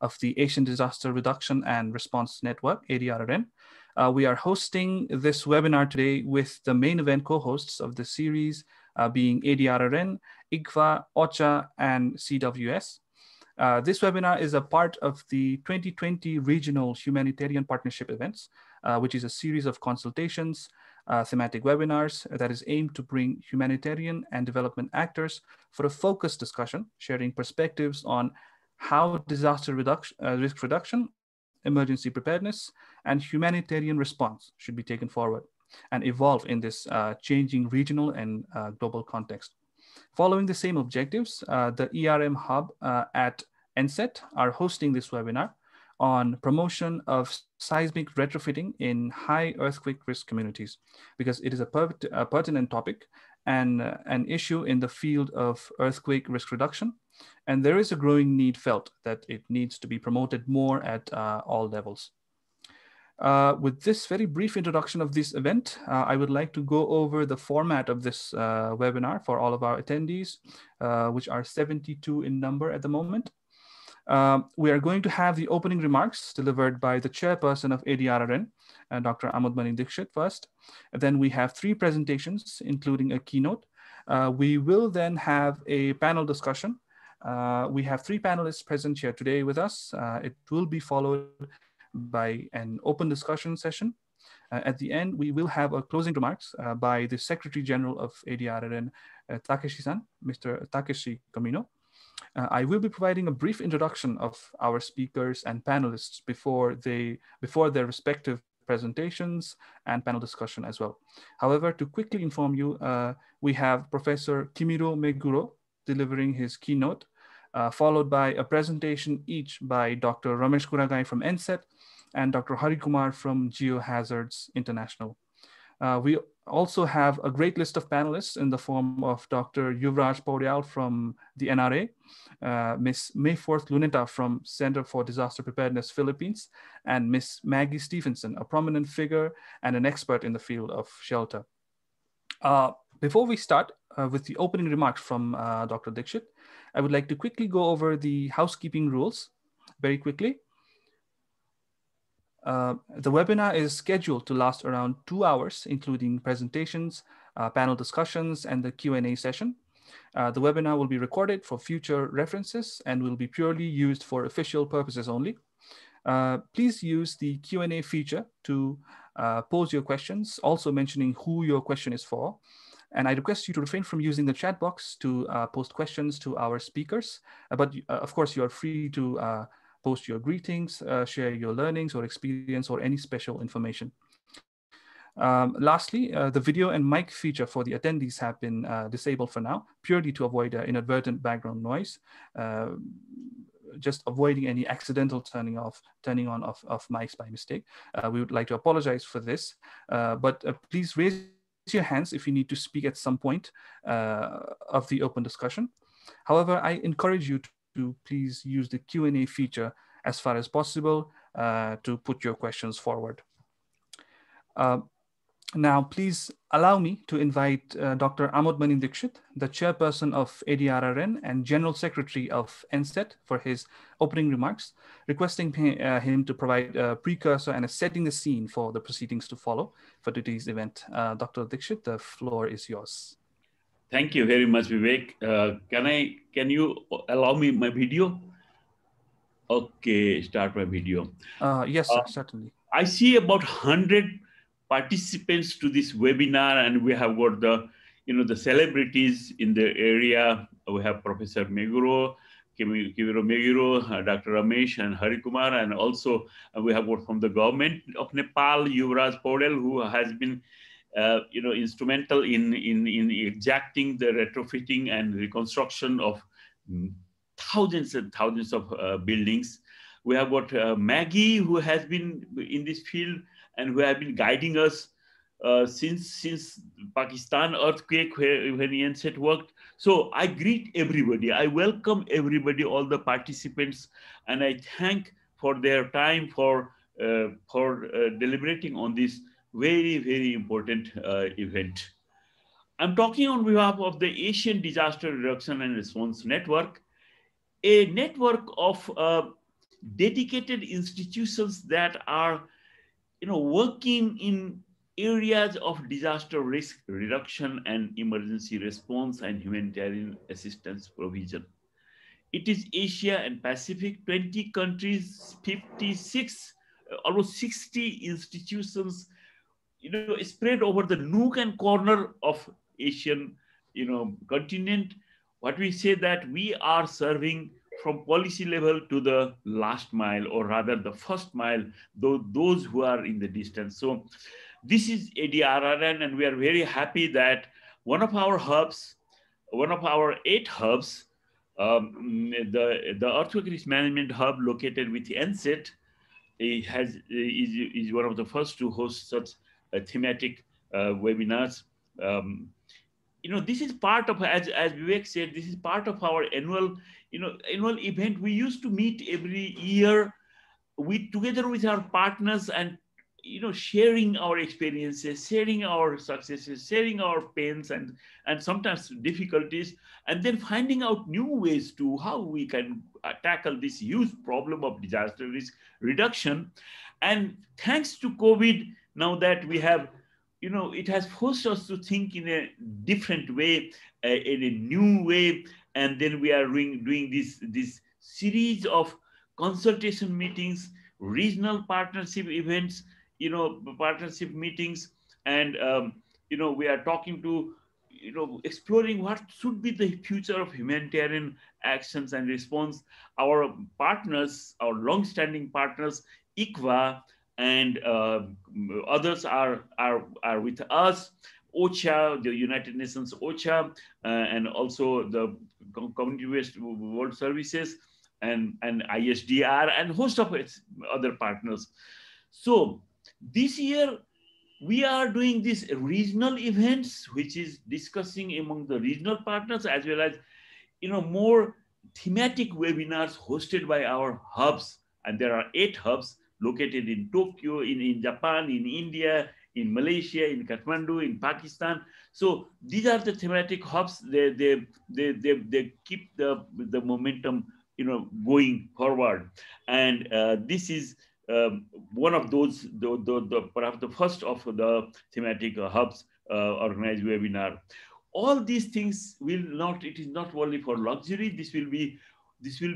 of the Asian Disaster Reduction and Response Network, ADRRN. We are hosting this webinar today with the main event co-hosts of the series being ADRRN, IGFA, OCHA, and CWS. This webinar is a part of the 2020 Regional Humanitarian Partnership Events, which is a series of consultations, thematic webinars that is aimed to bring humanitarian and development actors for a focused discussion, sharing perspectives on how disaster risk reduction, emergency preparedness, and humanitarian response should be taken forward and evolve in this changing regional and global context. Following the same objectives, the ERM Hub at NSET are hosting this webinar on promotion of seismic retrofitting in high earthquake risk communities, because it is a pertinent topic and an issue in the field of earthquake risk reduction. And there is a growing need felt that it needs to be promoted more at all levels. With this very brief introduction of this event, I would like to go over the format of this webinar for all of our attendees, which are 72 in number at the moment. We are going to have the opening remarks delivered by the chairperson of ADRRN, Dr. Amodmani Dixit first. And then we have 3 presentations, including a keynote. We will then have a panel discussion. We have 3 panelists present here today with us. It will be followed by an open discussion session. At the end, we will have a closing remarks by the Secretary General of ADRRN, Takeshi-san, Mr. Takeshi Kimiro. I will be providing a brief introduction of our speakers and panelists before their respective presentations and panel discussion as well. However, to quickly inform you, we have Professor Kimiro Meguro delivering his keynote, followed by a presentation each by Dr. Ramesh Kuragai from NSET and Dr. Harikumar from Geohazards International. We also have a great list of panelists in the form of Dr. Yuvraj Paurial from the NRA, Ms. Mayforth Luneta from Center for Disaster Preparedness Philippines, and Ms. Maggie Stephenson, a prominent figure and an expert in the field of shelter. Before we start with the opening remarks from Dr. Dixit, I would like to quickly go over the housekeeping rules very quickly. The webinar is scheduled to last around 2 hours, including presentations, panel discussions, and the Q&A session. The webinar will be recorded for future references and will be purely used for official purposes only. Please use the Q&A feature to pose your questions, also mentioning who your question is for. And I request you to refrain from using the chat box to post questions to our speakers. But of course, you are free to post your greetings, share your learnings or experience or any special information. Lastly, the video and mic feature for the attendees have been disabled for now, purely to avoid inadvertent background noise, just avoiding any accidental turning on of mics by mistake. We would like to apologize for this, but please raise your hands if you need to speak at some point of the open discussion. However, I encourage you to please use the Q&A feature as far as possible to put your questions forward. Now, please allow me to invite Dr. Amodmani Dixit, the chairperson of ADRRN and General Secretary of NSET, for his opening remarks, requesting him to provide a precursor and setting the scene for the proceedings to follow for today's event. Dr. Dixit, the floor is yours. Thank you very much, Vivek. Can you allow me my video? Okay, start my video. Yes, sir, certainly. I see about 100 participants to this webinar, and we have got the celebrities in the area. We have Professor Meguro, Kimiro Meguro, Dr. Ramesh and Harikumar, and also we have got from the government of Nepal, Yuvraj Paurial, who has been instrumental in exacting the retrofitting and reconstruction of thousands and thousands of buildings. We have got Maggie, who has been in this field and who have been guiding us since Pakistan earthquake when NSET worked. So I greet everybody. I welcome everybody, all the participants, and I thank for their time for deliberating on this very, very important event. I'm talking on behalf of the Asian Disaster Reduction and Response Network, a network of dedicated institutions that are, working in areas of disaster risk reduction and emergency response and humanitarian assistance provision. It is Asia and Pacific, 20 countries, 56, almost 60 institutions, spread over the nook and corner of Asian, continent. What we say that we are serving from policy level to the last mile, or rather the first mile, those who are in the distance. So this is ADRRN, and we are very happy that one of our hubs, one of our 8 hubs, the Earthquake Risk Management Hub located with NSET, is one of the first to host such thematic webinars. This is part of, as Vivek said, this is part of our annual event. We used to meet every year together with our partners, and sharing our experiences, sharing our successes, sharing our pains and sometimes difficulties, and then finding out new ways to how we can tackle this huge problem of disaster risk reduction. And thanks to COVID, now that we have, it has forced us to think in a different way, in a new way. And then we are doing this series of consultation meetings, regional partnership events, partnership meetings, and we are talking to, exploring what should be the future of humanitarian actions and response. Our partners, our long-standing partners, ICWA and others are with us. OCHA, the United Nations OCHA, and also the Community-Based World Services, and ISDR, and host of its other partners. So this year, we are doing these regional events, which is discussing among the regional partners, as well as, more thematic webinars hosted by our hubs. And there are 8 hubs located in Tokyo, in Japan, in India, in Malaysia, in Kathmandu, in Pakistan. So these are the thematic hubs. They keep the momentum, going forward. And this is one of those, perhaps the first of the thematic hubs organized webinar. All these things will not, it is not only for luxury. This will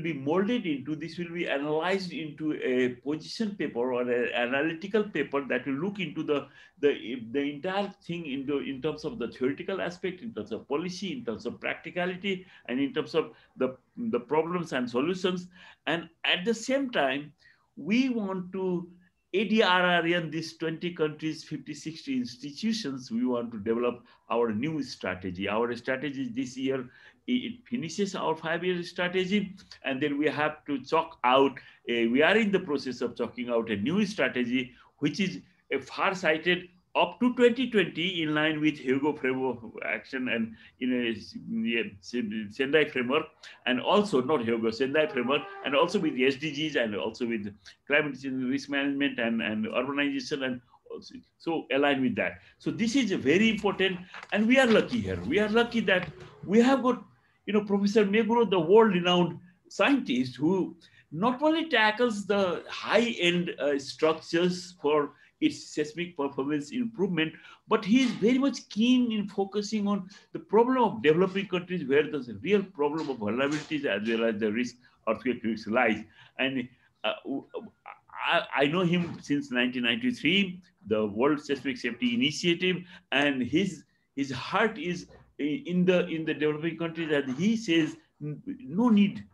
be molded into, this will be analyzed into a position paper or an analytical paper that will look into the entire thing in terms of the theoretical aspect, in terms of policy, in terms of practicality, and in terms of the problems and solutions. And at the same time, we want to ADRRN these 20 countries, 50, 60 institutions. We want to develop our new strategy. Our strategy this year, it finishes our 5-year strategy, and then we have to chalk out, we are in the process of chalking out a new strategy, which is a far-sighted up to 2020, in line with Hyogo framework action and Sendai framework, and also not Hyogo, Sendai framework, and also with the SDGs, and also with climate change risk management and urbanization, and also, so aligned with that. So this is very important, and we are lucky here. We are lucky that we have got, Professor Meguro, the world-renowned scientist, who not only tackles the high-end structures for its seismic performance improvement, but he is very much keen in focusing on the problem of developing countries, where there's a real problem of vulnerabilities as well as the risk, earthquake risk lies. And I know him since 1993, the World Seismic Safety Initiative, and his heart is in the developing countries, and he says no need.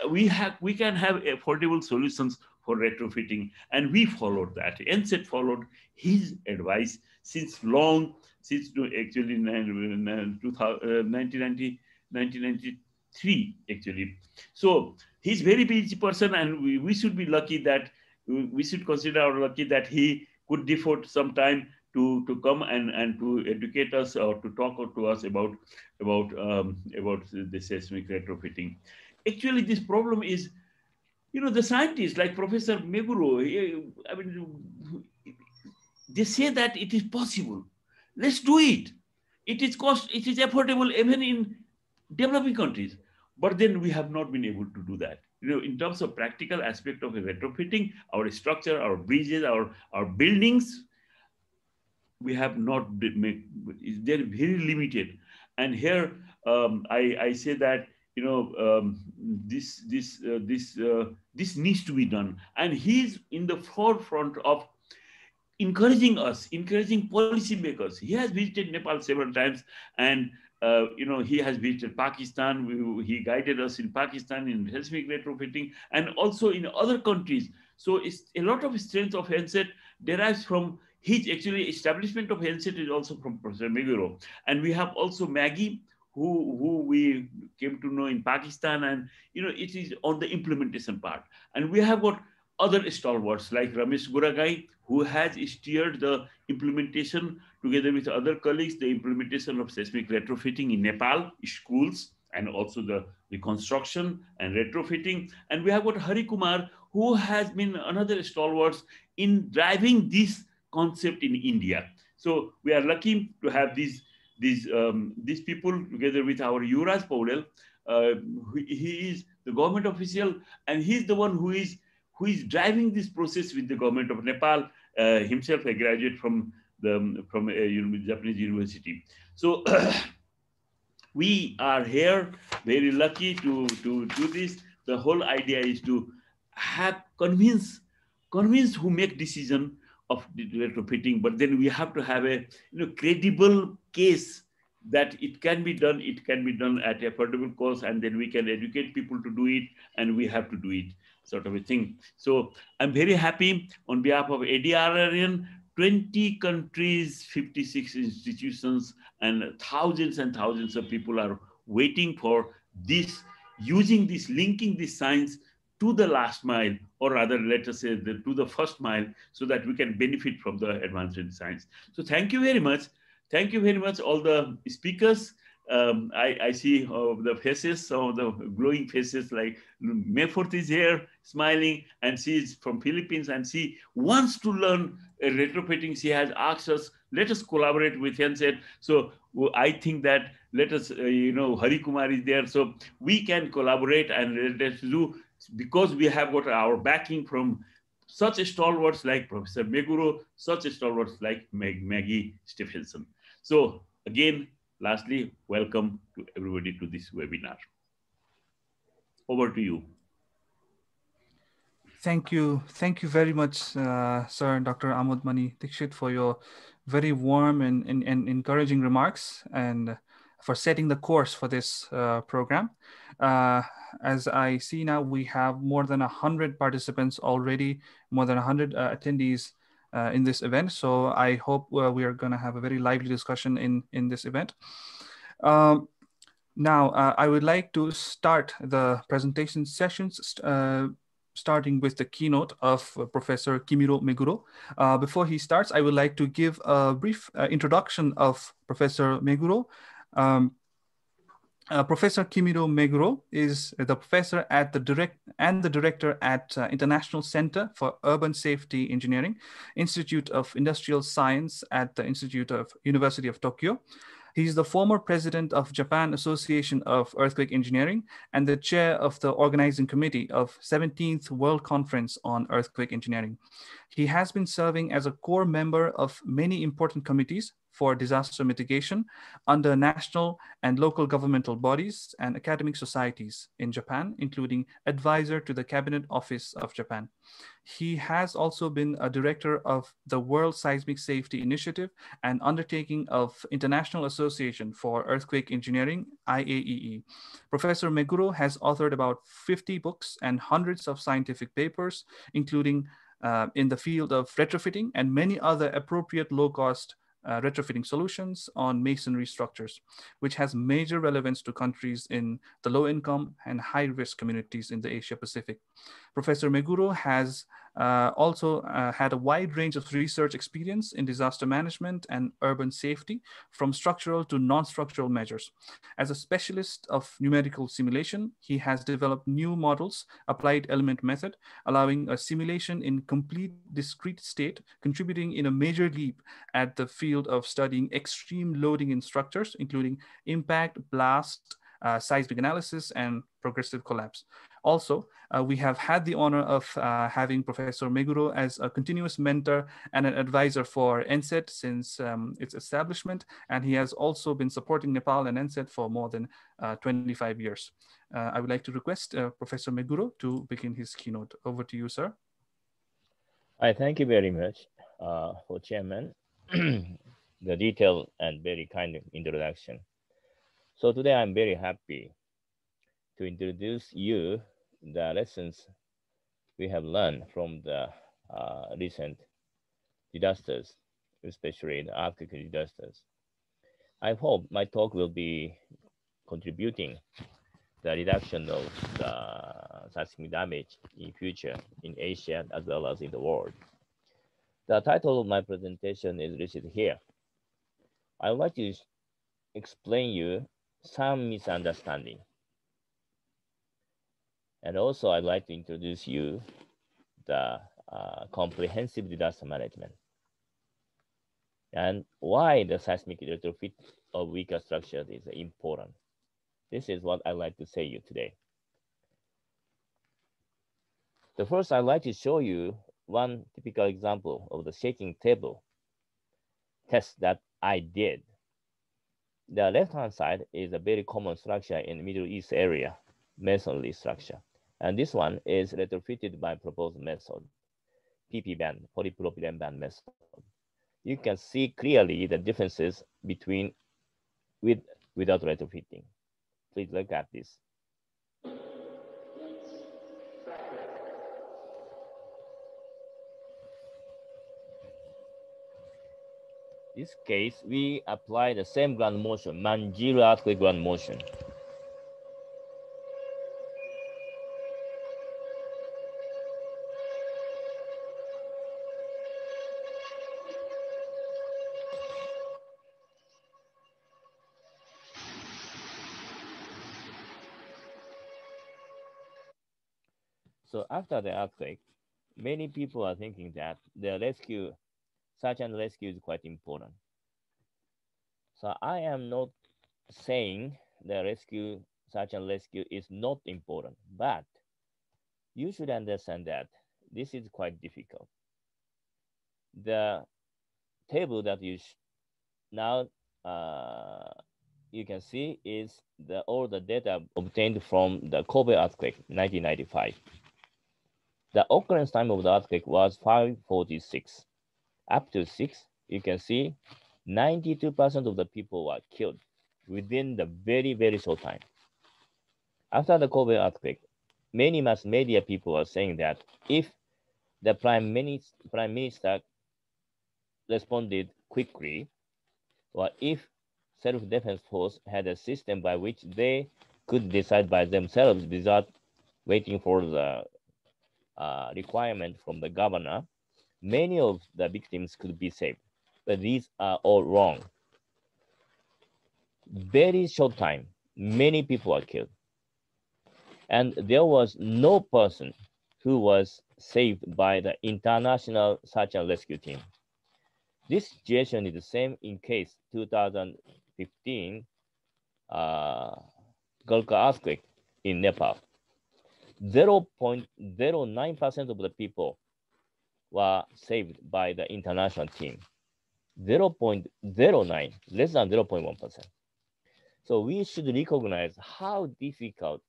We can have affordable solutions for retrofitting, and we followed that. NSET followed his advice since actually 1993 actually. So he's very busy person, and we should be lucky that we should consider our lucky that he could devote some time to come and to educate us, or to talk to us about the seismic retrofitting. Actually, this problem is, the scientists like Professor Meguro, I mean, they say that it is possible. Let's do it. It is affordable even in developing countries. But then we have not been able to do that. in terms of practical aspect of retrofitting, our structure, our bridges, our buildings, we have not make, they're very limited. And here I say that this needs to be done, and he's in the forefront of encouraging us, encouraging policymakers. He has visited Nepal several times, and he has visited Pakistan. He guided us in Pakistan in seismic retrofitting, and also in other countries. So it's a lot of strength of NSET derives from his actually establishment of NSET is also from Professor Meguro. And we have also Maggie, who we came to know in Pakistan, and it is on the implementation part. And we have got other stalwarts like Ramesh Guragai, who has steered the implementation together with other colleagues, the implementation of seismic retrofitting in Nepal schools, and also the reconstruction and retrofitting. And we have got Hari Kumar, who has been another stalwart in driving this concept in India. So we are lucky to have these people together with our Yuvraj Paudel. He is the government official, and he's the one who is driving this process with the government of Nepal, himself a graduate from a Japanese university. So we are here very lucky to do this. The whole idea is to have convince who make decision of retrofitting, but then we have to have a credible case that it can be done. It can be done at affordable cost, and then we can educate people to do it, and we have to do it, sort of a thing. So I'm very happy on behalf of ADRRN, 20 countries, 56 institutions, and thousands of people are waiting for this, using this, linking this science to the last mile, or rather, let us say, to the first mile, so that we can benefit from the advancement in science. So thank you very much. Thank you very much, all the speakers. I see the faces, some of the glowing faces, like Mayforth is here smiling, and she is from Philippines, and she wants to learn retrofitting. She has asked us, let us collaborate with NSET. So I think that let us, Hari Kumar is there, so we can collaborate and let us do, because we have got our backing from such stalwarts like Professor Meguro, such stalwarts like Maggie Stephenson. So again, lastly, welcome to everybody to this webinar. Over to you. Thank you very much, Sir Dr. Amod Mani Dixit, for your very warm and encouraging remarks, and for setting the course for this program. As I see now, we have more than 100 participants already, more than 100 attendees in this event. So I hope we are going to have a very lively discussion in this event. Now, I would like to start the presentation sessions, starting with the keynote of Professor Kimiro Meguro. Before he starts, I would like to give a brief introduction of Professor Meguro. Professor Kimiro Meguro is the professor at the director at International Center for Urban Safety Engineering, Institute of Industrial Science at the University of Tokyo. He's the former president of Japan Association of Earthquake Engineering and the chair of the organizing committee of 17th World Conference on Earthquake Engineering. He has been serving as a core member of many important committees for disaster mitigation under national and local governmental bodies and academic societies in Japan, including advisor to the Cabinet Office of Japan. He has also been a director of the World Seismic Safety Initiative and undertaking of International Association for Earthquake Engineering, IAEE. Professor Meguro has authored about 50 books and hundreds of scientific papers, including in the field of retrofitting and many other appropriate low-cost retrofitting solutions on masonry structures, which has major relevance to countries in the low-income and high-risk communities in the Asia-Pacific. Professor Meguro has also had a wide range of research experience in disaster management and urban safety, from structural to non-structural measures. As a specialist of numerical simulation, he has developed new models, applied element method, allowing a simulation in complete discrete state, contributing in a major leap at the field of studying extreme loading in structures, including impact, blast, seismic analysis, and progressive collapse. Also, we have had the honor of having Professor Meguro as a continuous mentor and an advisor for NSET since its establishment, and he has also been supporting Nepal and NSET for more than 25 years. I would like to request Professor Meguro to begin his keynote. Over to you, sir. I thank you very much for Chairman, the detailed and very kind introduction. So today I'm very happy to introduce you the lessons we have learned from the recent disasters, especially the earthquake disasters. I hope my talk will be contributing the reduction of the seismic damage in future in Asia as well as in the world. The title of my presentation is listed here. I would like to explain you some misunderstanding. And also I'd like to introduce you the comprehensive disaster management and why the seismic retrofit of weaker structures is important. This is what I'd like to say you today. The first, I'd like to show you one typical example of the shaking table test that I did. The left-hand side is a very common structure in the Middle East area, masonry structure. And this one is retrofitted by proposed method, PP band, polypropylene band method. You can see clearly the differences between without retrofitting. Please look at this. This case, we apply the same ground motion, Manjiro earthquake ground motion. So after the earthquake, many people are thinking that the rescue, search and rescue is quite important. So I am not saying the rescue, search and rescue is not important, but you should understand that this is quite difficult. The table that you now you can see is all the data obtained from the Kobe earthquake, 1995. The occurrence time of the earthquake was 546. Up to 6, you can see 92% of the people were killed within the very, very short time. After the Kobe earthquake, many mass media people are saying that if the Prime Minister responded quickly, or if self-defense force had a system by which they could decide by themselves without waiting for the requirement from the governor, many of the victims could be saved. But these are all wrong. Very short time, many people are killed. And there was no person who was saved by the international search and rescue team. This situation is the same in case 2015 Golka earthquake in Nepal. 0.09% of the people were saved by the international team. 0.09, less than 0.1%. So we should recognize how difficult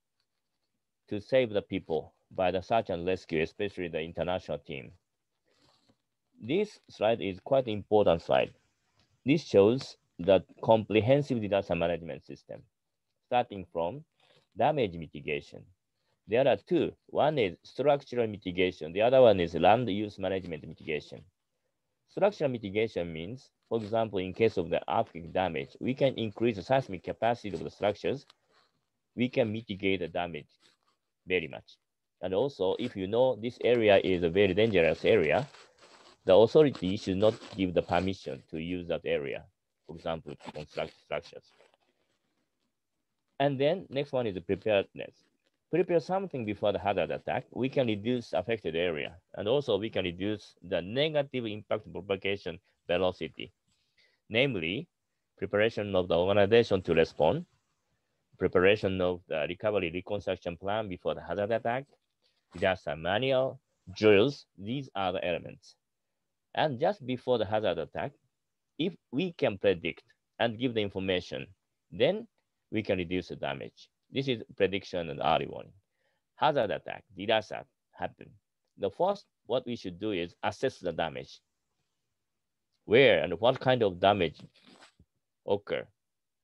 to save the people by the search and rescue, especially the international team. This slide is quite important slide. This shows the comprehensive disaster management system, starting from damage mitigation. There are two. One is structural mitigation. The other one is land use management mitigation. Structural mitigation means, for example, in case of the earthquake damage, we can increase the seismic capacity of the structures. We can mitigate the damage very much. And also, if you know this area is a very dangerous area, the authority should not give the permission to use that area, for example, to construct structures. And then next one is the preparedness. Prepare something before the hazard attack. We can reduce affected area, and also we can reduce the negative impact propagation velocity, namely preparation of the organization to respond, preparation of the recovery reconstruction plan before the hazard attack, disaster manual, drills. These are the elements. And just before the hazard attack, if we can predict and give the information, then we can reduce the damage. This is prediction and early warning. Hazard attack, disaster happen. The first, what we should do is assess the damage. Where and what kind of damage occur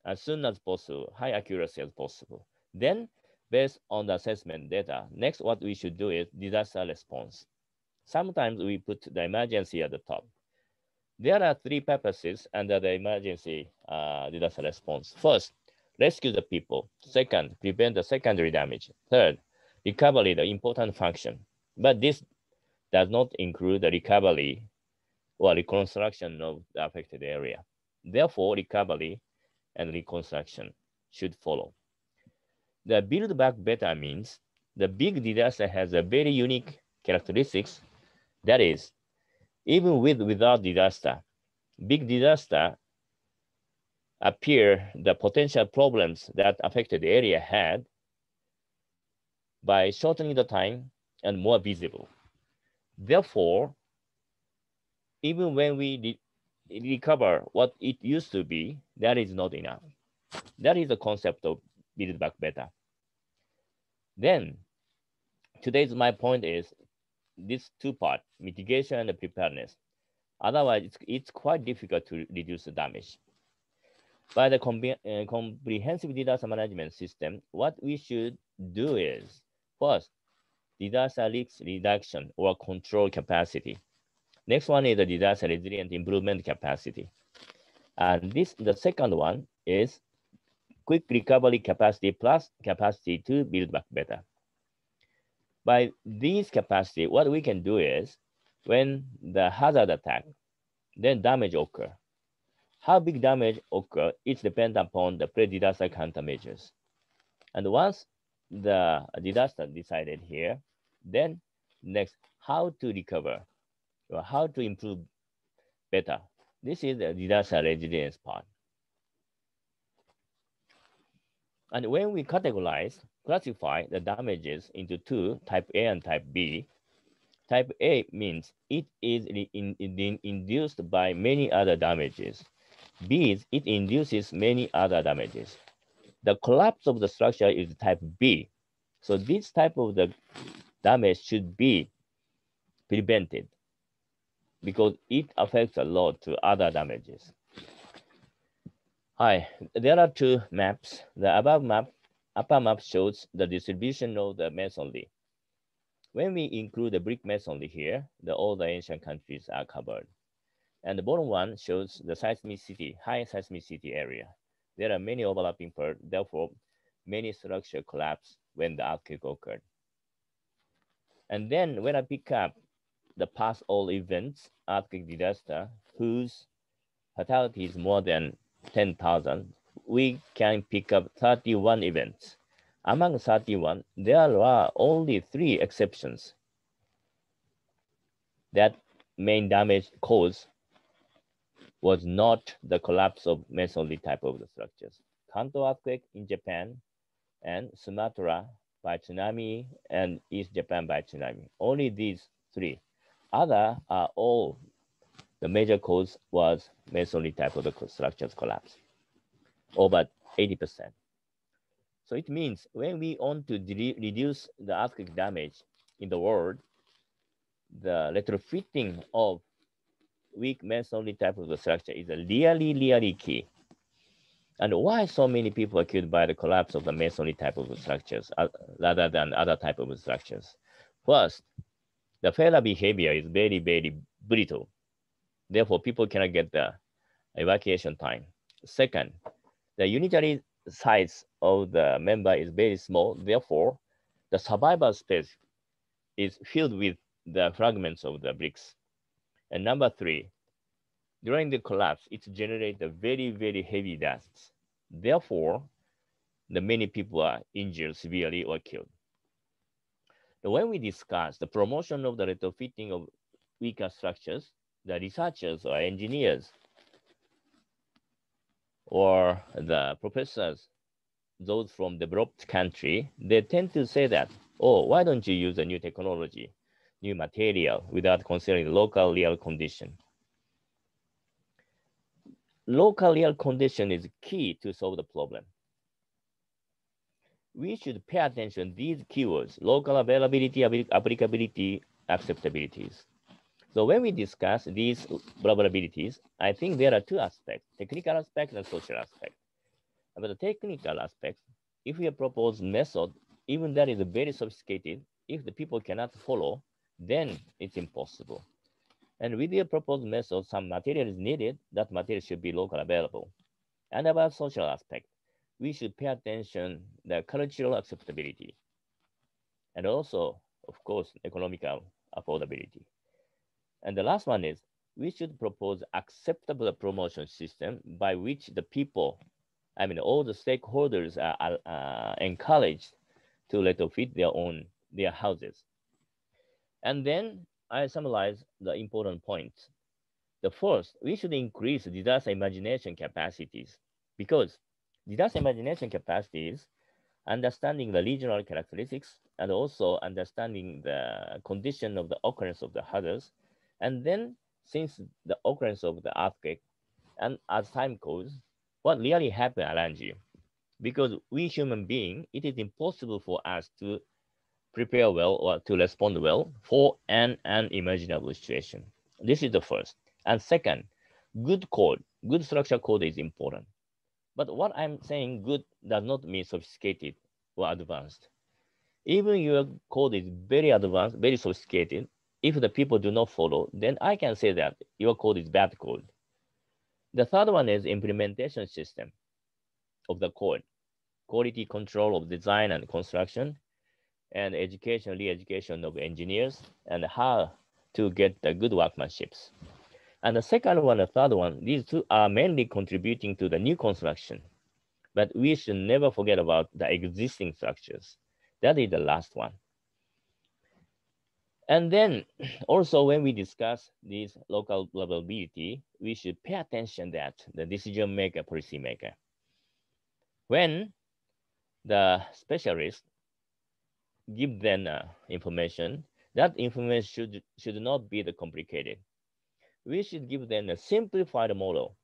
as soon as possible, high accuracy as possible. Then, based on the assessment data, next what we should do is disaster response. Sometimes we put the emergency at the top. There are three purposes under the emergency disaster response. First, rescue the people. Second, prevent the secondary damage. Third, recovery, the important function. But this does not include the recovery or reconstruction of the affected area. Therefore, recovery and reconstruction should follow. The build back better means the big disaster has a very unique characteristics. That is, even without disaster, big disaster appear the potential problems that affected area had by shortening the time and more visible. Therefore, even when we recover what it used to be, that is not enough. That is the concept of build back better. Then, today's my point is this two-part, mitigation and preparedness. Otherwise, it's quite difficult to reduce the damage. By the comprehensive disaster management system, what we should do is, first, disaster risk reduction or control capacity. Next one is the disaster resilient improvement capacity. And the second one is quick recovery capacity plus capacity to build back better. By these capacity, what we can do is when the hazard attack, then damage occur. How big damage occur, it depends upon the pre-disaster countermeasures. And once the disaster decided here, then next, how to recover or how to improve better. This is the disaster resilience part. And when we classify the damages into two, type A and type B, type A means it is induced by many other damages. B is it induces many other damages. The collapse of the structure is type B. So this type of the damage should be prevented because it affects a lot to other damages. Hi, there are two maps. The above map, upper map shows the distribution of the masonry. When we include the brick masonry here, all the ancient countries are covered. And the bottom one shows the seismicity, high seismicity area. There are many overlapping parts, therefore, many structures collapse when the earthquake occurred. And then when I pick up the past all events, earthquake disaster, whose fatality is more than 10,000, we can pick up 31 events. Among 31, there are only 3 exceptions. That main damage cause was not the collapse of masonry type of the structures. Kanto earthquake in Japan and Sumatra by tsunami and East Japan by tsunami. Only these 3. Other are all the major cause was masonry type of the structures collapse, over 80%. So it means when we want to reduce the earthquake damage in the world, the retrofitting of weak masonry type of the structure is a really key. And why so many people are killed by the collapse of the masonry type of the structures rather than other type of the structures? First, the failure behavior is very brittle. Therefore, people cannot get the evacuation time. Second, the unitary size of the member is very small. Therefore, the survival space is filled with the fragments of the bricks. And number 3, during the collapse, it generates a very heavy dust. Therefore, the many people are injured severely or killed. Now, when we discuss the promotion of the retrofitting of weaker structures, the researchers or engineers or the professors those from developed country, they tend to say that, oh, why don't you use a new technology, new material without considering local real condition? Local real condition is key to solve the problem. We should pay attention to these keywords: local availability, applicability, acceptabilities. So when we discuss these vulnerabilities, I think there are two aspects: technical aspect and social aspect. About the technical aspect, if we propose method, even that is very sophisticated, if the people cannot follow, then it's impossible. And with your proposed method, some material is needed, that material should be locally available. And about social aspect, we should pay attention to the cultural acceptability. And also, of course, economical affordability. And the last one is, we should propose acceptable promotion system by which the people, I mean, all the stakeholders are encouraged to retrofit their houses. And then I summarize the important points. The first, we should increase disaster imagination capacities, because disaster imagination capacities, understanding the regional characteristics and also understanding the condition of the occurrence of the hazards. And then since the occurrence of the earthquake, and as time goes, what really happened around you. Because we human beings, it is impossible for us to prepare well or to respond well for an unimaginable situation. This is the first. And second, good code, good structure code is important. But what I'm saying good does not mean sophisticated or advanced. Even your code is very advanced, very sophisticated. If the people do not follow, then I can say that your code is bad code. The third one is implementation system of the code, quality control of design and construction, and education, re-education of engineers, and how to get the good workmanships. And the second one, the third one, these two are mainly contributing to the new construction. But we should never forget about the existing structures. That is the last one. And then also when we discuss this local vulnerability, we should pay attention that the decision maker, policy maker, when the specialist give them information, that information should not be the complicated. We should give them a simplified model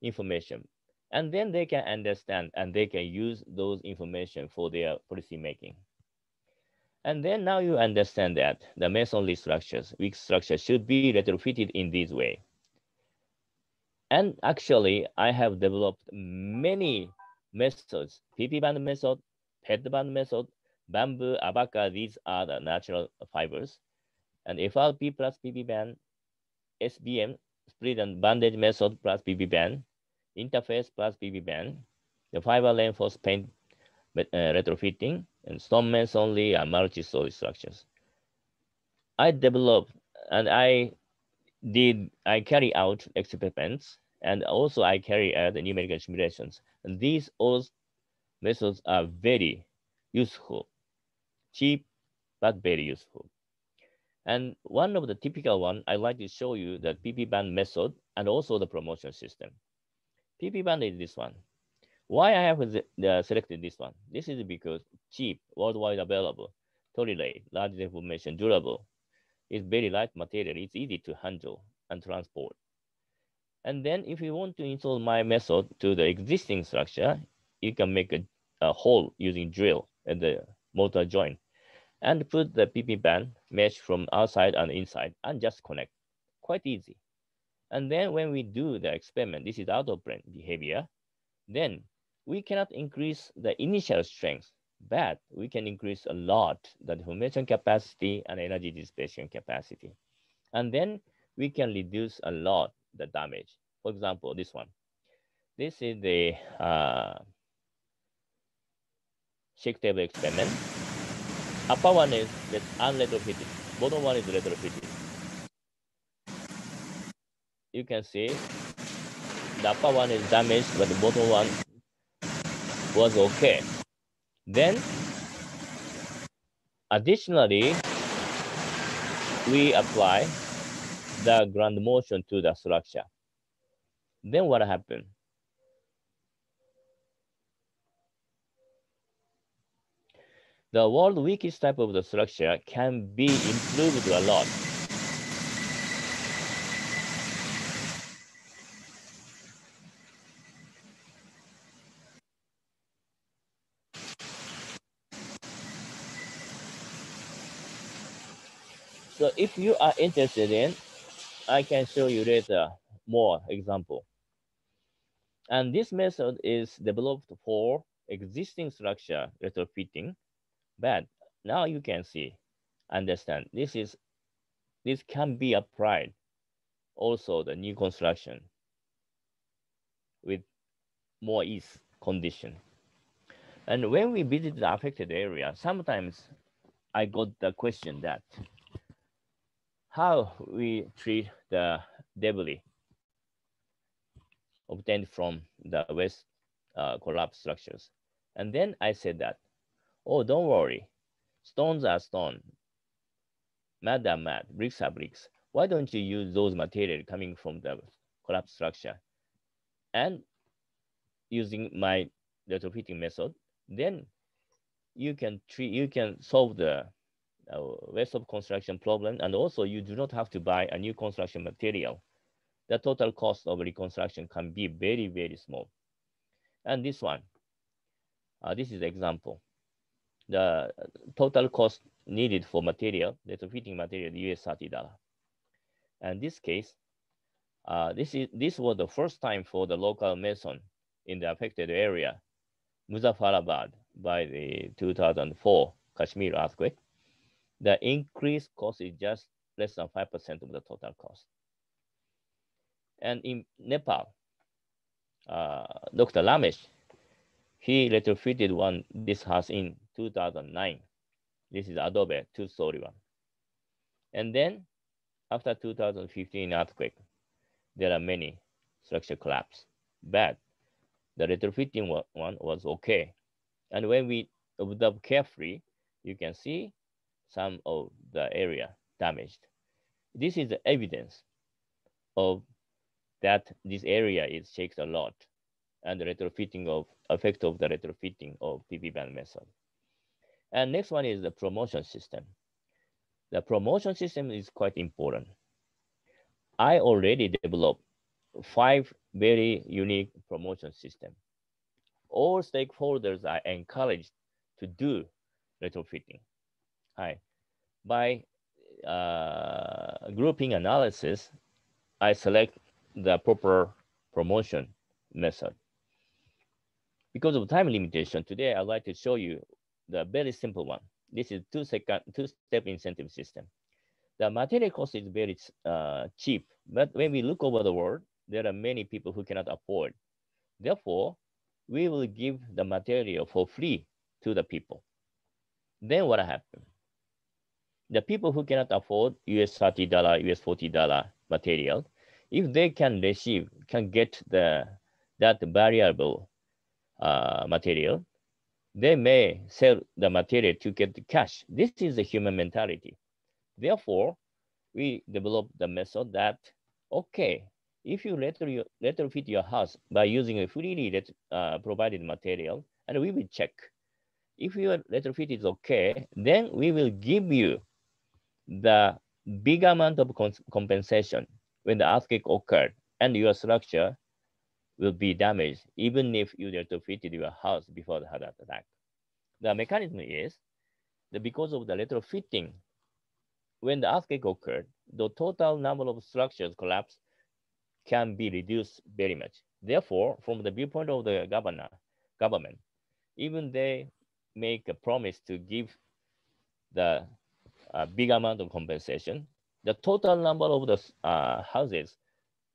information, and then they can understand and they can use those information for their policy making. And then now you understand that the masonry structures, weak structures should be retrofitted in this way. And actually, I have developed many methods: PP band method, PET band method, bamboo, abaca, these are the natural fibers, and FRP plus PP band, SBM, split and bandage method plus PP band, interface plus PP band, the fiber reinforced paint retrofitting, and stone masonry and multi-story structures. I developed and I carry out experiments, and also I carry out the numerical simulations. And these all methods are very useful, cheap, but very useful. And one of the typical one, I like to show you the PP band method and also the promotion system. PP band is this one. Why I have selected this one? This is because cheap, worldwide available, tolerate, large deformation, durable. It's very light material. It's easy to handle and transport. And then if you want to install my method to the existing structure, you can make a hole using drill at the mortar joint and put the PP band mesh from outside and inside and just connect. Quite easy. And then when we do the experiment, this is out of plane behavior, then we cannot increase the initial strength, but we can increase a lot the deformation capacity and energy dissipation capacity. And then we can reduce a lot the damage. For example, this one. This is the shake table experiment. Upper one is unretrofitted. Bottom one is retrofitted. You can see the upper one is damaged, but the bottom one was okay. Then, additionally, we apply the ground motion to the structure. Then what happened? The world weakest type of the structure can be improved a lot. So if you are interested in, I can show you later more example. And this method is developed for existing structure retrofitting, but now you can see, understand, this can be applied also the new construction with more ease condition. And when we visit the affected area, sometimes I got the question that how we treat the debris obtained from the waste collapse structures. And then I said that, oh, don't worry, stones are stone, mud are mud, bricks are bricks. Why don't you use those materials coming from the collapse structure? And using my retrofitting method, then you can solve the waste of construction problem, and also you do not have to buy a new construction material. The total cost of reconstruction can be very, very small. And this one, this is example. The total cost needed for material, retrofitting material, US $30. And this case, this was the first time for the local mason in the affected area, Muzaffarabad, by the 2004 Kashmir earthquake. The increased cost is just less than 5% of the total cost. And in Nepal, Dr. Ramesh, he retrofitted this house in 2009. This is Adobe, two-story one. And then after 2015 earthquake, there are many structure collapse, but the retrofitting one was okay. And when we observe carefully, you can see some of the area damaged. This is the evidence of that this area is shakes a lot, and the retrofitting of effect of the retrofitting of PP band method. And next one is the promotion system. The promotion system is quite important. I already developed 5 very unique promotion systems. All stakeholders are encouraged to do retrofitting. By grouping analysis, I select the proper promotion method. Because of time limitation, today I'd like to show you the very simple one. This is two-step incentive system. The material cost is very cheap, but when we look over the world, there are many people who cannot afford. Therefore, we will give the material for free to the people. Then what happened? The people who cannot afford US $30, US $40 material, if they can get that variable material, they may sell the material to get the cash. This is the human mentality. Therefore, we developed the method that, okay, if you retrofit your house by using a freely provided material, and we will check. If your retrofit is okay, then we will give you the big amount of compensation when the earthquake occurred and your structure will be damaged, even if you retrofitted your house before the hazard attack. The mechanism is that because of the retrofitting, when the earthquake occurred, the total number of structures collapsed can be reduced very much. Therefore, from the viewpoint of the government, even they make a promise to give the big amount of compensation, the total number of the houses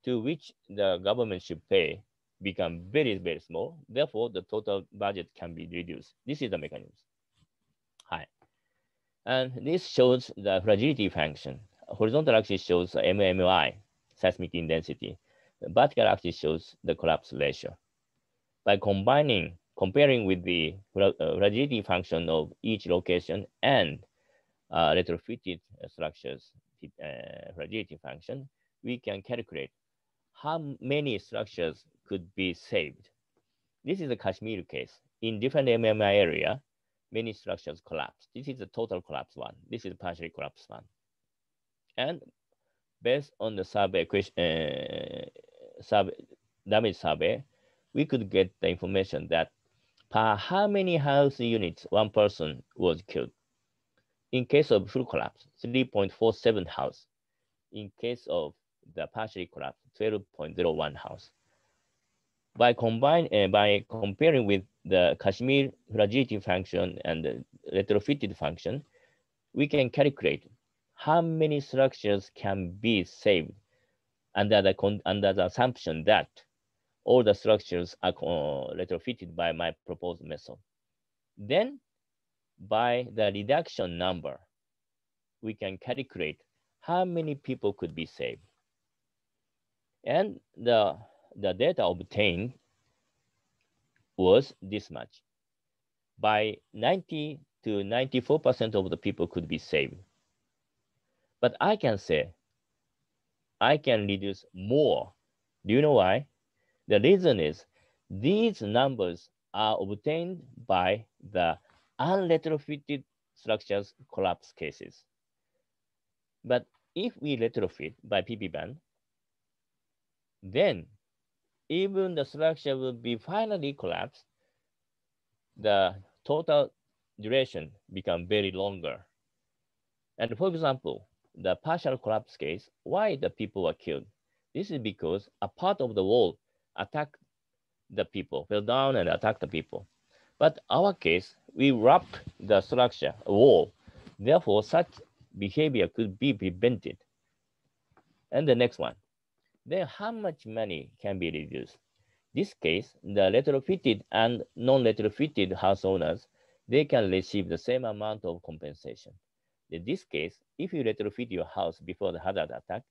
to which the government should pay become very, very small. Therefore, the total budget can be reduced. This is the mechanism. And this shows the fragility function. Horizontal axis shows MMI, seismic intensity. The vertical axis shows the collapse ratio. By comparing with the fragility function of each location and retrofitted structures fragility function, we can calculate how many structures could be saved. This is a Kashmir case. In different MMI area, many structures collapse. This is the total collapse one. This is partially collapsed one. And based on the survey damage survey, we could get the information that per how many house units one person was killed. In case of full collapse, 3.47 house. In case of the partially collapse, 12.01 house. By comparing with the Kashmir fragility function and the retrofitted function, we can calculate how many structures can be saved under the assumption that all the structures are retrofitted by my proposed method. Then, by the reduction number, we can calculate how many people could be saved. And the data obtained was this much. By 90 to 94% of the people could be saved. But I can say, I can reduce more. Do you know why? The reason is these numbers are obtained by the unretrofitted structures collapse cases. But if we retrofit by PP band, then even the structure will be finally collapsed, the total duration become very longer. And for example, the partial collapse case, why the people were killed? This is because a part of the wall attacked the people, fell down and attacked the people. But our case, we wrapped the structure, a wall. Therefore, such behavior could be prevented. And the next one, then how much money can be reduced? This case, the retrofitted and non-retrofitted house owners, they can receive the same amount of compensation. In this case, if you retrofit your house before the hazard attack,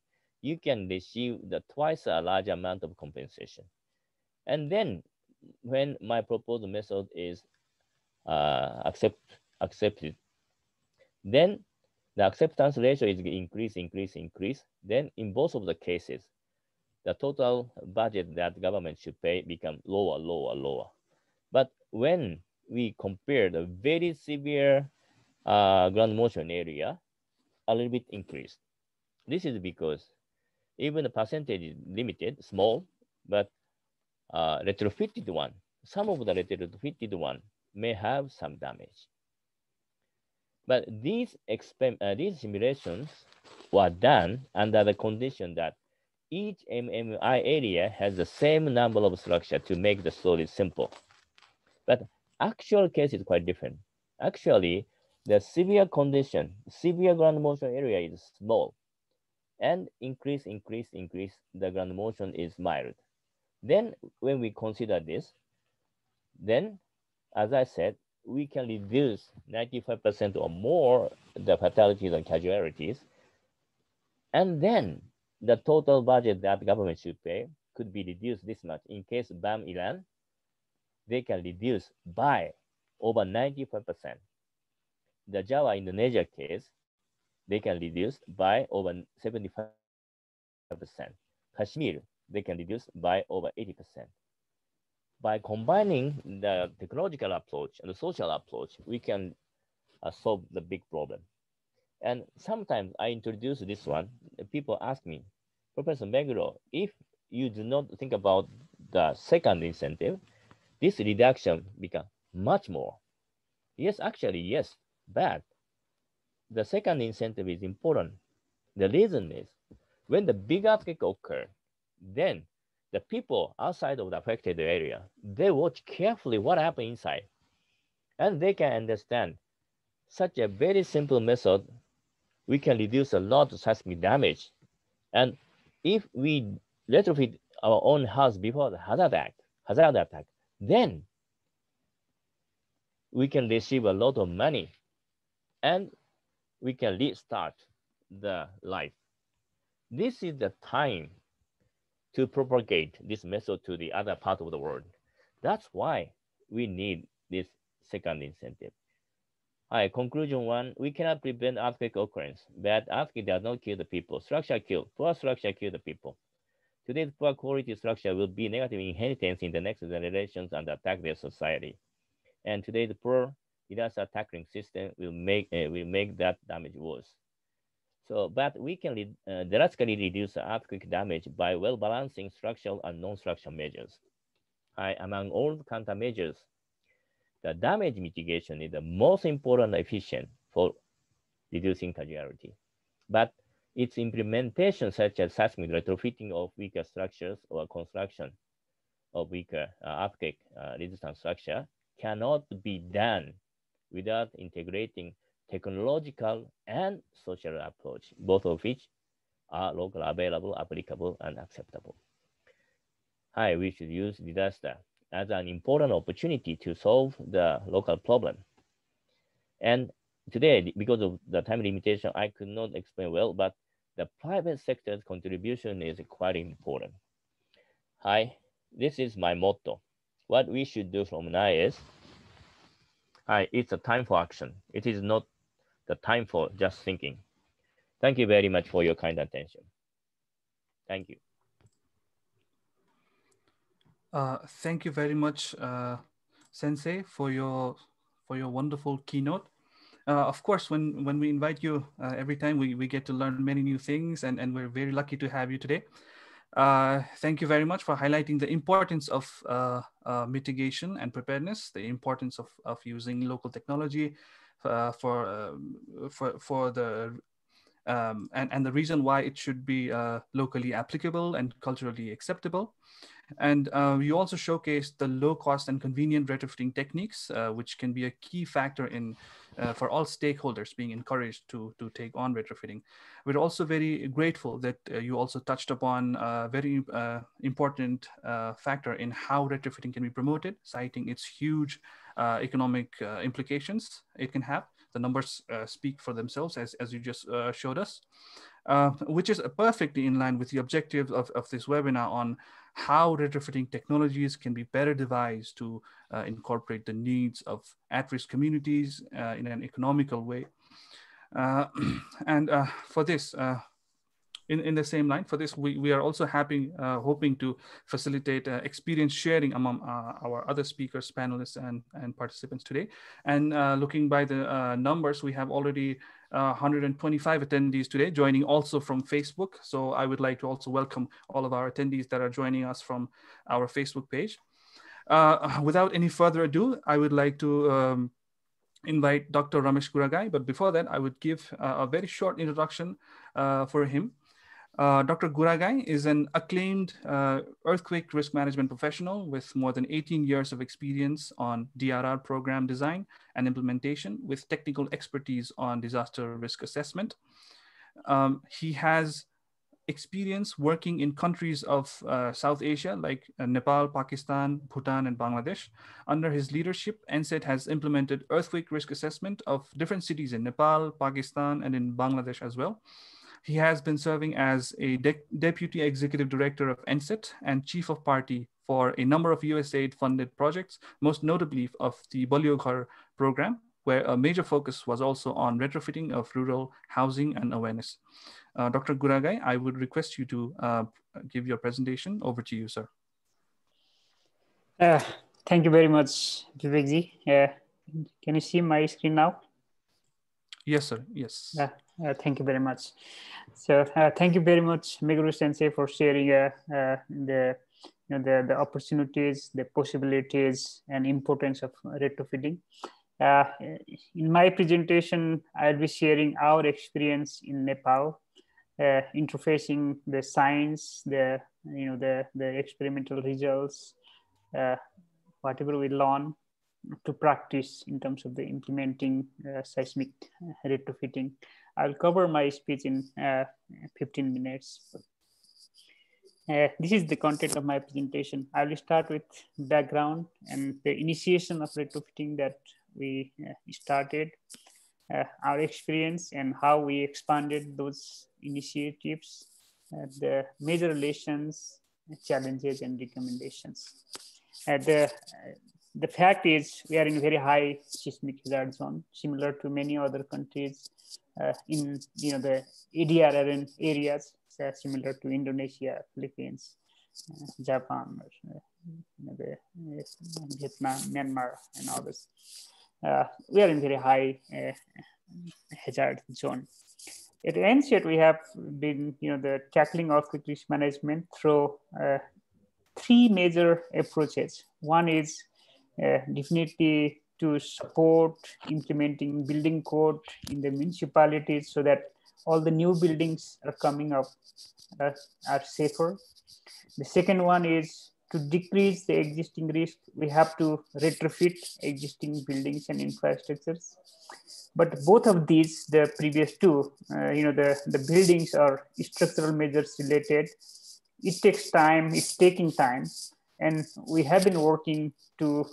you can receive the twice a large amount of compensation. And then when my proposed method is accepted, then the acceptance ratio is increase. Then in both of the cases, the total budget that government should pay become lower. But when we compare the very severe ground motion area, a little bit increased. This is because even the percentage is limited, small, but retrofitted one, some of the retrofitted one may have some damage. But these simulations were done under the condition that each MMI area has the same number of structure to make the story simple. But actual case is quite different. Actually, the severe condition, severe ground motion area is small, and increase, the ground motion is mild. Then when we consider this, then as I said, we can reduce 95% or more the fatalities and casualties. And then the total budget that government should pay could be reduced this much. In case BAM Iran, they can reduce by over 95%. The Java Indonesia case, they can reduce by over 75%. Kashmir, they can reduce by over 80%. By combining the technological approach and the social approach, we can solve the big problem. And sometimes I introduce this one, people ask me, Professor Meguro, if you do not think about the second incentive, this reduction becomes much more. Yes, actually, yes, but the second incentive is important. The reason is when the big earthquake occurs, then the people outside of the affected area, they watch carefully what happened inside. And they can understand such a very simple method, we can reduce a lot of seismic damage. And if we retrofit our own house before the hazard attack, then we can receive a lot of money and we can restart the life. This is the time to propagate this method to the other part of the world. That's why we need this second incentive. Conclusion one, we cannot prevent earthquake occurrence. Bad earthquake does not kill the people. Structure kill. Poor structure kill the people. Today's poor quality structure will be negative inheritance in the next generations and attack their society. And today's poor disaster tackling system will make that damage worse. So, but we can drastically reduce the earthquake damage by well balancing structural and non-structural measures. Among all countermeasures, the damage mitigation is the most important and efficient for reducing casualty. But its implementation, such as seismic retrofitting of weaker structures or construction of weaker earthquake resistant structure, cannot be done without integrating technological and social approach, both of which are locally available, applicable, and acceptable. We should use disaster as an important opportunity to solve the local problem. And today, because of the time limitation, I could not explain well, but the private sector's contribution is quite important. This is my motto. What we should do from now is, it's a time for action. It is not the time for just thinking. Thank you very much for your kind attention. Thank you. Thank you very much, Sensei, for your wonderful keynote. Of course, when we invite you every time, we get to learn many new things, and we're very lucky to have you today. Thank you very much for highlighting the importance of mitigation and preparedness, the importance of using local technology for the and the reason why it should be locally applicable and culturally acceptable. And you also showcased the low cost and convenient retrofitting techniques, which can be a key factor in for all stakeholders being encouraged to take on retrofitting. We're also very grateful that you also touched upon a very important factor in how retrofitting can be promoted, citing its huge economic implications it can have. The numbers speak for themselves, as you just showed us, which is perfectly in line with the objectives of this webinar on how retrofitting technologies can be better devised to incorporate the needs of at-risk communities in an economical way. And for this, in the same line, for this, we are also hoping to facilitate experience sharing among our other speakers, panelists, and participants today. And looking by the numbers, we have already 125 attendees today, joining also from Facebook. So I would like to also welcome all of our attendees that are joining us from our Facebook page. Without any further ado, I would like to invite Dr. Ramesh Guragai. But before that, I would give a very short introduction for him. Dr. Guragai is an acclaimed earthquake risk management professional with more than 18 years of experience on DRR program design and implementation with technical expertise on disaster risk assessment. He has experience working in countries of South Asia like Nepal, Pakistan, Bhutan, and Bangladesh. Under his leadership, NSET has implemented earthquake risk assessment of different cities in Nepal, Pakistan, and in Bangladesh as well. He has been serving as a Deputy Executive Director of NSET and Chief of Party for a number of USAID-funded projects, most notably of the Balyoghar program, where a major focus was also on retrofitting of rural housing and awareness. Dr. Guragai, I would request you to give your presentation. Over to you, sir. Thank you very much, Vivekji. Can you see my screen now? Yes, sir. Yes. Thank you very much. So thank you very much, Meguro Sensei, for sharing the opportunities, the possibilities, and importance of retrofitting. In my presentation, I'll be sharing our experience in Nepal, interfacing the science, the experimental results, whatever we learn to practice in terms of the implementing seismic retrofitting. I'll cover my speech in 15 minutes. This is the content of my presentation. I will start with background and the initiation of retrofitting that we started, our experience and how we expanded those initiatives, the major relations, challenges, and recommendations. The fact is we are in a very high seismic hazard zone, similar to many other countries in the ADRRN areas, similar to Indonesia, Philippines, Japan, Vietnam, Myanmar, and others. we are in very high hazard zone. At NSET, we have been, the tackling earthquake risk management through 3 major approaches. One is definitely to support implementing building code in the municipalities so that all the new buildings are coming up are safer. The second one is to decrease the existing risk. We have to retrofit existing buildings and infrastructures. But both of these, the previous two, the buildings are structural measures related. It takes time, it's taking time. And we have been working to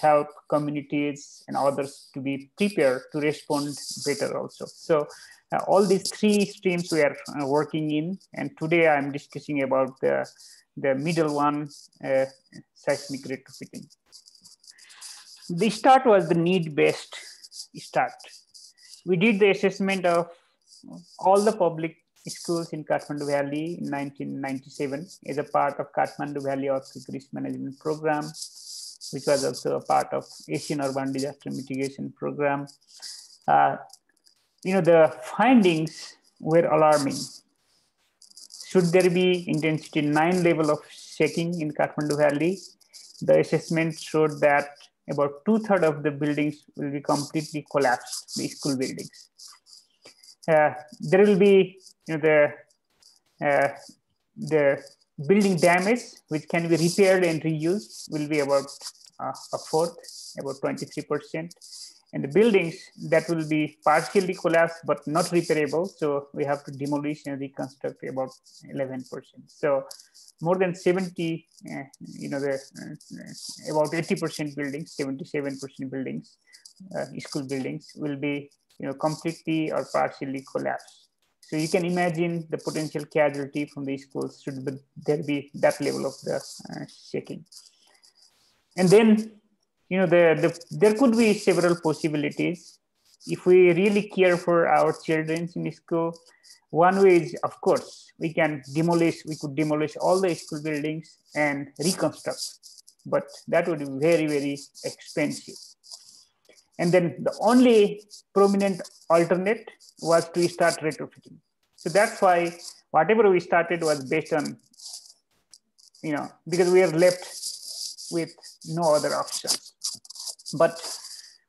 help communities and others to be prepared to respond better also. So all these 3 streams we are working in. And today I'm discussing about the middle one, seismic retrofitting. The start was the need-based start. We did the assessment of all the public schools in Kathmandu Valley in 1997 as a part of Kathmandu Valley Earthquake Risk Management Program, which was also a part of Asian Urban Disaster Mitigation Program. The findings were alarming. Should there be intensity 9 level of shaking in Kathmandu Valley, the assessment showed that about 2/3 of the buildings will be completely collapsed, the school buildings. There will be the building damage, which can be repaired and reused, will be about 1/4, about 23%. And the buildings that will be partially collapsed but not repairable, so we have to demolish and reconstruct about 11%. So more than 70, about 80% buildings, 77% buildings, school buildings will be completely or partially collapsed. So you can imagine the potential casualty from the schools should there be that level of the shaking. And then there could be several possibilities. If we really care for our children in school, one way is, of course, we could demolish all the school buildings and reconstruct, but that would be very, very expensive. And then the only prominent alternate was to start retrofitting. So that's why whatever we started was based on, because we are left with no other options. But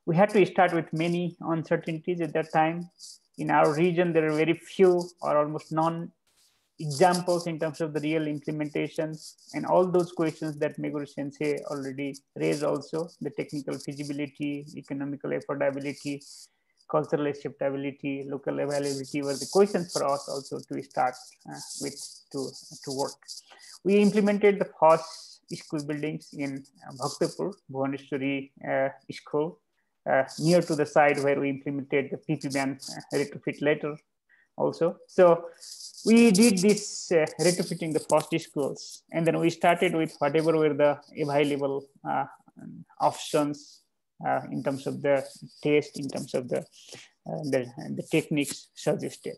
we had to start with many uncertainties at that time. In our region, there are very few or almost none examples in terms of the real implementations, and all those questions that Meguro Sensei already raised also, the technical feasibility, economical affordability, cultural acceptability, local availability were the questions for us also to start to work. We implemented the first school buildings in Bhaktapur, Bhuvaneshwari school, near to the site where we implemented the PP ban retrofit later also. So we did this retrofitting the first schools, and then we started with whatever were the available options in terms of the test, in terms of the techniques suggested.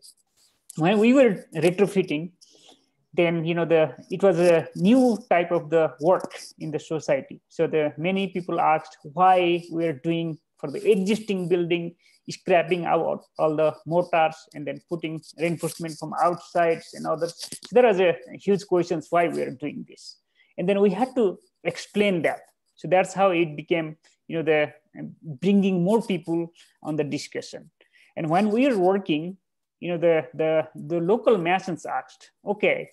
When we were retrofitting, then it was a new type of the work in the society. So many people asked why we are doing for the existing building, scrapping out all the mortars and then putting reinforcement from outside and others. So there was a huge questions why we are doing this, and then we had to explain that. So that's how it became, the bringing more people on the discussion. And when we were working, the local masons asked, okay,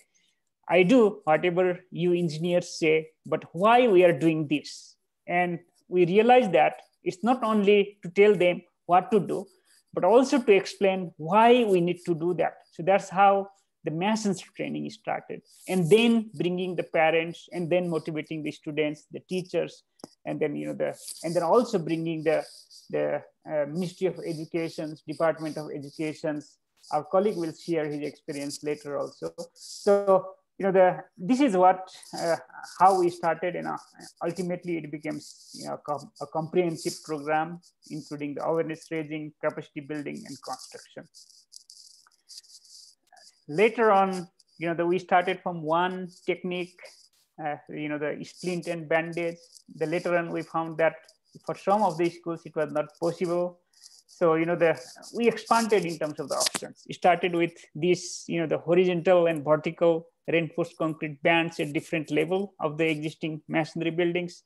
I do whatever you engineers say, but why we are doing this? And we realized that it's not only to tell them what to do, but also to explain why we need to do that. So that's how the masons training started, and then bringing the parents, and then motivating the students, the teachers, and then and then also bringing the Ministry of Education, Department of Education. Our colleague will share his experience later also. So this is how we started, and ultimately it became a comprehensive program, including the awareness raising, capacity building, and construction. Later on, we started from one technique, the splint and bandage. Later on, we found that For some of the schools, it was not possible. So, we expanded in terms of the options. It started with this, the horizontal and vertical reinforced concrete bands at different level of the existing masonry buildings.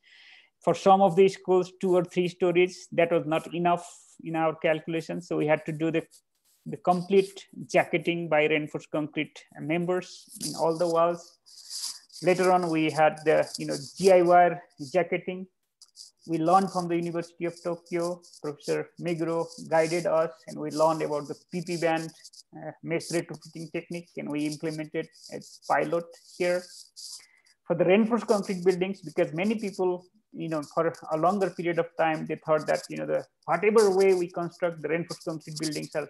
For some of the schools, 2 or 3 stories, that was not enough in our calculation. So we had to do the complete jacketing by reinforced concrete members in all the walls. Later on, we had the GI wire jacketing. We learned from the University of Tokyo. Professor Meguro guided us, and we learned about the PP band mesh retrofitting technique, and we implemented as pilot here. For the reinforced concrete buildings, because many people, for a longer period of time, they thought that, whatever way we construct the reinforced concrete buildings are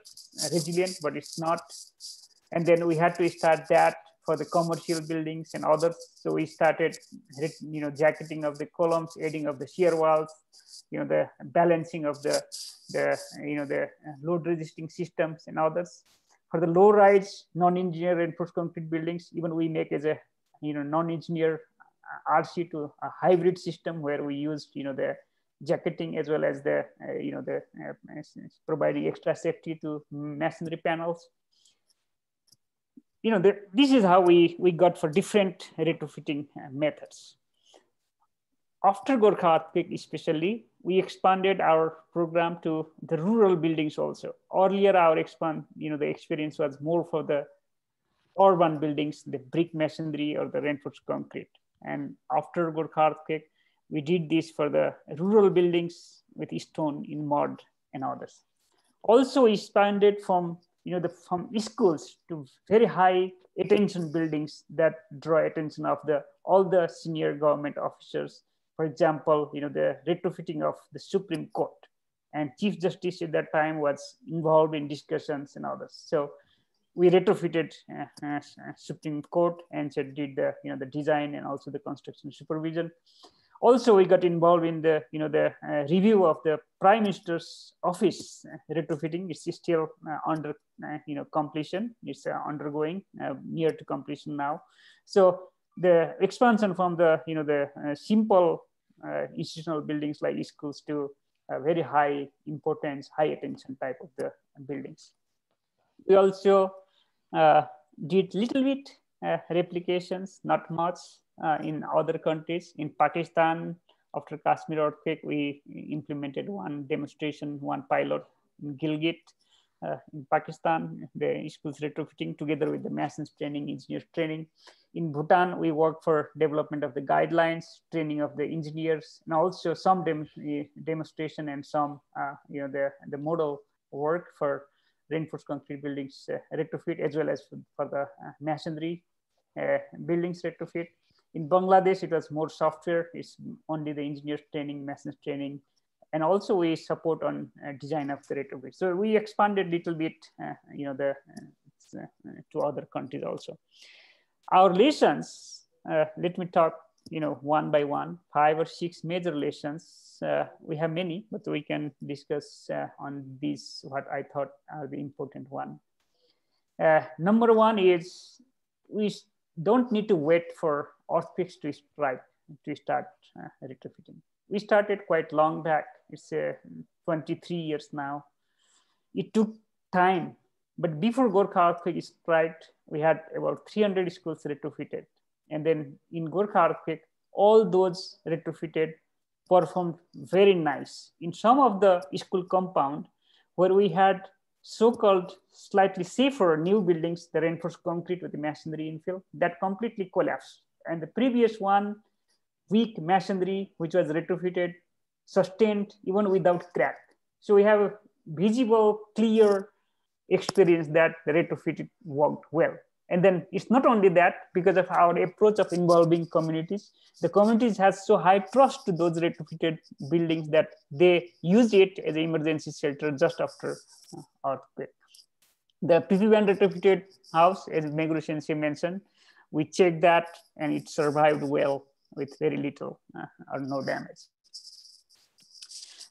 resilient, but it's not. And then we had to start that for the commercial buildings and others. So we started, jacketing of the columns, adding of the shear walls, the balancing of the load resisting systems and others. For the low rise, non-engineer reinforced concrete buildings, even we make as a, non-engineer RC to a hybrid system where we used, the jacketing as well as the, providing extra safety to masonry panels. This is how we got for different retrofitting methods. After Gorkha earthquake especially, we expanded our program to the rural buildings also. Earlier, our the experience was more for the urban buildings, the brick masonry or the reinforced concrete. And after Gorkha earthquake, we did this for the rural buildings with stone in mud and others. Also expanded from from schools to very high attention buildings that draw attention of all the senior government officers. For example, the retrofitting of the Supreme Court, and Chief Justice at that time was involved in discussions and others. So we retrofitted Supreme Court and did the design and also the construction supervision. Also, we got involved in the review of the Prime Minister's office retrofitting. It's still under completion. It's undergoing near to completion now. So the expansion from the simple institutional buildings like schools to very high importance, high attention type of the buildings. We also did little bit replications, not much. In other countries. In Pakistan, after Kashmir earthquake, we implemented one demonstration, one pilot in Gilgit. In Pakistan, the schools retrofitting together with the masons training, engineers training. In Bhutan, we work for development of the guidelines, training of the engineers, and also some demonstration and some the model work for reinforced concrete buildings retrofit, as well as for the masonry buildings retrofit. In Bangladesh, it was more software. It's only the engineers training, masons training, and also we support on design of the retrofit. So we expanded a little bit, to other countries also. Our lessons, let me talk, one by one, 5 or 6 major lessons. We have many, but we can discuss on these what I thought are the important one. Number 1 is we don't need to wait for earthquakes to strike to start retrofitting. We started quite long back. It's 23 years now. It took time, but before Gorkha earthquake struck, we had about 300 schools retrofitted. And then in Gorkha earthquake, all those retrofitted performed very nice. In some of the school compound where we had so-called slightly safer new buildings, the reinforced concrete with the masonry infill, that completely collapsed. And the previous one, weak masonry, which was retrofitted, sustained even without crack. So we have a visible, clear experience that the retrofit worked well. And then it's not only that, because of our approach of involving communities, the communities has so high trust to those retrofitted buildings that they use it as an emergency shelter just after earthquake. The PP band retrofitted house, as Meguro Sensei mentioned, we checked that and it survived well with very little or no damage.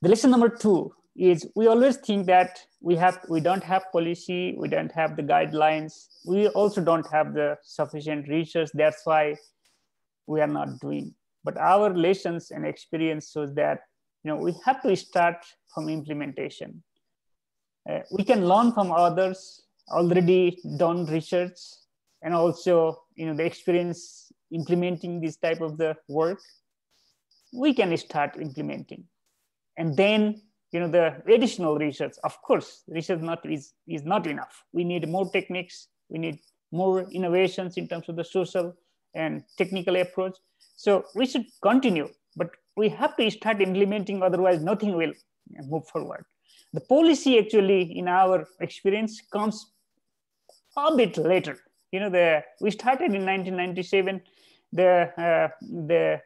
The lesson number 2 is we always think that we don't have policy, we don't have the guidelines, we also don't have the sufficient research. That's why we are not doing. But our lessons and experience shows that we have to start from implementation. We can learn from others already done research, and also the experience implementing this type of the work. We can start implementing, and then the additional research. Of course, research is not enough. We need more techniques. We need more innovations in terms of the social and technical approach. So we should continue, but we have to start implementing. Otherwise, nothing will move forward. The policy, actually, in our experience, comes a bit later. We started in 1997. The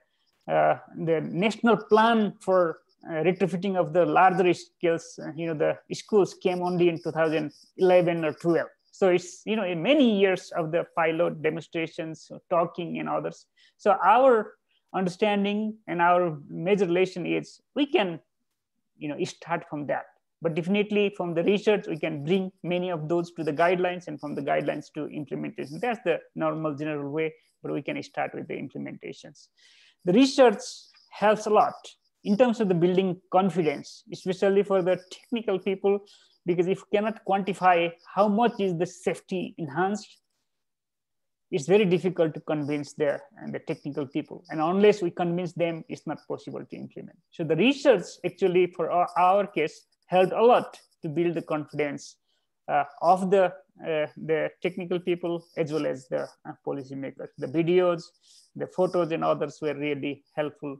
national plan for retrofitting of the larger scales, the schools came only in 2011 or 12. So it's in many years of the pilot demonstrations, talking, and others. So our understanding and our major relation is we can start from that. But definitely from the research, we can bring many of those to the guidelines, and from the guidelines to implementation. That's the normal general way, but we can start with the implementations. The research helps a lot in terms of the building confidence, especially for the technical people, because if you cannot quantify how much is the safety enhanced, it's very difficult to convince the technical people. And unless we convince them, it's not possible to implement. So the research actually for our case helped a lot to build the confidence of the technical people as well as the policymakers. The videos, the photos, and others were really helpful,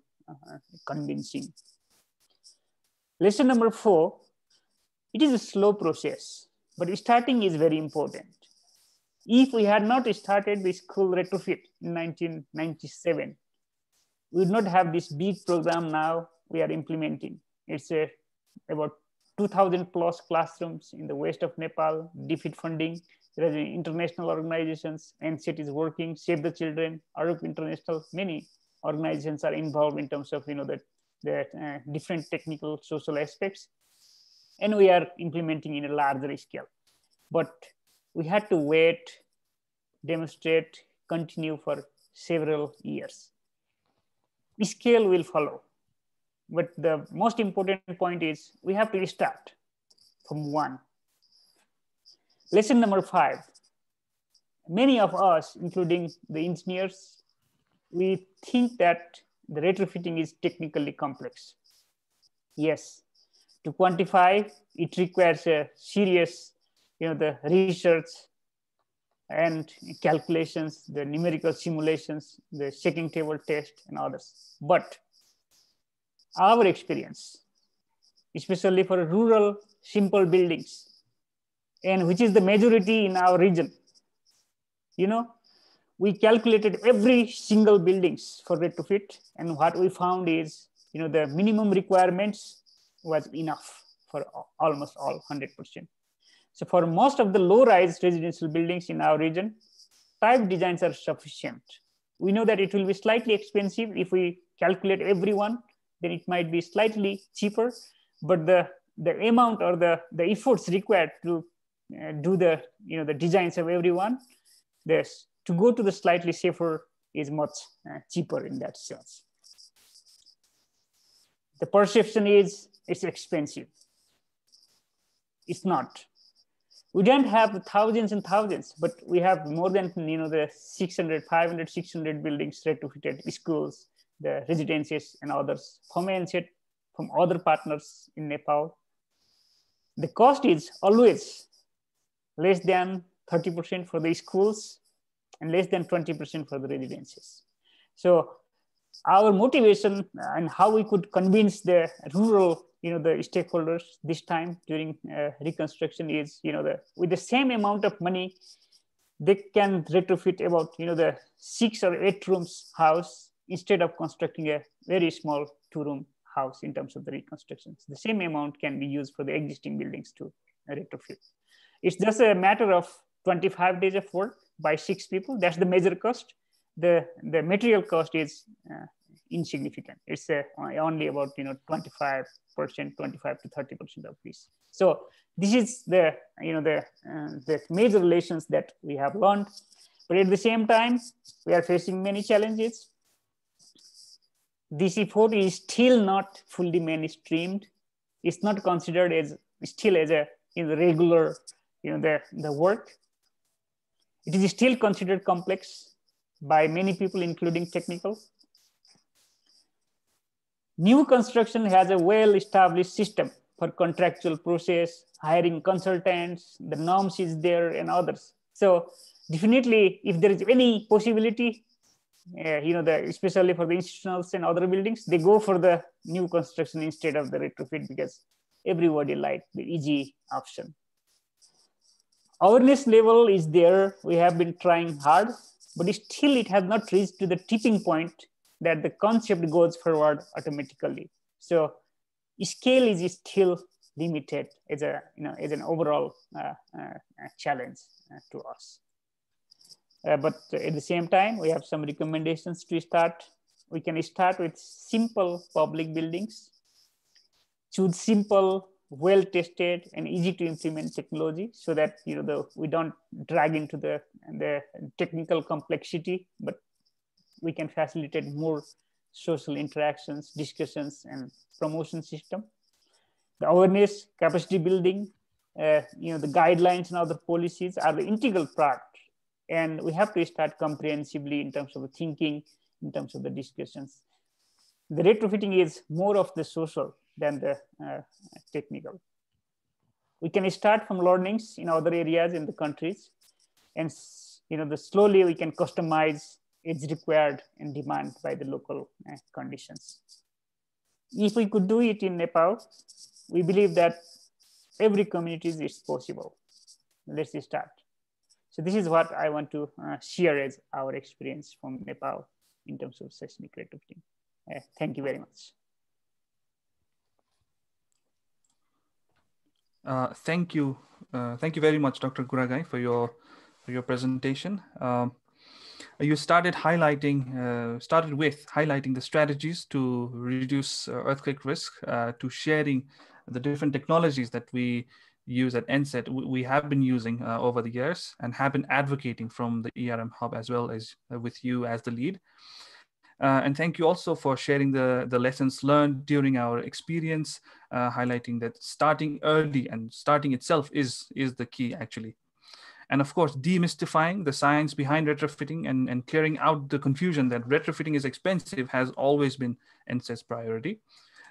convincing. Lesson number 4, it is a slow process, but starting is very important. If we had not started the school retrofit in 1997, we would not have this big program now we are implementing. It's about 2,000 plus classrooms in the west of Nepal, defeat funding. There are international organizations, NSET is working, Save the Children, Arup International, many organizations are involved in terms of the different technical social aspects. And we are implementing in a larger scale. But we had to wait, demonstrate, continue for several years. The scale will follow. But the most important point is we have to start from 1. Lesson number 5. Many of us, including the engineers, we think that the retrofitting is technically complex. Yes, to quantify, it requires a serious, the research and calculations, the numerical simulations, the checking table test, and others. But our experience, especially for rural, simple buildings, and which is the majority in our region, we calculated every single buildings for retrofit, and what we found is, the minimum requirements was enough for almost all 100%. So for most of the low-rise residential buildings in our region, type designs are sufficient. We know that it will be slightly expensive if we calculate every one, then it might be slightly cheaper, but the amount or the efforts required to do the designs of everyone, to go to the slightly safer is much cheaper in that sense. The perception is it's expensive. It's not. We don't have thousands and thousands, but we have more than the 600, 500, 600 buildings retrofitted, schools, the residences, and others from NSET, from other partners in Nepal. The cost is always less than 30% for the schools and less than 20% for the residences. So our motivation and how we could convince the rural, the stakeholders this time during reconstruction is, with the same amount of money, they can retrofit about, the 6 or 8 rooms house instead of constructing a very small 2-room house in terms of the reconstructions. The same amount can be used for the existing buildings to retrofit. It's just a matter of 25 days of work by 6 people. That's the major cost. The material cost is insignificant. It's only about 25%, 25 to 30% of this. So this is the major relations that we have learned. But at the same time, we are facing many challenges. DC4 is still not fully mainstreamed. It's not considered as still as a regular, the work. It is still considered complex by many people, including technical. New construction has a well-established system for contractual process, hiring consultants, the norms is there, and others. So definitely, if there is any possibility, especially for the institutionals and other buildings, they go for the new construction instead of the retrofit because everybody likes the easy option. Awareness level is there. We have been trying hard, but still it has not reached to the tipping point that the concept goes forward automatically. So scale is still limited as an overall challenge to us. But at the same time, we have some recommendations to start. We can start with simple public buildings, choose simple, well-tested, and easy to implement technology so that we don't drag into the technical complexity, but we can facilitate more social interactions, discussions, and promotion system. The awareness, capacity building, the guidelines and other policies are the integral part. And we have to start comprehensively in terms of the thinking, in terms of the discussions. The retrofitting is more of the social than the technical. We can start from learnings in other areas in the countries, and slowly we can customize as required and demand by the local conditions. If we could do it in Nepal, we believe that every community is possible. Let's start. So this is what I want to share as our experience from Nepal in terms of seismic retrofitting. Thank you very much. Thank you very much, Dr. Guragai, for your presentation. You started with highlighting the strategies to reduce earthquake risk, to sharing the different technologies that we use at NSET. We have been using over the years and have been advocating from the ERM Hub as well as with you as the lead. And thank you also for sharing the lessons learned during our experience, highlighting that starting early and starting itself is the key actually. And of course, demystifying the science behind retrofitting and clearing out the confusion that retrofitting is expensive has always been NSET's priority.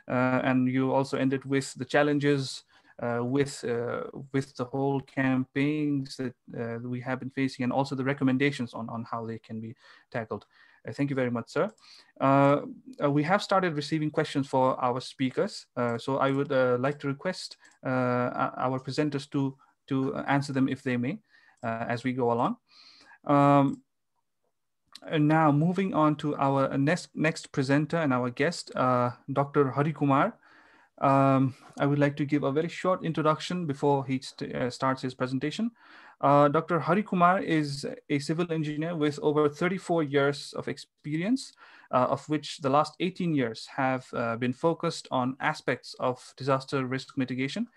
And you also ended with the challenges with the whole campaigns that we have been facing, and also the recommendations on how they can be tackled. Thank you very much, sir. We have started receiving questions for our speakers. So I would like to request our presenters to answer them if they may, as we go along. And now moving on to our next presenter and our guest, Dr. Hari Kumar. I would like to give a very short introduction before he starts his presentation. Dr. Hari Kumar is a civil engineer with over 34 years of experience, of which the last 18 years have been focused on aspects of disaster risk mitigation.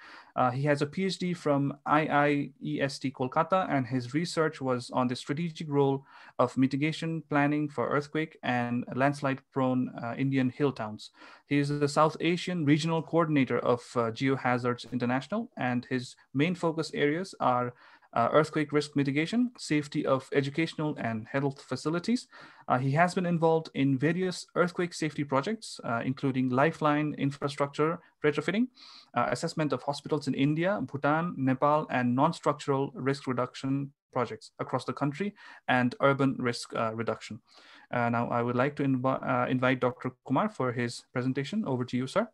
He has a PhD from IIEST Kolkata, and his research was on the strategic role of mitigation planning for earthquake and landslide-prone Indian hill towns. He is the South Asian Regional Coordinator of Geohazards International, and his main focus areas are earthquake risk mitigation, safety of educational and health facilities. He has been involved in various earthquake safety projects, including lifeline infrastructure retrofitting, assessment of hospitals in India, Bhutan, Nepal, and non-structural risk reduction projects across the country, and urban risk reduction. Now I would like to invite Dr. Kumar for his presentation. Over to you, sir.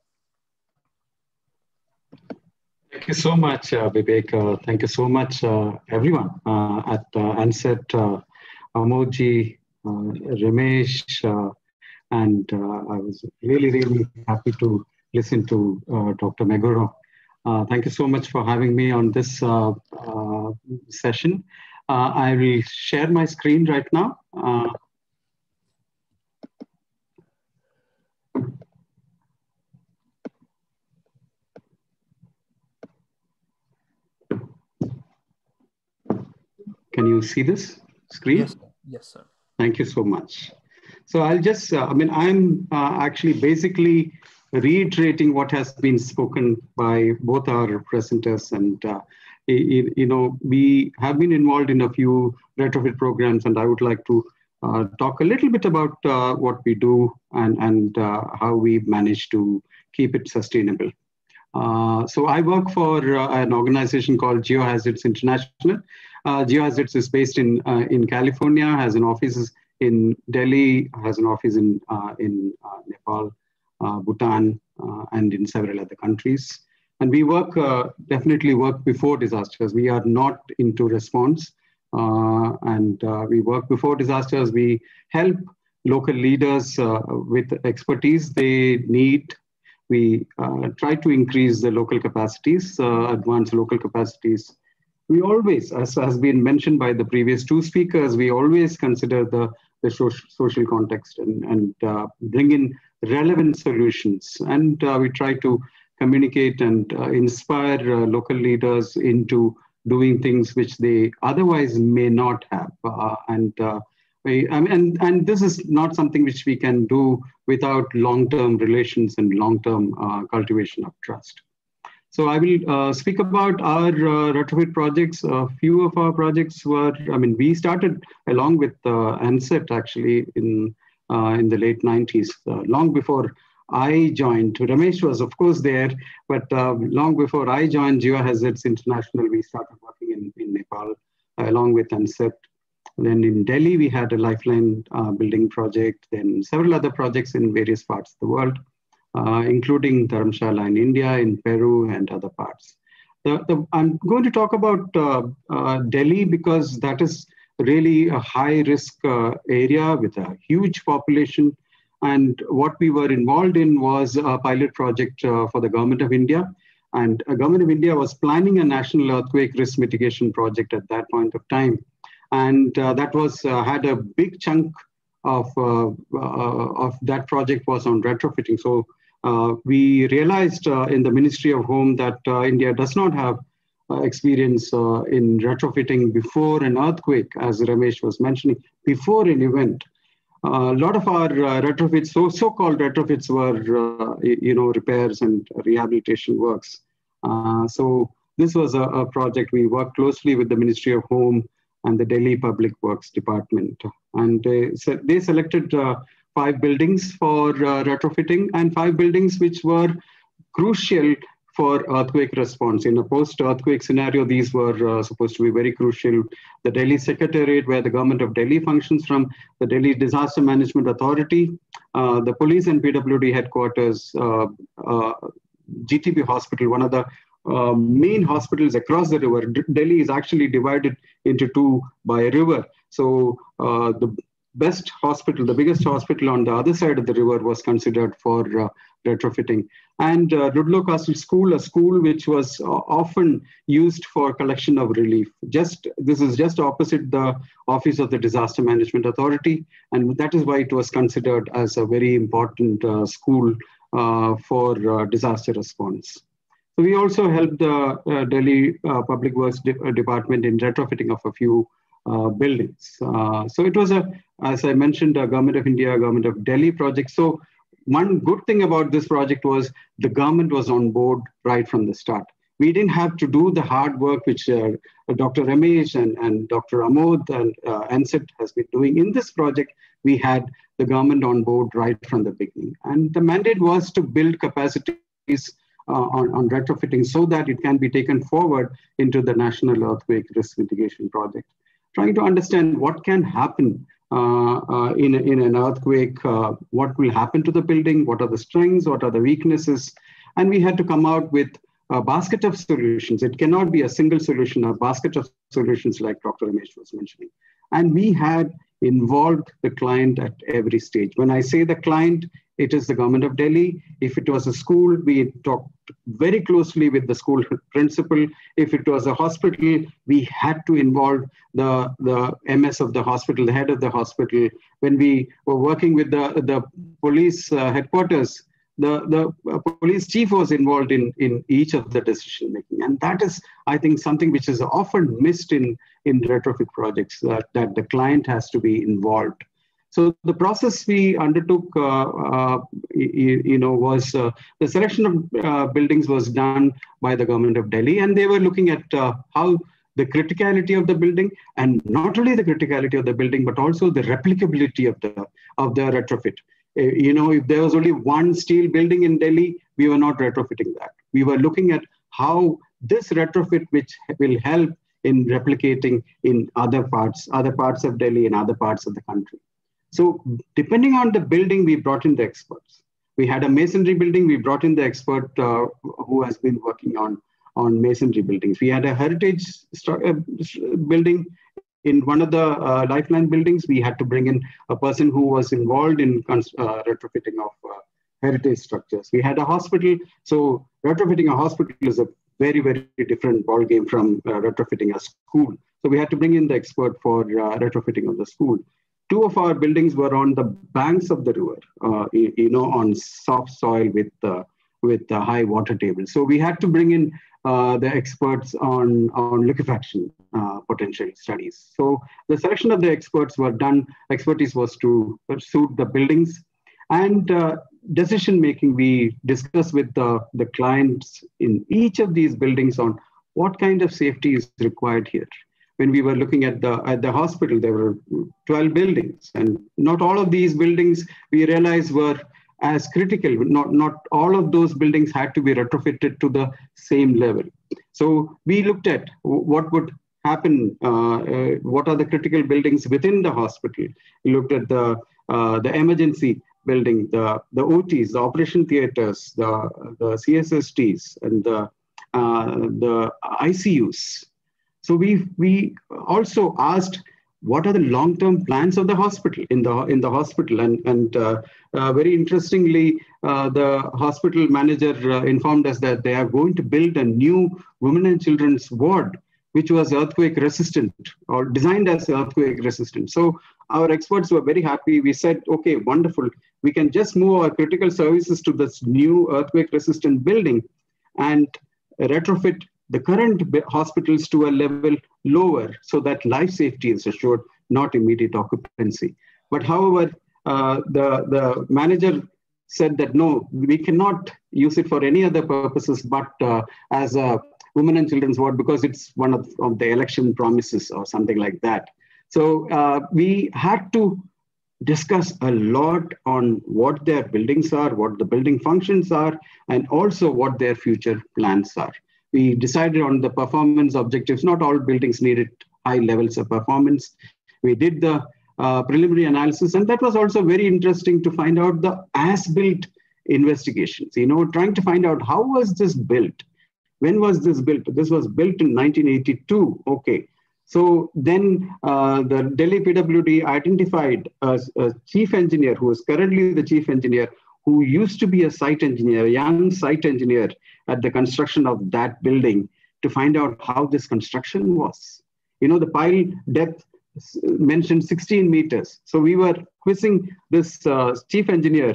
Thank you so much, Vivek. Thank you so much, everyone at NSET, Amodji, Ramesh, and I was really happy to listen to Dr. Meguro. Thank you so much for having me on this session. I will share my screen right now. Can you see this screen? Yes, sir. Thank you so much. So I'll just, I'm actually basically reiterating what has been spoken by both our presenters. And, we have been involved in a few retrofit programs, and I would like to talk a little bit about what we do and how we manage to keep it sustainable. So I work for an organization called Geohazards International. Geohazards is based in California, has an office in Delhi, has an office in Nepal, Bhutan, and in several other countries. And we definitely work before disasters. We are not into response. We work before disasters. We help local leaders with expertise they need. We try to increase the local capacities, advance local capacities. We always, as has been mentioned by the previous two speakers, we always consider the social context and bring in relevant solutions. And we try to communicate and inspire local leaders into doing things which they otherwise may not have. And this is not something which we can do without long-term relations and long-term cultivation of trust. So I will speak about our retrofit projects. A few of our projects were, we started along with NSET actually in the late 90s, long before I joined. Ramesh was of course there, but long before I joined Geohazards International, we started working in Nepal along with NSET. Then in Delhi, we had a lifeline building project, then several other projects in various parts of the world, including Dharamshala in India, in Peru, and other parts. I'm going to talk about Delhi because that is really a high-risk area with a huge population. And what we were involved in was a pilot project for the Government of India. And the Government of India was planning a national earthquake risk mitigation project at that point of time. And that was had a big chunk of that project was on retrofitting. So we realized in the Ministry of Home that India does not have experience in retrofitting before an earthquake, as Ramesh was mentioning, before an event. A lot of our retrofits, so-called retrofits, were repairs and rehabilitation works. So this was a project. We worked closely with the Ministry of Home and the Delhi Public Works Department. And they selected 5 buildings for retrofitting, and 5 buildings which were crucial for earthquake response. In a post-earthquake scenario, these were supposed to be very crucial. The Delhi Secretariat, where the Government of Delhi functions from, the Delhi Disaster Management Authority, the police and PWD headquarters, GTB Hospital, one of the main hospitals across the river. Delhi is actually divided into 2 by a river. So the best hospital, the biggest hospital on the other side of the river, was considered for retrofitting. And Ludlow Castle School, a school which was often used for collection of relief. This is just opposite the Office of the Disaster Management Authority. And that is why it was considered as a very important school for disaster response. So we also helped the Delhi Public Works Department in retrofitting of a few buildings. So it was, as I mentioned, a Government of India, Government of Delhi project. So one good thing about this project was the government was on board right from the start. We didn't have to do the hard work which Dr. Ramesh and Dr. Amod and NSET has been doing. In this project, we had the government on board right from the beginning. And the mandate was to build capacities on retrofitting so that it can be taken forward into the National Earthquake Risk Mitigation Project. Trying to understand what can happen in an earthquake, what will happen to the building, what are the strengths, what are the weaknesses. And we had to come out with a basket of solutions. It cannot be a single solution, a basket of solutions like Dr. Ramesh was mentioning. And we had involved the client at every stage. When I say the client, it is the Government of Delhi. If it was a school, we talked very closely with the school principal. If it was a hospital, we had to involve the MS of the hospital, the head of the hospital. When we were working with the police headquarters, the police chief was involved in each of the decision making. And that is, I think, something which is often missed in retrofit projects, that the client has to be involved. So the process we undertook, was the selection of buildings was done by the government of Delhi, and they were looking at how the criticality of the building, and not only the criticality of the building, but also the replicability of the retrofit. If there was only one steel building in Delhi, we were not retrofitting that. We were looking at how this retrofit, which will help in replicating in other parts of Delhi and other parts of the country. So depending on the building, we brought in the experts. We had a masonry building, we brought in the expert who has been working on masonry buildings. We had a heritage building. In one of the lifeline buildings, we had to bring in a person who was involved in retrofitting of heritage structures. We had a hospital. So retrofitting a hospital is a very, very different ballgame from retrofitting a school. So we had to bring in the expert for retrofitting of the school. Two of our buildings were on the banks of the river, on soft soil with high water table. So we had to bring in the experts on liquefaction potential studies. So the selection of the experts were done. Expertise was to suit the buildings, and decision making. We discussed with the clients in each of these buildings on what kind of safety is required here. When we were looking at the hospital, there were 12 buildings, and not all of these buildings we realized were as critical. Not all of those buildings had to be retrofitted to the same level. So we looked at what would happen, what are the critical buildings within the hospital. We looked at the emergency building, the OTs, the operation theaters, the CSSTs, and the ICUs. So we also asked, what are the long-term plans of the hospital in the hospital? And very interestingly, the hospital manager informed us that they are going to build a new women and children's ward, which was earthquake resistant or designed as earthquake resistant. So our experts were very happy. We said, okay, wonderful. We can just move our critical services to this new earthquake resistant building and retrofit the current hospitals to a level lower so that life safety is assured, not immediate occupancy. But however, the manager said that no, we cannot use it for any other purposes but as a women and children's ward, because it's one of the election promises or something like that. So we had to discuss a lot on what their buildings are, what the building functions are, and also what their future plans are. We decided on the performance objectives. Not all buildings needed high levels of performance. We did the preliminary analysis, and that was also very interesting to find out the as-built investigations, trying to find out how was this built? When was this built? This was built in 1982. Okay. So then the Delhi PWD identified a chief engineer who is currently the chief engineer, who used to be a site engineer, a young site engineer at the construction of that building, to find out how this construction was. The pile depth mentioned 16 meters. So we were quizzing this chief engineer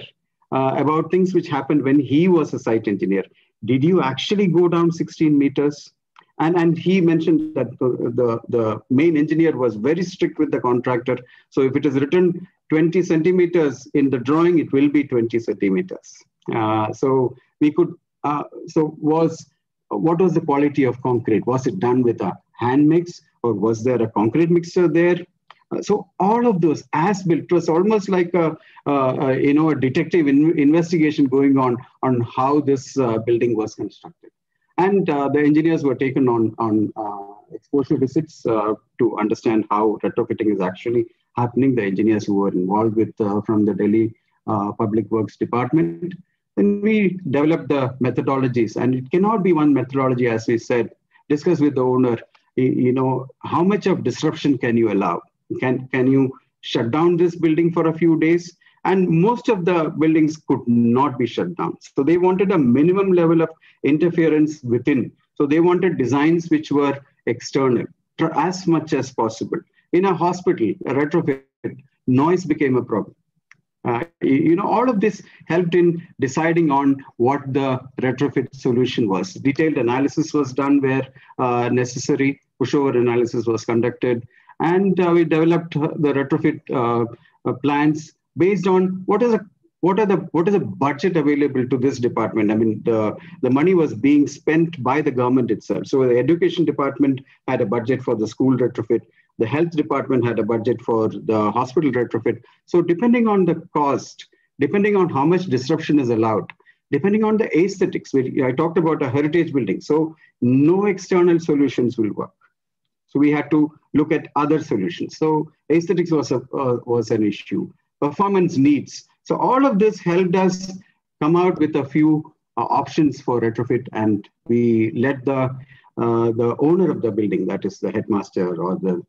about things which happened when he was a site engineer. Did you actually go down 16 meters? And he mentioned that the main engineer was very strict with the contractor. So if it is written 20 centimeters in the drawing, it will be 20 centimeters. So we could, what was the quality of concrete? Was it done with a hand mix, or was there a concrete mixer there? So all of those as built, it was almost like a detective investigation going on how this building was constructed. And the engineers were taken on exposure visits to understand how retrofitting is actually happening. The engineers who were involved with from the Delhi Public Works Department. Then we developed the methodologies, and it cannot be one methodology, as we said. Discuss with the owner, how much of disruption can you allow? Can you shut down this building for a few days? And most of the buildings could not be shut down. So they wanted a minimum level of interference within. So they wanted designs which were external as much as possible. In a hospital, a retrofit, noise became a problem. All of this helped in deciding on what the retrofit solution was. Detailed analysis was done where necessary. Pushover analysis was conducted. And we developed the retrofit plans based on what is the budget available to this department. I mean, the money was being spent by the government itself. So the education department had a budget for the school retrofit. The health department had a budget for the hospital retrofit. So depending on the cost, depending on how much disruption is allowed, depending on the aesthetics, I talked about a heritage building. So no external solutions will work. So we had to look at other solutions. So aesthetics was an issue. Performance needs. So all of this helped us come out with a few options for retrofit, and we let the owner of the building, that is the headmaster or the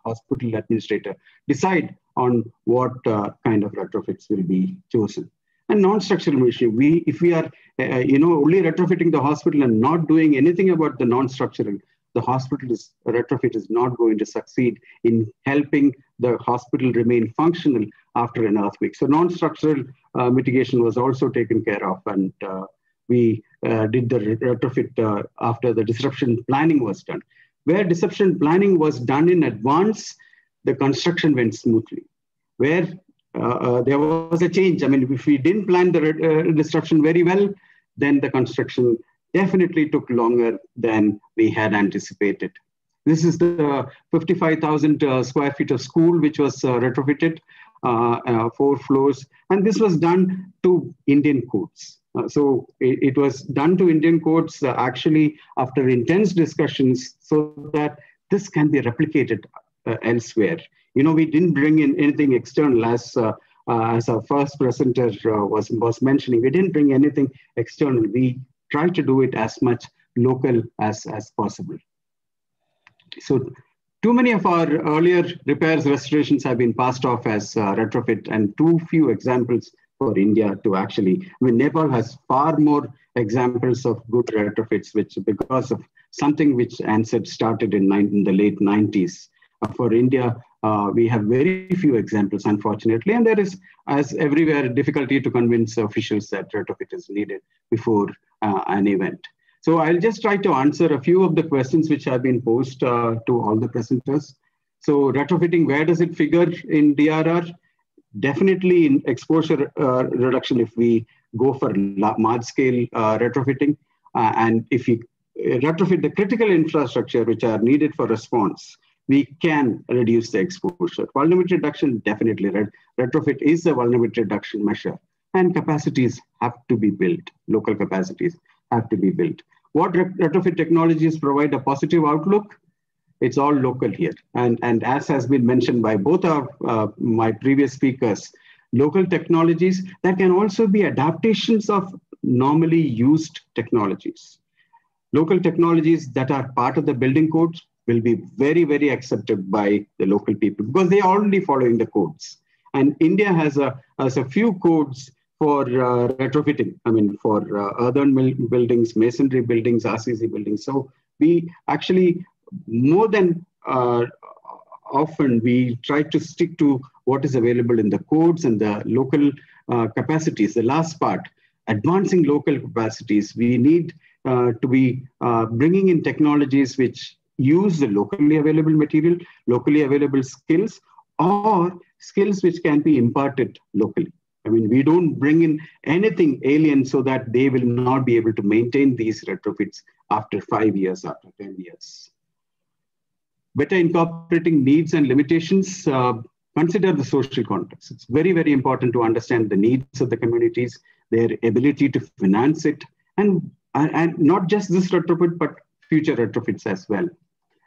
hospital administrator, decide on what kind of retrofits will be chosen. And non-structural issue, if we are only retrofitting the hospital and not doing anything about the non-structural, the hospital's retrofit is not going to succeed in helping the hospital remain functional after an earthquake. So non-structural mitigation was also taken care of, and we did the retrofit after the disruption planning was done. Where disruption planning was done in advance, the construction went smoothly. Where there was a change, I mean, if we didn't plan the disruption very well, then the construction definitely took longer than we had anticipated. This is the 55,000 square feet of school, which was retrofitted, 4 floors. And this was done to Indian codes. So it was done to Indian codes actually after intense discussions so that this can be replicated elsewhere. We didn't bring in anything external as our first presenter was mentioning. We didn't bring anything external. We try to do it as much local as possible. So too many of our earlier repairs, restorations have been passed off as retrofit, and too few examples for India to actually, Nepal has far more examples of good retrofits, which because of something which NSET started in the late 90s. For India, we have very few examples, unfortunately, and there is, as everywhere, difficulty to convince officials that retrofit is needed before an event. So I'll just try to answer a few of the questions which have been posed to all the presenters. So retrofitting, where does it figure in DRR? Definitely in exposure reduction if we go for large scale retrofitting. And if we retrofit the critical infrastructure which are needed for response, we can reduce the exposure. Vulnerability reduction, definitely. Retrofit is a vulnerability reduction measure. And capacities have to be built. Local capacities have to be built. What retrofit technologies provide a positive outlook? It's all local here. And as has been mentioned by both of my previous speakers, local technologies that can also be adaptations of normally used technologies. Local technologies that are part of the building codes will be very, very accepted by the local people because they are already following the codes. And India has a few codes for retrofitting, for earthen buildings, masonry buildings, RCC buildings. So we actually, more than often, we try to stick to what is available in the codes and the local capacities. The last part, advancing local capacities, we need to be bringing in technologies which use the locally available material, locally available skills, or skills which can be imparted locally. We don't bring in anything alien so that they will not be able to maintain these retrofits after 5 years, after 10 years. Better incorporating needs and limitations, consider the social context. It's very, very important to understand the needs of the communities, their ability to finance it, and not just this retrofit, but future retrofits as well.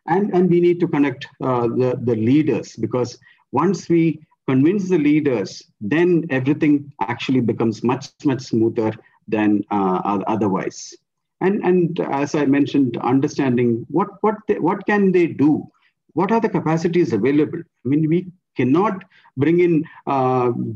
And we need to connect the leaders, because once we convince the leaders, then everything actually becomes much, much smoother than otherwise. And as I mentioned, understanding what can they do? What are the capacities available? We cannot bring in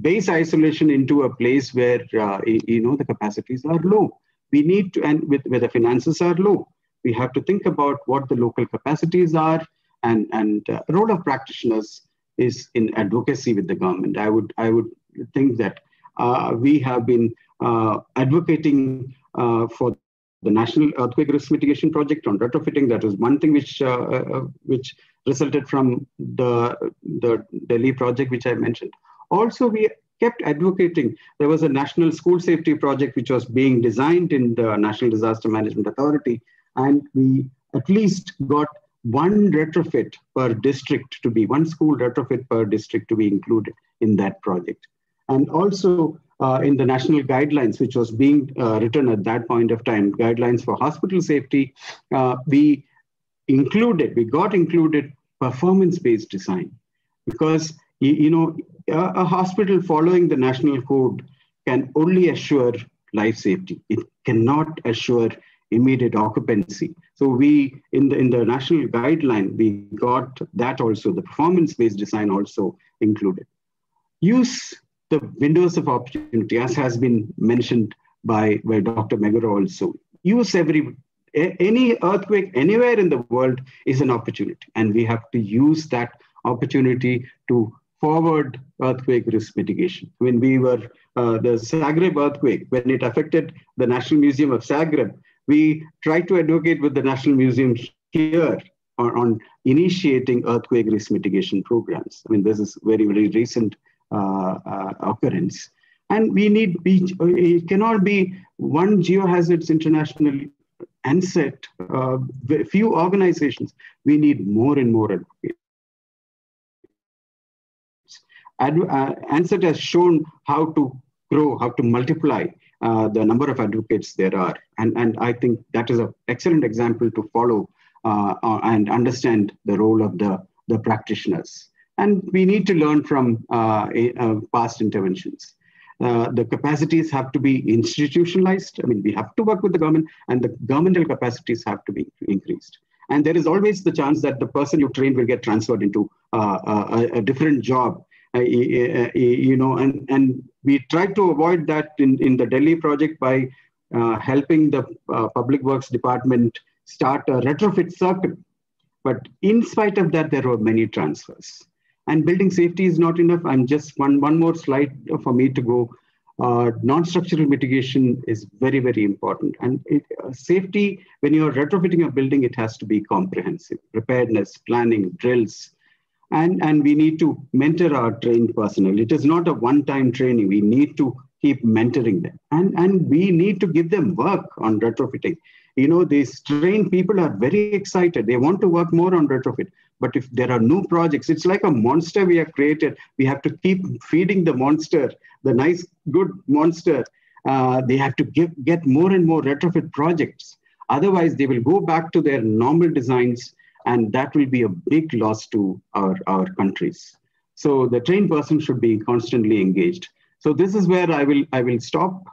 base isolation into a place where the capacities are low. We need to, and where the finances are low, we have to think about what the local capacities are, and role of practitioners is in advocacy with the government. I would think that we have been advocating for the National Earthquake Risk Mitigation Project on retrofitting. That was one thing which resulted from the Delhi project, which I mentioned. Also, we kept advocating. There was a national school safety project which was being designed in the National Disaster Management Authority, and we at least got one retrofit per district to be, one school retrofit per district to be included in that project. And also in the national guidelines, which was being written at that point of time, guidelines for hospital safety, we got included performance-based design, because a hospital following the national code can only assure life safety. It cannot assure immediate occupancy. So we, in the national guideline, we got that also, the performance-based design also included. Use the windows of opportunity, as has been mentioned by Dr. Meguro also. Use any earthquake anywhere in the world is an opportunity, and we have to use that opportunity to forward earthquake risk mitigation. When we were, the Zagreb earthquake, when it affected the National Museum of Zagreb, we tried to advocate with the National Museum here on initiating earthquake risk mitigation programs. I mean, this is very, very recent occurrence. And it cannot be one Geohazards International, NSET, few organizations. We need more and more advocates. NSET has shown how to grow, how to multiply the number of advocates there are. And I think that is an excellent example to follow and understand the role of the practitioners. And we need to learn from past interventions. The capacities have to be institutionalized. I mean, we have to work with the government, and the governmental capacities have to be increased. And there is always the chance that the person you train will get transferred into a different job. And we tried to avoid that in the Delhi project by helping the Public Works Department start a retrofit circle. But in spite of that, there were many transfers. And building safety is not enough. I'm just one more slide for me to go. Non-structural mitigation is very, very important. And safety, when you're retrofitting a building, it has to be comprehensive. Preparedness, planning, drills. And we need to mentor our trained personnel. It is not a one-time training. We need to keep mentoring them. And we need to give them work on retrofitting. These trained people are very excited. They want to work more on retrofit. But if there are new projects, it's like a monster we have created. We have to keep feeding the monster, the nice, good monster. They have to get more and more retrofit projects. Otherwise, they will go back to their normal designs, and that will be a big loss to our countries. So the trained person should be constantly engaged. So this is where I will stop.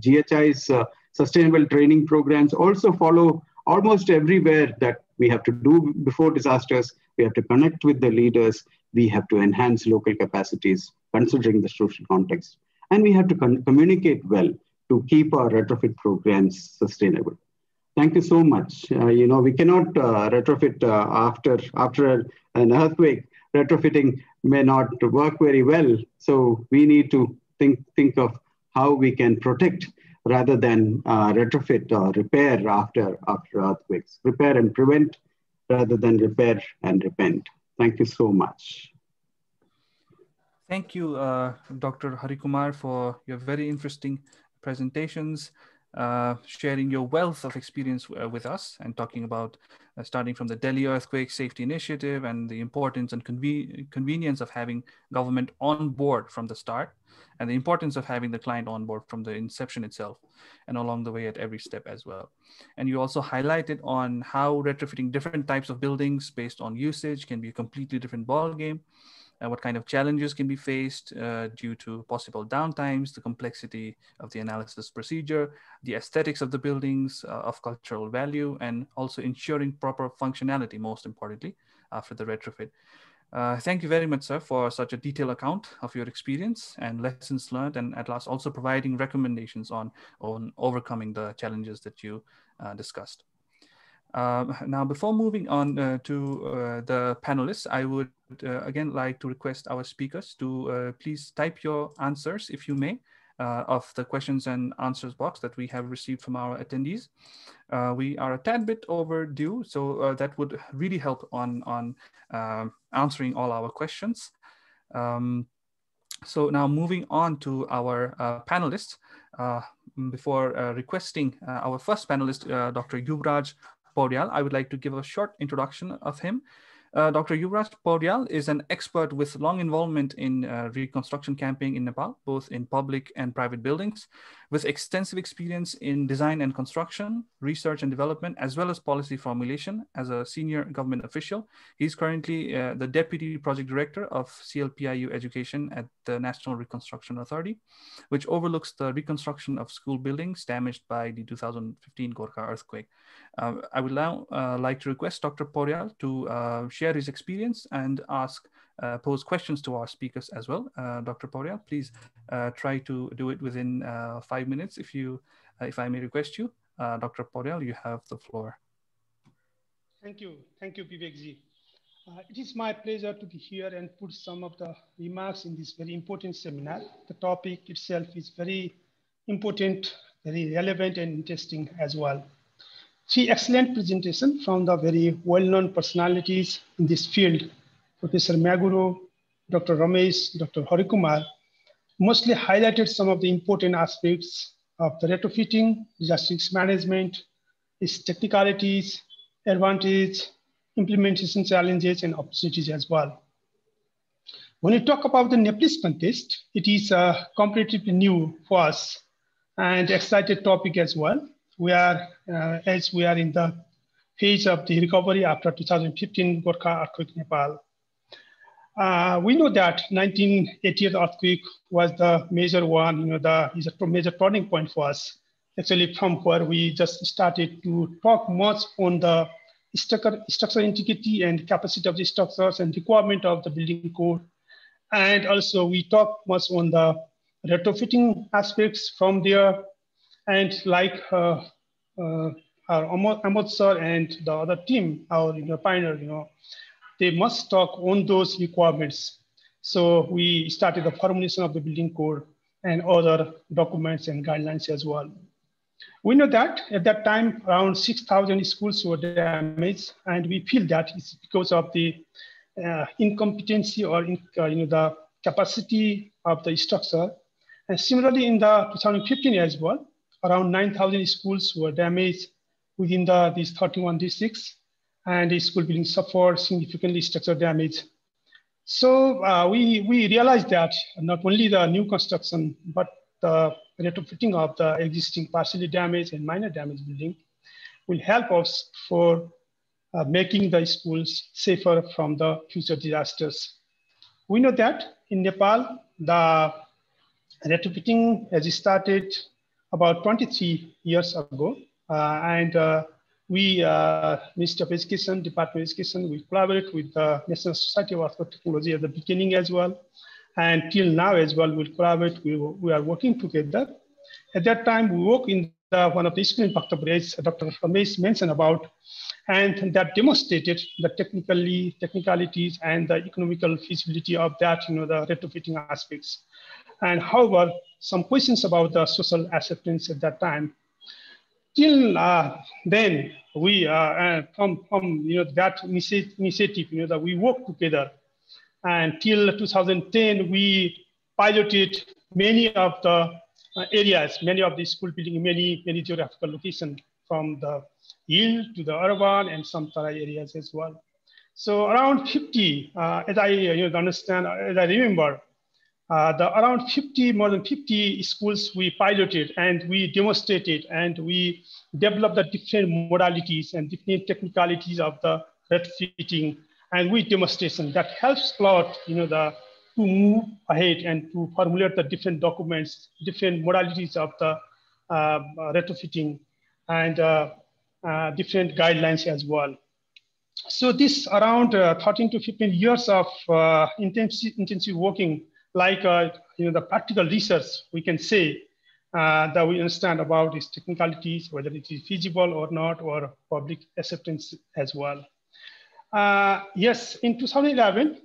GHI's sustainable training programs also follow almost everywhere that we have to do before disasters. We have to connect with the leaders. We have to enhance local capacities, considering the social context. And we have to communicate well to keep our retrofit programs sustainable. Thank you so much. We cannot retrofit after an earthquake. Retrofitting may not work very well. So we need to think of how we can protect rather than retrofit or repair after earthquakes. Repair and prevent rather than repair and repent. Thank you so much. Thank you, Dr. Harikumar, for your very interesting presentations, sharing your wealth of experience with us and talking about starting from the Delhi Earthquake Safety Initiative and the importance and convenience of having government on board from the start, and the importance of having the client on board from the inception itself and along the way at every step as well. And you also highlighted on how retrofitting different types of buildings based on usage can be a completely different ballgame. What kind of challenges can be faced due to possible downtimes, the complexity of the analysis procedure, the aesthetics of the buildings, of cultural value, and also ensuring proper functionality, most importantly, after the retrofit. Thank you very much, sir, for such a detailed account of your experience and lessons learned, and at last also providing recommendations on overcoming the challenges that you discussed. Now, before moving on to the panelists, I would again like to request our speakers to please type your answers, if you may, of the questions and answers box that we have received from our attendees. We are a tad bit overdue, so that would really help on answering all our questions. So now moving on to our panelists, before requesting our first panelist, Dr. Yuvraj Paudyal, I would like to give a short introduction of him. Dr. Yuvraj Paudyal is an expert with long involvement in reconstruction camping in Nepal, both in public and private buildings, with extensive experience in design and construction, research and development, as well as policy formulation as a senior government official. He's currently the Deputy Project Director of CLPIU Education at the National Reconstruction Authority, which overlooks the reconstruction of school buildings damaged by the 2015 Gorkha earthquake. I would now like to request Dr. Paudyal to share his experience and pose questions to our speakers as well. Dr. Paudyal, please try to do it within 5 minutes if I may request you. Dr. Paudyal, you have the floor. Thank you, Vivekji. It is my pleasure to be here and put some of the remarks in this very important seminar. The topic itself is very important, very relevant and interesting as well. 3 excellent presentations from the very well-known personalities in this field, Professor Meguro, Dr. Ramesh, Dr. Harikumar, mostly highlighted some of the important aspects of the retrofitting, disaster risk management, its technicalities, advantage, implementation challenges, and opportunities as well. When we talk about the Nepalese context, it is comparatively new for us and excited topic as well. We are, as we are in the phase of the recovery after 2015 Gorkha earthquake in Nepal. We know that 1988 earthquake was the major one, is a major turning point for us. Actually, from where we just started to talk much on the structural integrity and capacity of the structures and requirement of the building code. And also we talk much on the retrofitting aspects from there. And like our Ahmad sir and the other team, our pioneer, they must talk on those requirements. So we started the formulation of the building code and other documents and guidelines as well. We know that at that time, around 6,000 schools were damaged, and we feel that it's because of the incompetency or the capacity of the structure. And similarly, in the 2015 as well, around 9,000 schools were damaged within these 31 districts, and the school buildings suffered significantly structural damage. So we realized that not only the new construction, but the retrofitting of the existing partially damaged and minor damaged building will help us for making the schools safer from the future disasters. We know that in Nepal, the retrofitting has started about 23 years ago. We, Ministry of Education, Department of Education, we collaborate with the National Society of Earthquake Technology at the beginning as well. And till now as well, we'll collaborate, we are working together. At that time, we work in one of the schools in Bhaktapur, Dr. Ramesh mentioned about, and that demonstrated the technicalities and the economical feasibility of that, the retrofitting aspects. And however, some questions about the social acceptance at that time. Till then, we from that initiative, that we work together. And till 2010, we piloted many of the areas, many of the school building, many geographical locations, from the hill to the urban and some Tarai areas as well. So around 50, as I understand, as I remember, more than 50 schools we piloted and we demonstrated and we developed the different modalities and different technicalities of the retrofitting, and with demonstration that helps a lot, to move ahead and to formulate the different documents, different modalities of the retrofitting and different guidelines as well. So this around 13 to 15 years of intensive working, like the practical research, we can say that we understand about its technicalities, whether it is feasible or not, or public acceptance as well. Yes, in 2011,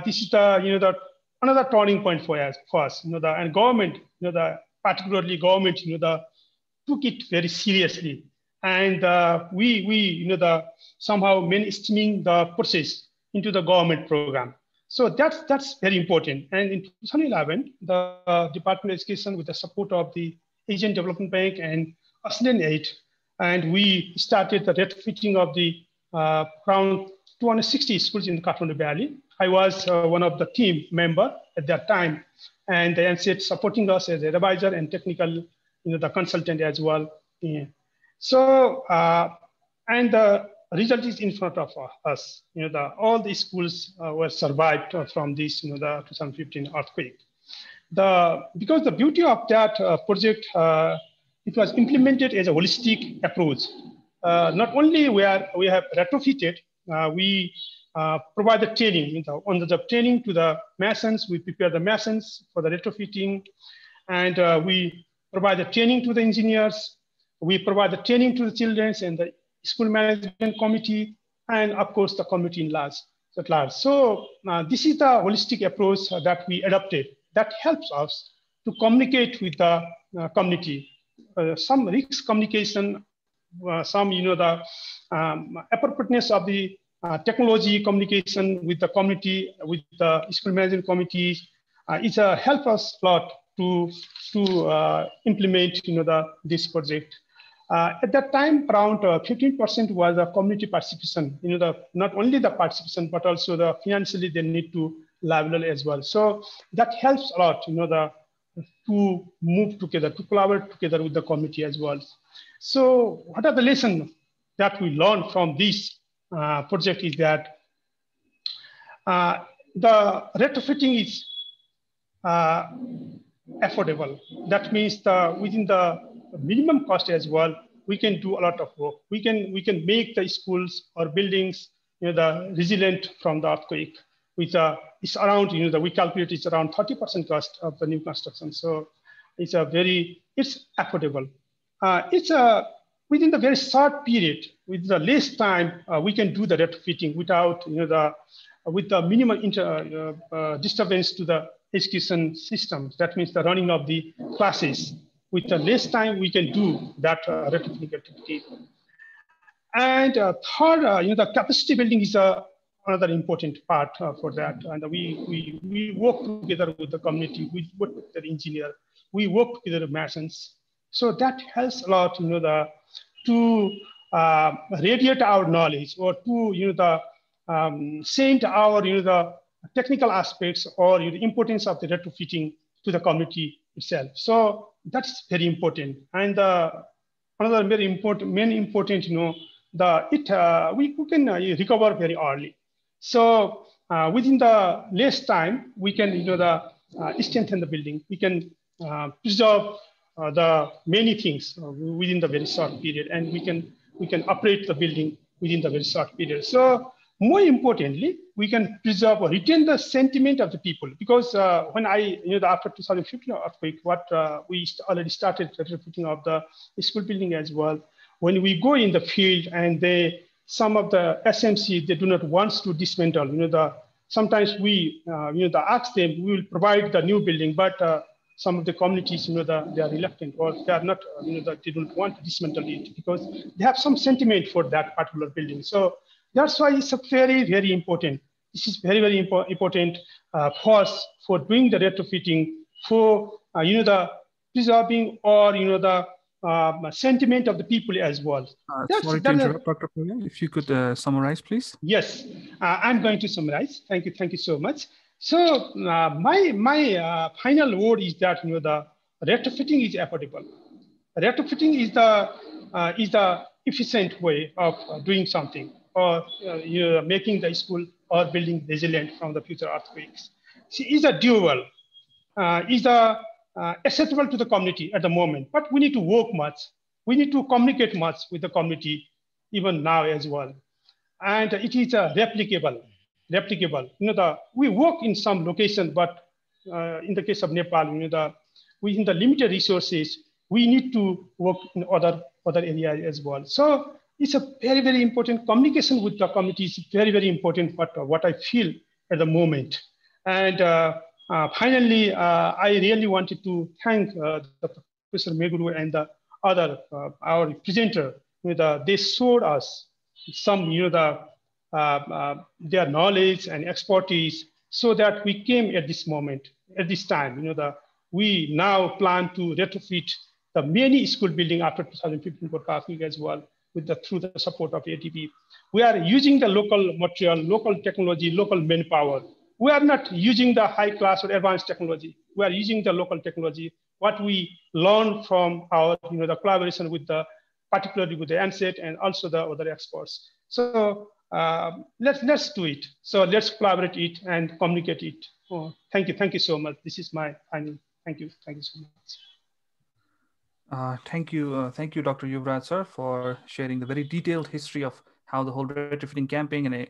this is the another turning point for us. And government, the particularly government, took it very seriously. And we somehow mainstreaming the process into the government program. So that's very important. And in 2011, the Department of Education, with the support of the Asian Development Bank and Australian Aid, and we started the retrofitting of the around 260 schools in the Kathmandu Valley. I was one of the team member at that time, and the NSET supporting us as an advisor and technical, the consultant as well. Yeah. So, and the result is in front of us. All the schools were survived from this, the 2015 earthquake. Because the beauty of that project, it was implemented as a holistic approach. Not only where we have retrofitted, we provide the training, on the job training to the masons. We prepare the masons for the retrofitting, and we provide the training to the engineers. We provide the training to the children and the school management committee, and of course the community in large. So this is the holistic approach that we adopted that helps us to communicate with the community. Some risk communication, some the appropriateness of the technology communication with the community, with the school management committees, it's help us a lot to implement this project. At that time, around 15% was the community participation. Not only the participation, but also the financially they need to liable as well. So that helps a lot, to move together, to collaborate together with the community as well. So what are the lessons that we learned from this project is that the retrofitting is affordable. That means within the minimum cost as well, we can do a lot of work. We can make the schools or buildings resilient from the earthquake. With it's around we calculate it's around 30% cost of the new construction. So it's affordable. It's within the very short period, with the less time, we can do the retrofitting without with the minimum disturbance to the education system. That means the running of the classes. With the less time, we can do that retrofitting activity. And third, the capacity building is another important part for that. And we work together with the community, we work with the engineer, we work together with masons. So that helps a lot, to radiate our knowledge or to, send our, the technical aspects or the importance of the retrofitting to the community itself. So that's very important. And another very important, main important, we can recover very early. So within the less time, we can, strengthen the building. We can preserve the many things within the very short period, and we can operate the building within the very short period. So more importantly, we can preserve or retain the sentiment of the people, because when after 2015 earthquake, what we already started retrofitting of the school building as well. When we go in the field and some of the SMC, they do not want to dismantle. Sometimes we, ask them, we will provide the new building, but some of the communities, they are reluctant, or they are not, they don't want to dismantle it because they have some sentiment for that particular building. So that's why it's a very, very important. This is very, very important for us for doing the retrofitting, for the preserving or the sentiment of the people as well. Sorry to interrupt, Dr. Pune. If you could summarize, please. Yes, I'm going to summarize. Thank you so much. So my final word is that the retrofitting is affordable. Retrofitting is the efficient way of doing something, or making the school or building resilient from the future earthquakes. See, is a dual, is acceptable to the community at the moment, but we need to work much. We need to communicate much with the community even now as well. And it is replicable. We work in some location, but in the case of Nepal, within the limited resources, we need to work in other areas as well. So it's a very, very important communication with the community is very, very important, but what I feel at the moment. And Finally, I really wanted to thank the Professor Meguro and the other, our presenter. They showed us some, their knowledge and expertise, so that we came at this moment, at this time. We now plan to retrofit the many school building after 2015 for Kafik as well, through the support of ADB. We are using the local material, local technology, local manpower. We are not using the high class or advanced technology. We are using the local technology, what we learn from our, the collaboration with particularly with the NSET and also the other experts. So let's do it. So let's collaborate it and communicate it. Oh, thank you so much. This is my final. Thank you so much. Thank you, Dr. Yuvraj sir, for sharing the very detailed history of how the whole retrofitting campaign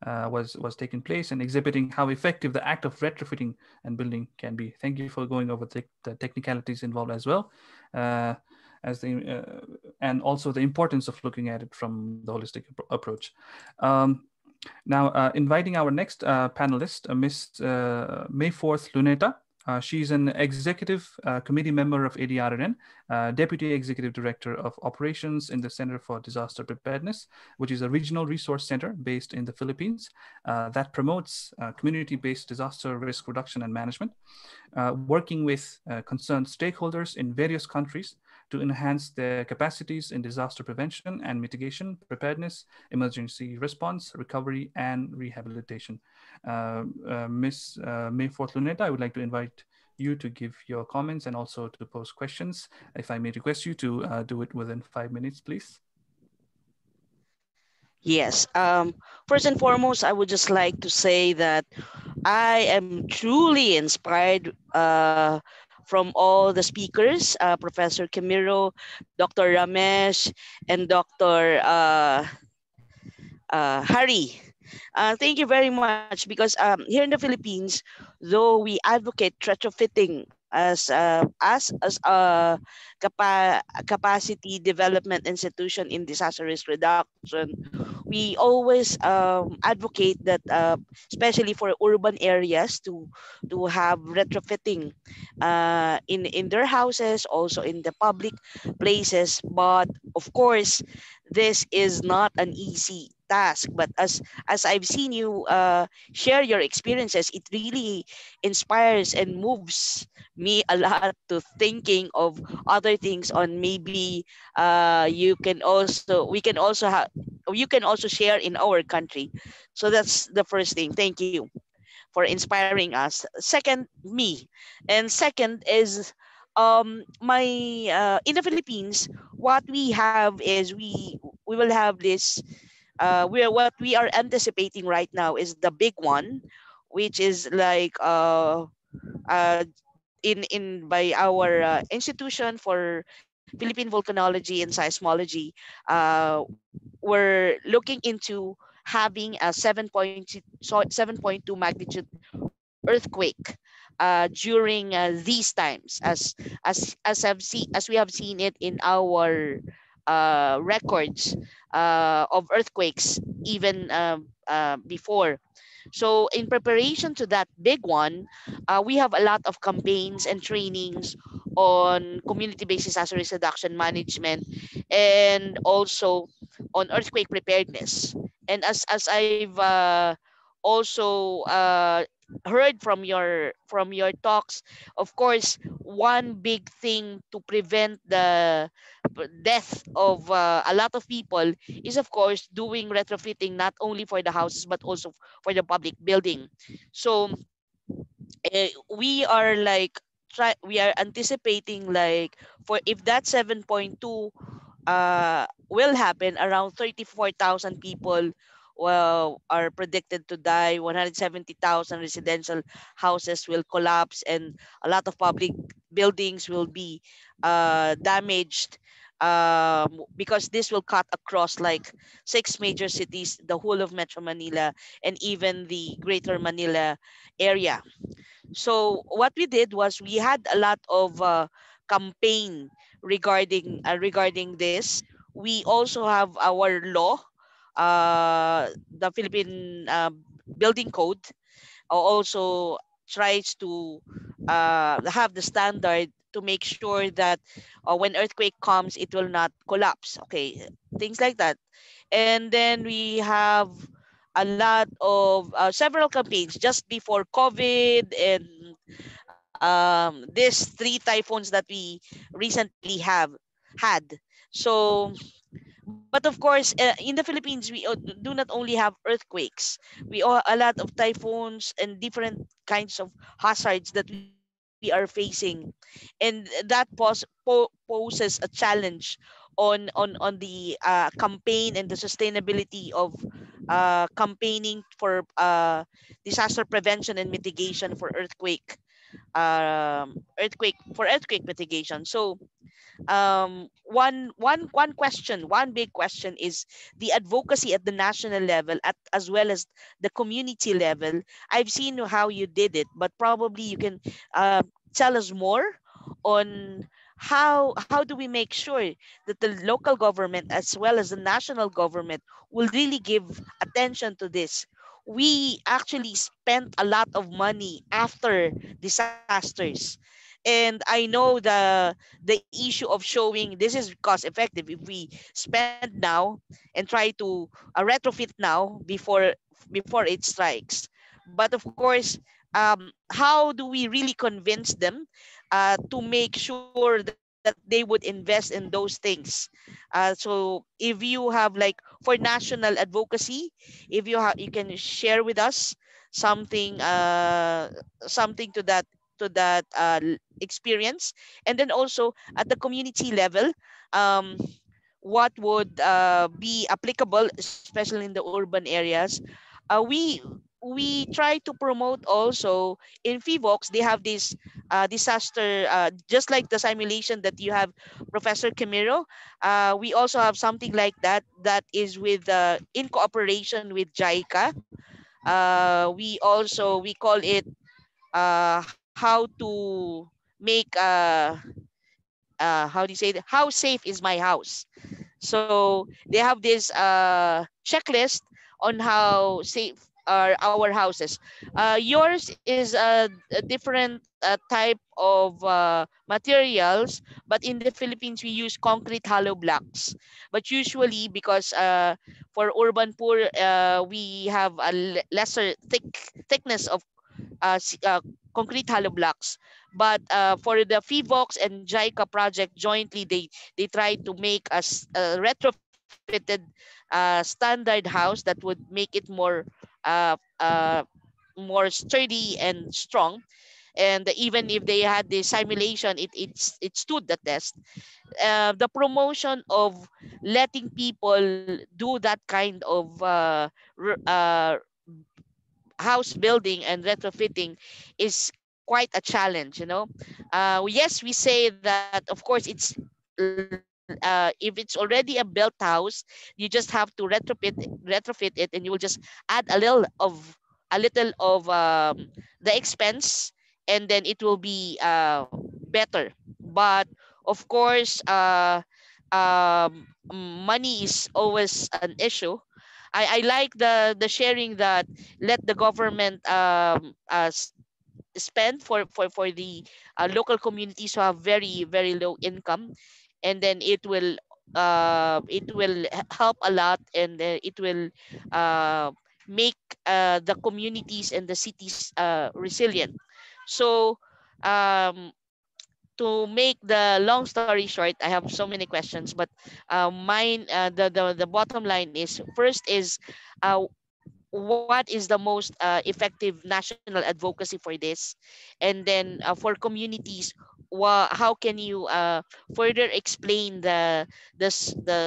was taking place, and exhibiting how effective the act of retrofitting and building can be. Thank you for going over the technicalities involved as well, and also the importance of looking at it from the holistic approach. Now, inviting our next panelist, Ms. Mayforth Luneta. She's an executive committee member of ADRRN, Deputy Executive Director of Operations in the Center for Disaster Preparedness, which is a regional resource center based in the Philippines that promotes community-based disaster risk reduction and management, working with concerned stakeholders in various countries to enhance their capacities in disaster prevention and mitigation, preparedness, emergency response, recovery, and rehabilitation. Ms. Mayforth Luneta, I would like to invite you to give your comments and also to pose questions. If I may request you to do it within 5 minutes, please. Yes. First and foremost, I would just like to say that I am truly inspired from all the speakers, Professor Kimiro, Dr. Ramesh, and Dr. Hari. Thank you very much, because here in the Philippines, though we advocate retrofitting as a capacity development institution in disaster risk reduction, we always advocate that, especially for urban areas, to have retrofitting in their houses, also in the public places. But of course, this is not an easy task. But as I've seen you share your experiences, it really inspires and moves me a lot to thinking of other things on maybe you can also share in our country. So that's the first thing. Thank you for inspiring us. Second, me. And second is my in the Philippines, what we have is we will have this what we are anticipating right now is the big one, which is like in by our institution for Philippine Volcanology and Seismology. We're looking into having a 7.2 magnitude earthquake during these times, as we have seen it in our records of earthquakes even before. So in preparation to that big one, we have a lot of campaigns and trainings on community-based disaster risk reduction management, and also on earthquake preparedness. And as I've also heard from your talks, of course, one big thing to prevent the death of a lot of people is, of course, doing retrofitting, not only for the houses but also for the public building. So we are like we are anticipating, like, for if that 7.2 will happen, around 34,000 people are predicted to die, 170,000 residential houses will collapse, and a lot of public buildings will be damaged, because this will cut across like 6 major cities, the whole of Metro Manila, and even the Greater Manila area. So what we did was we had a lot of campaign regarding this. We also have our law, the Philippine Building Code, also tries to have the standard to make sure that when earthquake comes, it will not collapse. Okay, things like that. And then we have a lot of several campaigns just before COVID and these three typhoons that we recently have had. So, but of course, in the Philippines, we do not only have earthquakes. We a lot of typhoons and different kinds of hazards that we are facing, and that poses a challenge on the campaign and the sustainability of campaigning for disaster prevention and mitigation for earthquake mitigation. So one big question is the advocacy at the national level as well as the community level. I've seen how you did it, but probably you can tell us more on how do we make sure that the local government as well as the national government will really give attention to this. We actually spent a lot of money after disasters, and I know the issue of showing this is cost effective if we spend now and try to retrofit now before it strikes. But of course, how do we really convince them to make sure that they would invest in those things? So if you have like for national advocacy, if you can share with us something something to that experience, and then also at the community level, um, what would be applicable, especially in the urban areas. We try to promote also in FIVOX. They have this disaster, just like the simulation that you have, Professor Kimiro. We also have something like that that is with in cooperation with JICA. We call it how to make how do you say it? How safe is my house? So they have this checklist on how safe are our houses. Yours is a different type of materials, but in the Philippines we use concrete hollow blocks. But usually, because for urban poor, we have a lesser thickness of concrete hollow blocks. But for the FIVOX and JICA project jointly, they try to make a retrofitted standard house that would make it uh, uh, more sturdy and strong. And even if they had the simulation, it stood the test. The promotion of letting people do that kind of house building and retrofitting is quite a challenge, you know. Yes, we say that of course if it's already a built house, you just have to retrofit it, and you will just add a little of the expense, and then it will be better. But of course, money is always an issue. I like the sharing that let the government spend for the local communities who have very low income, and then it will help a lot, and it will uh, make the communities and the cities resilient. So um, to make the long story short, I have so many questions, but mine the bottom line is, first is uh, what is the most effective national advocacy for this, and then for communities, how can you further explain the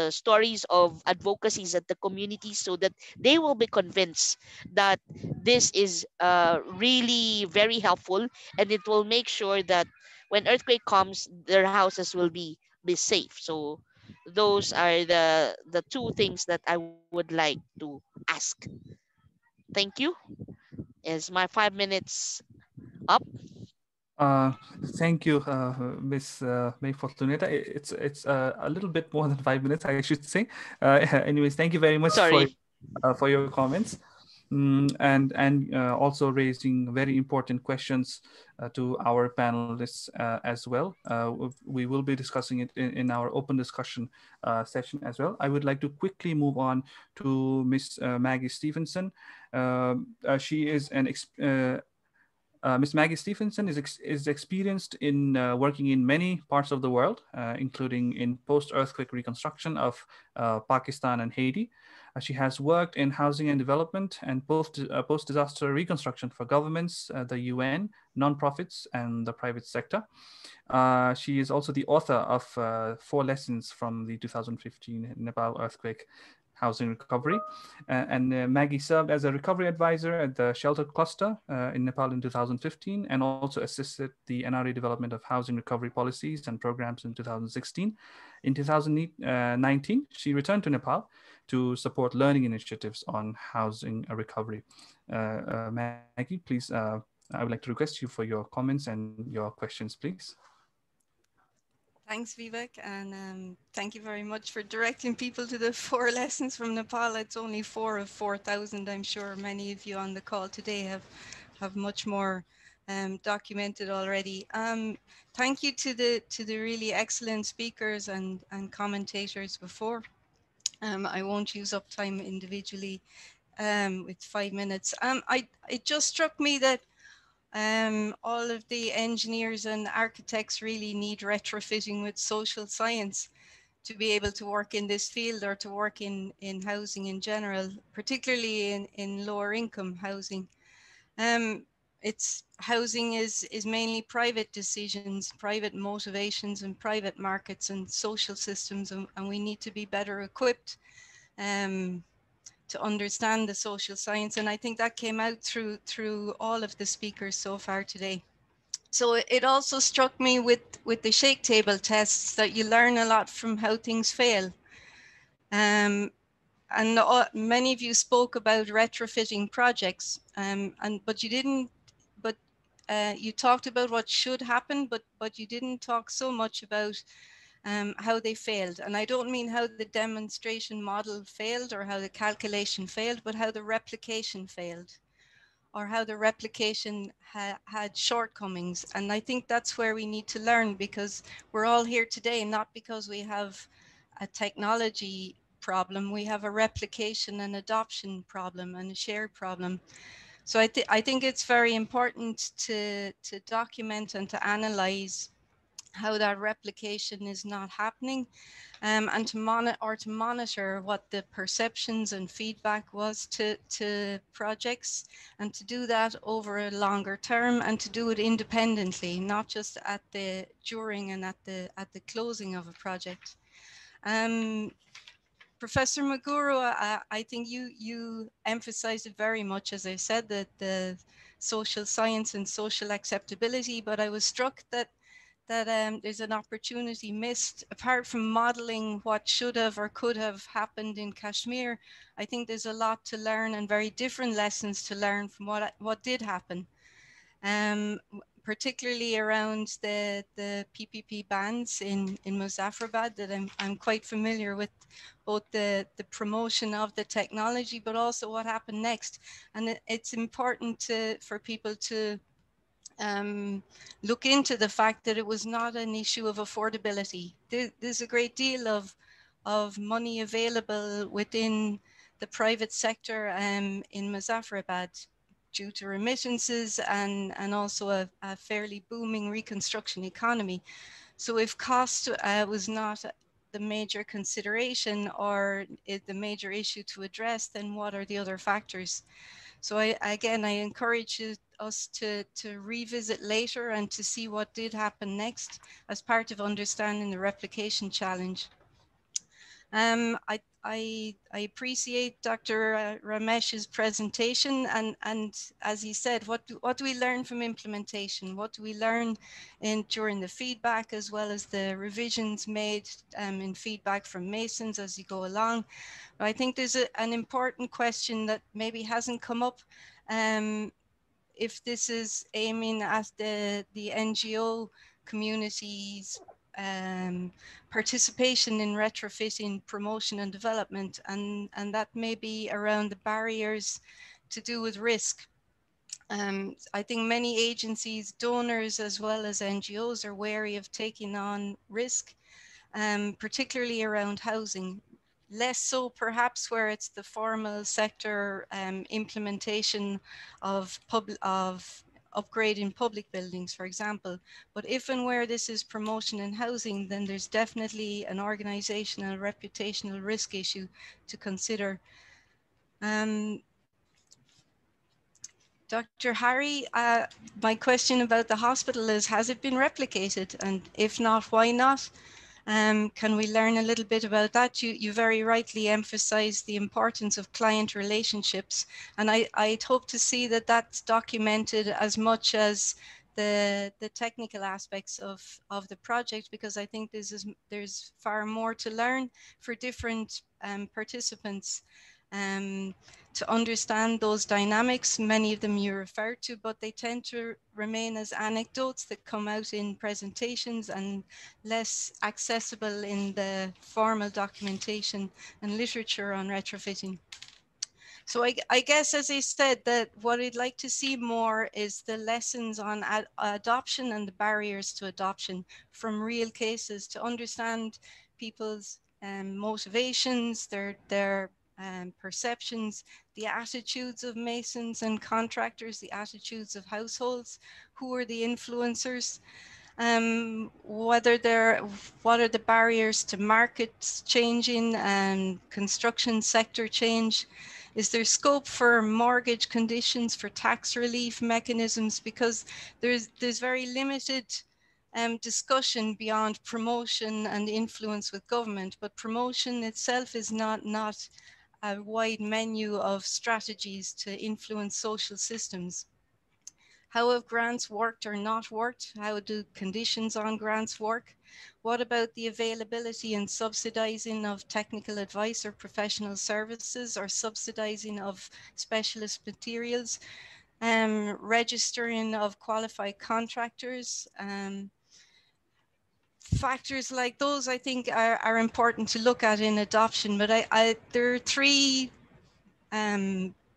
stories of advocacies at the communities so that they will be convinced that this is really very helpful, and it will make sure that when earthquake comes, their houses will be safe. So those are the two things that I would like to ask. Thank you. Is my 5 minutes up? Uh, Thank you, Miss May Fortuneta. It's a little bit more than 5 minutes, I should say. Anyways, thank you very much Sorry. for your comments. and also raising very important questions to our panelists as well. We will be discussing it in our open discussion session as well. I would like to quickly move on to Miss Maggie Stevenson. She is an Ms. Maggie Stevenson is experienced in working in many parts of the world, including in post-earthquake reconstruction of Pakistan and Haiti. She has worked in housing and development and post-disaster reconstruction for governments, the UN, nonprofits, and the private sector. She is also the author of 4 lessons from the 2015 Nepal earthquake housing recovery. Maggie served as a recovery advisor at the Shelter Cluster in Nepal in 2015, and also assisted the NRA development of housing recovery policies and programs in 2016. In 2019, she returned to Nepal to support learning initiatives on housing recovery. Maggie, please, I would like to request you for your comments and your questions, please. Thanks, Vivek, and thank you very much for directing people to the 4 lessons from Nepal. It's only 4 of 4,000. I'm sure many of you on the call today have much more documented already. Thank you to the really excellent speakers and commentators before. I won't use up time individually with 5 minutes. It just struck me that all of the engineers and architects really need retrofitting with social science to be able to work in this field, or to work in housing in general, particularly in lower income housing. Housing is mainly private decisions, private motivations, and private markets and social systems, and we need to be better equipped to understand the social science. And I think that came out through all of the speakers so far today. So it also struck me with the shake table tests that you learn a lot from how things fail. And many of you spoke about retrofitting projects, but you didn't, you talked about what should happen, but you didn't talk so much about how they failed. And I don't mean how the demonstration model failed or how the calculation failed, but how the replication failed, or how the replication had shortcomings. And I think that's where we need to learn, because we're all here today, not because we have a technology problem, we have a replication and adoption problem and a shared problem. So I think it's very important to document and to analyze how that replication is not happening, and to monitor what the perceptions and feedback was to projects, and to do that over a longer term, and to do it independently, not just at the during and at the closing of a project. Professor Meguro, I think you emphasized it very much, as I said, that the social science and social acceptability, but I was struck that there's an opportunity missed. Apart from modeling what should have or could have happened in Kashmir, I think there's a lot to learn, and very different lessons to learn from what did happen. Particularly around the PPP bans in Muzaffarabad, that I'm quite familiar with, both the promotion of the technology, but also what happened next. And it's important for people to look into the fact that it was not an issue of affordability. There's a great deal of money available within the private sector in Muzaffarabad, due to remittances and also a fairly booming reconstruction economy. So if cost was not the major consideration, or the major issue to address, then what are the other factors? So again, I encourage us to revisit later and to see what did happen next as part of understanding the replication challenge. I appreciate Dr. Ramesh's presentation, and as he said, what do we learn from implementation? What do we learn during the feedback, as well as the revisions made in feedback from masons as you go along? I think there's an important question that maybe hasn't come up. If this is aiming at the NGO community's participation in retrofitting, promotion and development, and that may be around the barriers to do with risk. I think many agencies, donors, as well as NGOs are wary of taking on risk, particularly around housing. Less so perhaps where it's the formal sector implementation of upgrading public buildings, for example. But if and where this is promotion in housing, then there's definitely an organizational, reputational risk issue to consider. Dr. Harry, my question about the hospital is, has it been replicated? And if not, why not? Can we learn a little bit about that? You very rightly emphasized the importance of client relationships. And I'd hope to see that that's documented as much as the technical aspects of the project, because I think there's far more to learn for different participants. To understand those dynamics, many of them you referred to, but they tend to remain as anecdotes that come out in presentations and less accessible in the formal documentation and literature on retrofitting. So I guess, as I said, that what I'd like to see more is the lessons on adoption and the barriers to adoption from real cases, to understand people's motivations, their perceptions, the attitudes of masons and contractors, the attitudes of households, who are the influencers, what are the barriers to markets changing and construction sector change? Is there scope for mortgage conditions, for tax relief mechanisms? Because there's very limited discussion beyond promotion and influence with government, but promotion itself is not a wide menu of strategies to influence social systems. How have grants worked or not worked? How do conditions on grants work? What about the availability and subsidizing of technical advice or professional services, or subsidizing of specialist materials? Registering of qualified contractors? Factors like those, I think, are important to look at in adoption. But there are three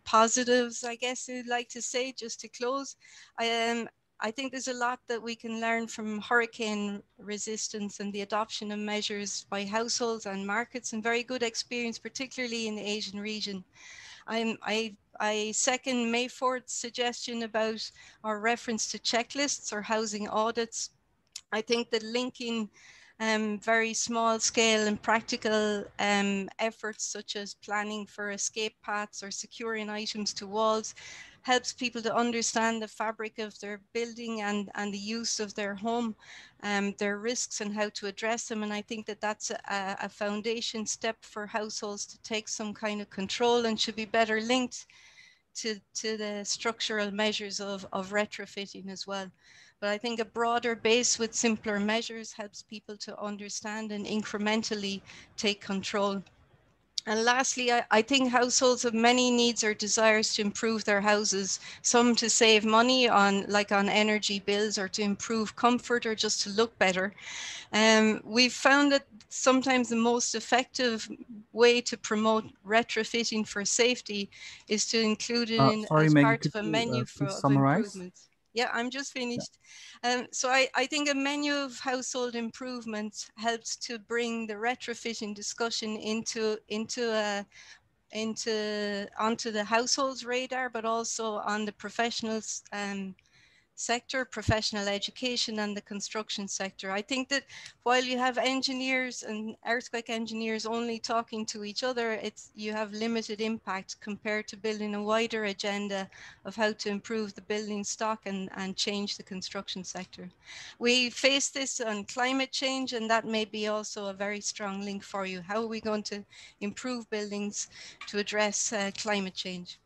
positives, I guess I'd like to say, just to close. I think there's a lot that we can learn from hurricane resistance and the adoption of measures by households and markets, and very good experience, particularly in the Asian region. I second Mayford's suggestion about our reference to checklists or housing audits. I think that linking very small scale and practical efforts, such as planning for escape paths or securing items to walls, helps people to understand the fabric of their building and the use of their home, their risks and how to address them. And I think that that's a foundation step for households to take some kind of control, and should be better linked to the structural measures of retrofitting as well. But I think a broader base with simpler measures helps people to understand and incrementally take control. And lastly, I think households have many needs or desires to improve their houses, some to save money on energy bills, or to improve comfort, or just to look better. We've found that sometimes the most effective way to promote retrofitting for safety is to include it in as Maggie, part of a menu of improvements. Yeah, I'm just finished. So I think a menu of household improvements helps to bring the retrofitting discussion onto the household's radar, but also on the professionals sector, professional education, and the construction sector. I think that while you have engineers and earthquake engineers only talking to each other, you have limited impact compared to building a wider agenda of how to improve the building stock and change the construction sector. We face this on climate change, and that may be also a very strong link for you. How are we going to improve buildings to address climate change?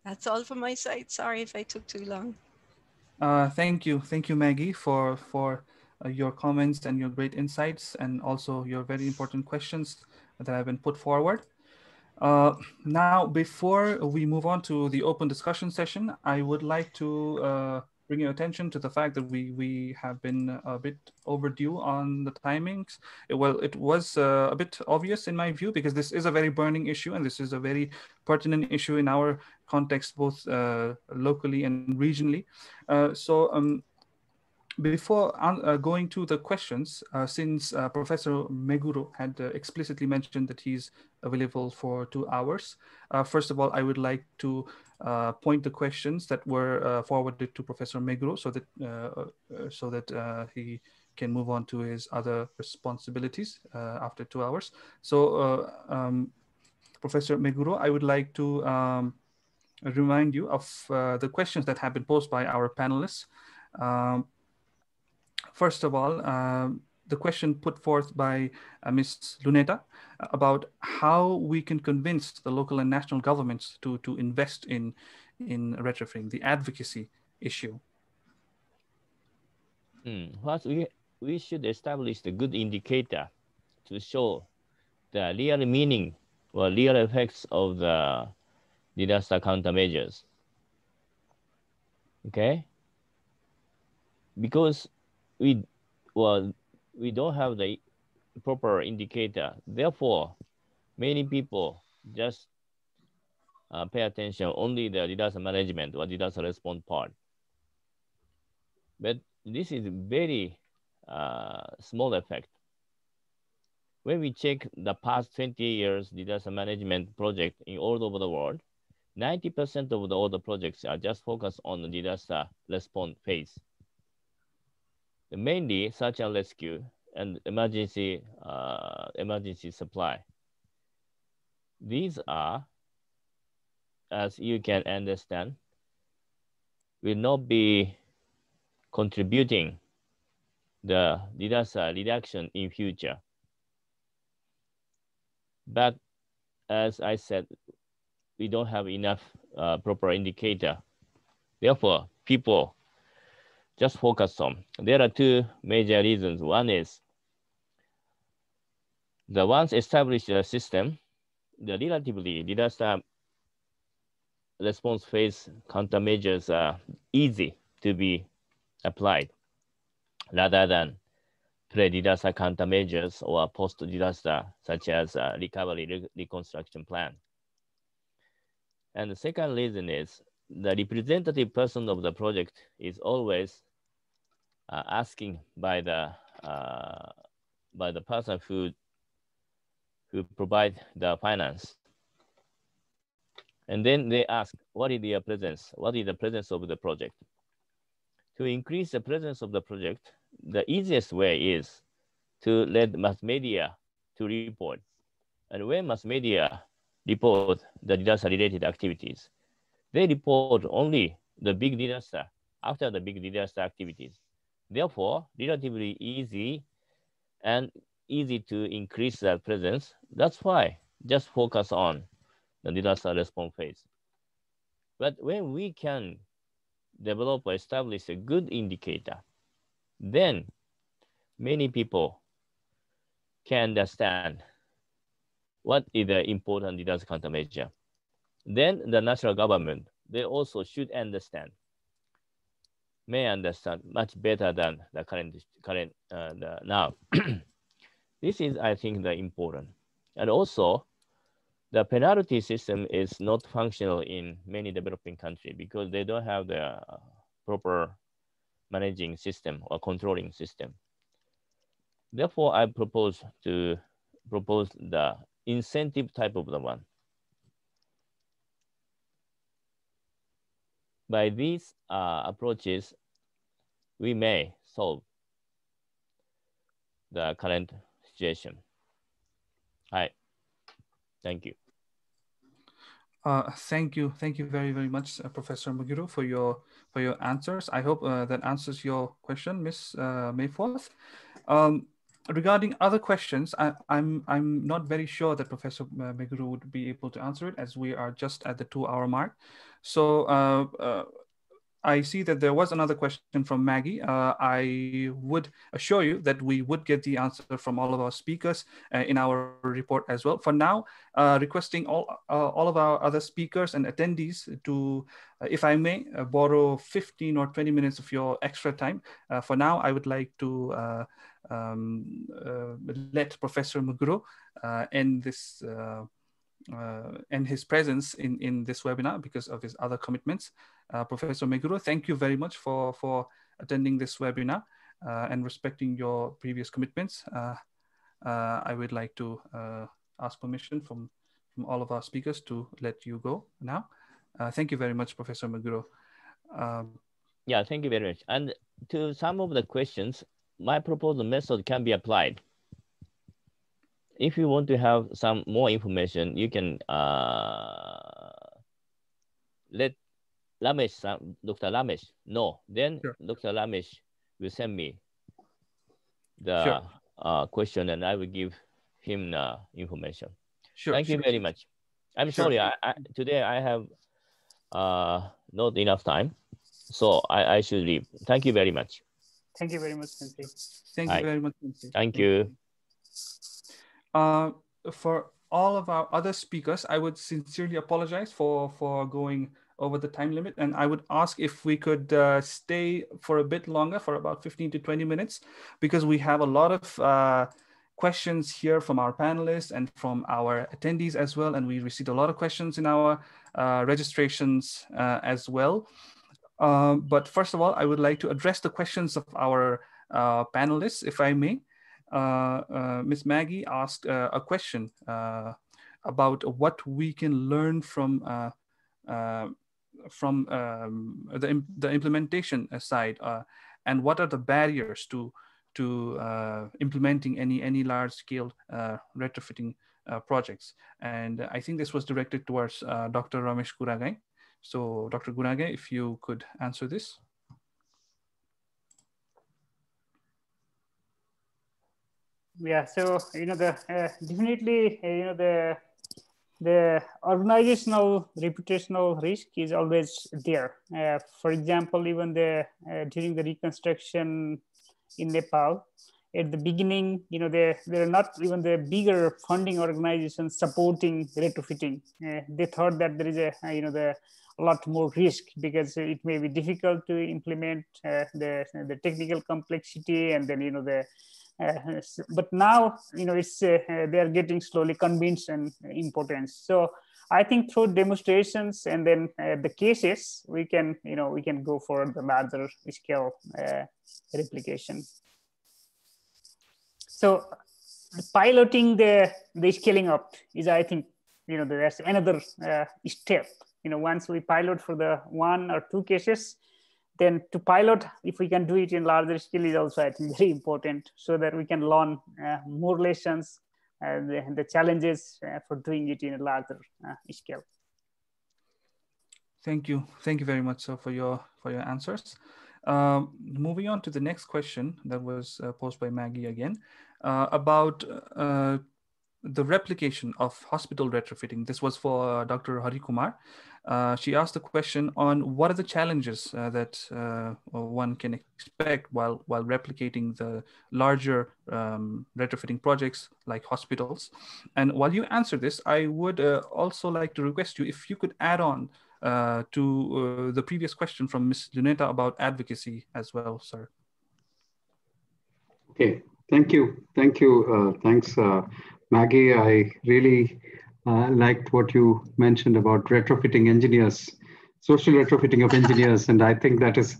That's all from my side. Sorry if I took too long. Thank you, Maggie, for your comments and your great insights, and also your very important questions that have been put forward. Now, before we move on to the open discussion session, I would like to bring your attention to the fact that we have been a bit overdue on the timings. Well, it was a bit obvious in my view, because this is a very burning issue, and this is a very pertinent issue in our context, both locally and regionally. Before going to the questions, since Professor Meguro had explicitly mentioned that he's available for 2 hours, first of all, I would like to point the questions that were forwarded to Professor Meguro, so that he can move on to his other responsibilities after 2 hours. So, Professor Meguro, I would like to remind you of the questions that have been posed by our panelists. First of all, the question put forth by Ms. Luneta about how we can convince the local and national governments to invest in retrofitting, the advocacy issue. First, we should establish the good indicator to show the real meaning or real effects of the disaster countermeasures. Okay? Because we don't have the proper indicator. Therefore, many people just pay attention only the disaster management or disaster response part. But this is very small effect. When we check the past 20 years disaster management project in all over the world, 90% of all the projects are just focused on the disaster response phase. Mainly search and rescue and emergency supply. These are, as you can understand, will not be contributing the disaster reduction in future. But as I said, we don't have enough proper indicator. Therefore, people just focus on. There are 2 major reasons. One is the once established system, the relatively disaster response phase countermeasures are easy to be applied rather than pre-disaster countermeasures or post-disaster, such as recovery reconstruction plan. And the second reason is the representative person of the project is always asking by the person who provide the finance, and then they ask, what is their presence? What is the presence of the project? To increase the presence of the project, the easiest way is to let mass media to report. And when mass media report the disaster-related activities, they report only the big disaster after the big disaster activities. Therefore, relatively easy to increase that presence. That's why just focus on the disaster response phase. But when we can develop or establish a good indicator, then many people can understand what is the important disaster countermeasure. Then the national government, they also should may understand much better than the current now. This is, I think, the important. And also, the penalty system is not functional in many developing countries because they don't have the proper managing system or controlling system. Therefore, I propose the incentive type of the one. By these approaches, we may solve the current situation. Hi, thank you. Thank you very, very much, Professor Meguro, for your answers. I hope that answers your question, Ms. Mayforth. Regarding other questions, I'm not very sure that Professor Meguro would be able to answer it, as we are just at the 2-hour mark. So I see that there was another question from Maggie. I would assure you that we would get the answer from all of our speakers in our report as well. For now, requesting all of our other speakers and attendees to, if I may, borrow 15 or 20 minutes of your extra time. For now, I would like to let Professor Meguro end this and his presence in this webinar because of his other commitments. Professor Meguro, thank you very much for attending this webinar and respecting your previous commitments. I would like to ask permission from all of our speakers to let you go now. Thank you very much, Professor Meguro. Yeah, thank you very much. And to some of the questions, my proposed method can be applied. If you want to have some more information, you can let Ramesh, Dr. Ramesh know. Then sure. Dr. Ramesh will send me the question and I will give him the information. Sure. Thank you very much. I'm sorry, today I have not enough time, so I should leave. Thank you very much. Thank you very much, Sensei. Thank you very much, Sensei. Thank you. For all of our other speakers, I would sincerely apologize for going over the time limit. And I would ask if we could stay for a bit longer, for about 15 to 20 minutes, because we have a lot of questions here from our panelists and from our attendees as well. And we received a lot of questions in our registrations as well. But first of all, I would like to address the questions of our panelists, if I may. Ms. Maggie asked a question about what we can learn from the implementation side, and what are the barriers to implementing any large-scale retrofitting projects. And I think this was directed towards Dr. Ramesh Guragai. So Dr. Guragai, if you could answer this. Yeah, so definitely the organizational reputational risk is always there. For example, even during the reconstruction in Nepal, at the beginning, there are not even the bigger funding organizations supporting retrofitting. They thought that there is a lot more risk because it may be difficult to implement the technical complexity, and then but now it's they are getting slowly convinced and importance. So I think through demonstrations and then the cases, we can go for the larger scale replication. So piloting the scaling up is, I think, there's another step. Once we pilot for the 1 or 2 cases, then to pilot, if we can do it in larger scale, is also, I think, very important, so that we can learn more lessons, the challenges for doing it in a larger scale. Thank you very much, sir, for your answers. Moving on to the next question that was posed by Maggie again about the replication of hospital retrofitting. This was for Dr. Hari Kumar. She asked the question on what are the challenges that one can expect while replicating the larger retrofitting projects like hospitals. And while you answer this, I would also like to request you if you could add on to the previous question from Ms. Luneta about advocacy as well, sir. Okay, thank you. Thanks, Maggie. I really liked what you mentioned about retrofitting engineers, social retrofitting of engineers, and I think that is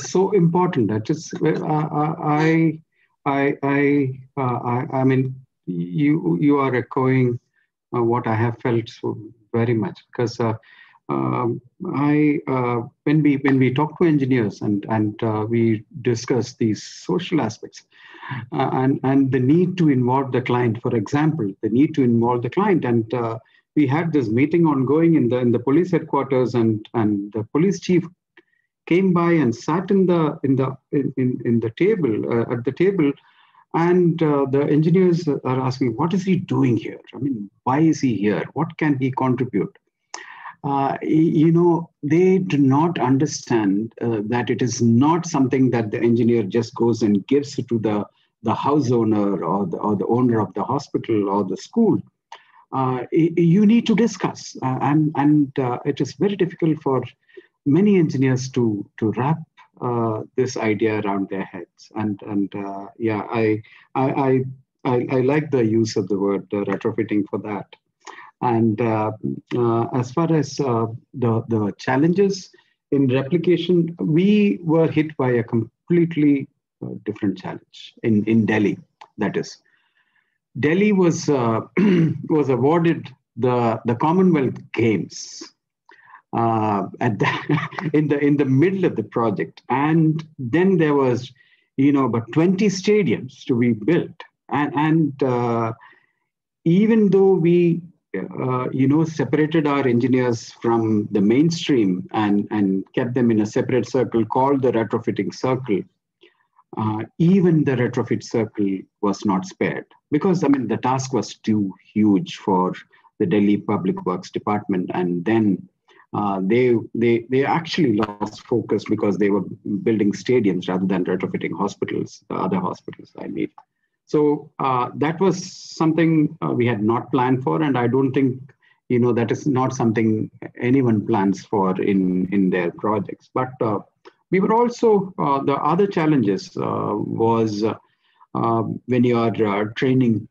so important. That is, I mean, you are echoing what I have felt so very much, because when we talk to engineers and we discuss these social aspects and the need to involve the client, for example, the need to involve the client, and we had this meeting ongoing in the police headquarters, and the police chief came by and sat in the table at the table, and the engineers are asking, what is he doing here? I mean, why is he here? What can he contribute? they do not understand that it is not something that the engineer just goes and gives to the house owner or the owner of the hospital or the school. You need to discuss, and it is very difficult for many engineers to wrap this idea around their heads. Yeah, I like the use of the word retrofitting for that. And as far as the challenges in replication, we were hit by a completely different challenge in Delhi. That is, Delhi was was awarded the Commonwealth Games in the middle of the project, and then there was about 20 stadiums to be built, and even though we separated our engineers from the mainstream and kept them in a separate circle called the retrofitting circle, even the retrofit circle was not spared, because the task was too huge for the Delhi Public Works Department. And then they actually lost focus because they were building stadiums rather than retrofitting hospitals, other hospitals, I mean. So that was something we had not planned for, and I don't think that is not something anyone plans for in their projects. But we were also, the other challenges was when you are training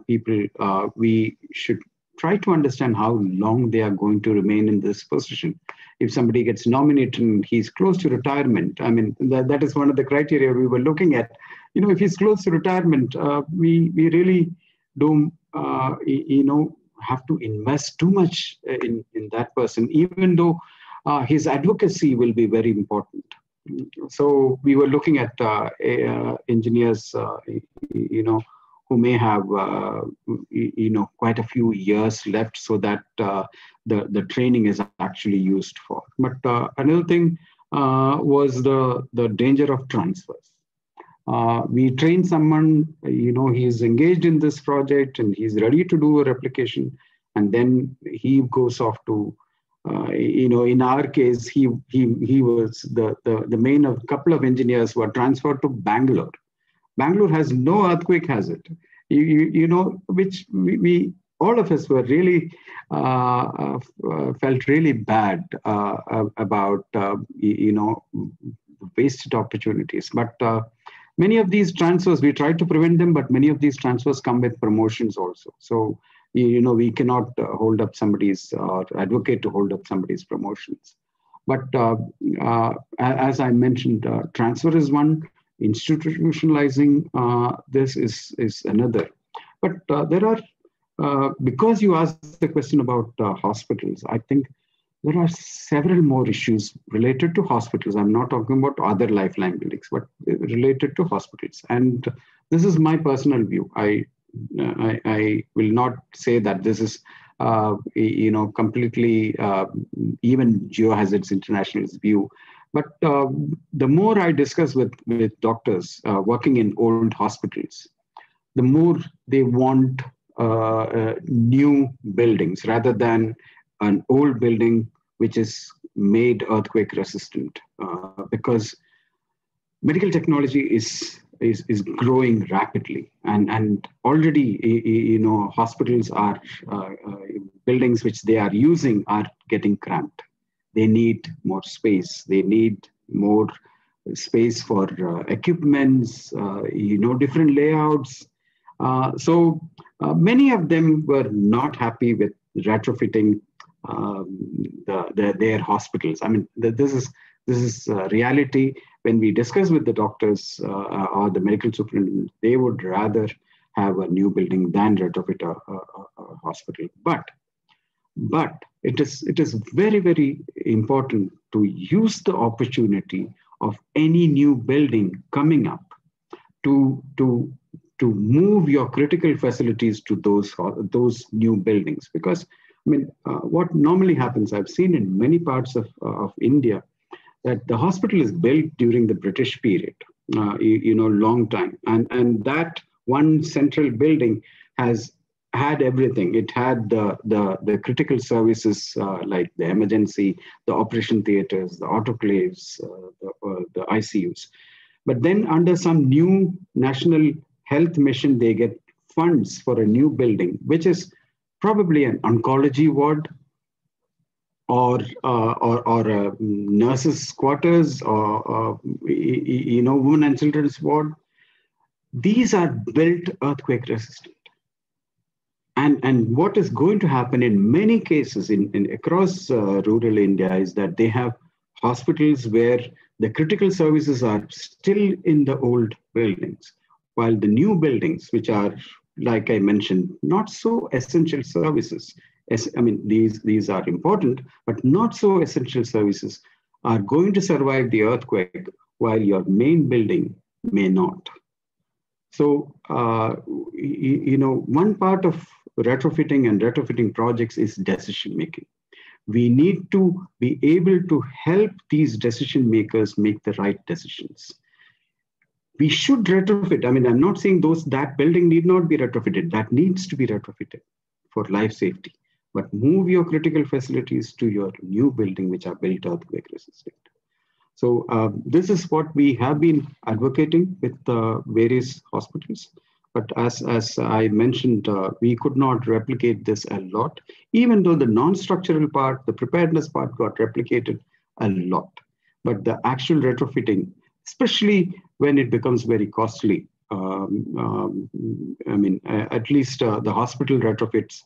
people, we should try to understand how long they are going to remain in this position. If somebody gets nominated and he's close to retirement, that is one of the criteria we were looking at. If he's close to retirement, we really don't, have to invest too much in that person, even though his advocacy will be very important. So we were looking at engineers, who may have, quite a few years left, so that the training is actually used for. But another thing was the danger of transfers. We train someone, he's engaged in this project and he's ready to do a replication, and then he goes off to, in our case, he was the main of a couple of engineers were transferred to Bangalore. Bangalore has no earthquake hazard, which we all of us were really felt really bad about, wasted opportunities. But many of these transfers, we try to prevent them, but many of these transfers come with promotions also. So, we cannot hold up somebody's or advocate to hold up somebody's promotions. But as I mentioned, transfer is one, institutionalizing this is another. But there are, because you asked the question about hospitals, I think there are several more issues related to hospitals. I'm not talking about other lifeline buildings, but related to hospitals. And this is my personal view. I will not say that this is, completely even Geohazards International's view. But the more I discuss with doctors working in old hospitals, the more they want new buildings rather than an old building which is made earthquake resistant, because medical technology is growing rapidly, and already hospitals are buildings which they are using are getting cramped. They need more space. They need more space for equipments, different layouts. So many of them were not happy with retrofitting their hospitals. This is reality. When we discuss with the doctors or the medical superintendent, they would rather have a new building than retrofit a hospital. But it is very, very important to use the opportunity of any new building coming up to move your critical facilities to those new buildings. Because what normally happens, I've seen in many parts of India, that the hospital is built during the British period, long time, and that one central building has had everything. It had the critical services like the emergency, the operation theaters, the autoclaves, the ICUs. But then under some new national health mission, they get funds for a new building, which is probably an oncology ward or nurses' quarters or women and children's ward. These are built earthquake resistant. And what is going to happen in many cases in across rural India is that they have hospitals where the critical services are still in the old buildings, while the new buildings, which are, like I mentioned, not so essential services. I mean, these are important, but not so essential services are going to survive the earthquake, while your main building may not. So, one part of retrofitting and retrofitting projects is decision making. We need to be able to help these decision makers make the right decisions. We should retrofit. I mean, I'm not saying that building need not be retrofitted. That needs to be retrofitted for life safety. But move your critical facilities to your new building, which are built earthquake resistant. So this is what we have been advocating with various hospitals. But as I mentioned, we could not replicate this a lot, even though the non-structural part, the preparedness part got replicated a lot. But the actual retrofitting, especially when it becomes very costly, at least the hospital retrofits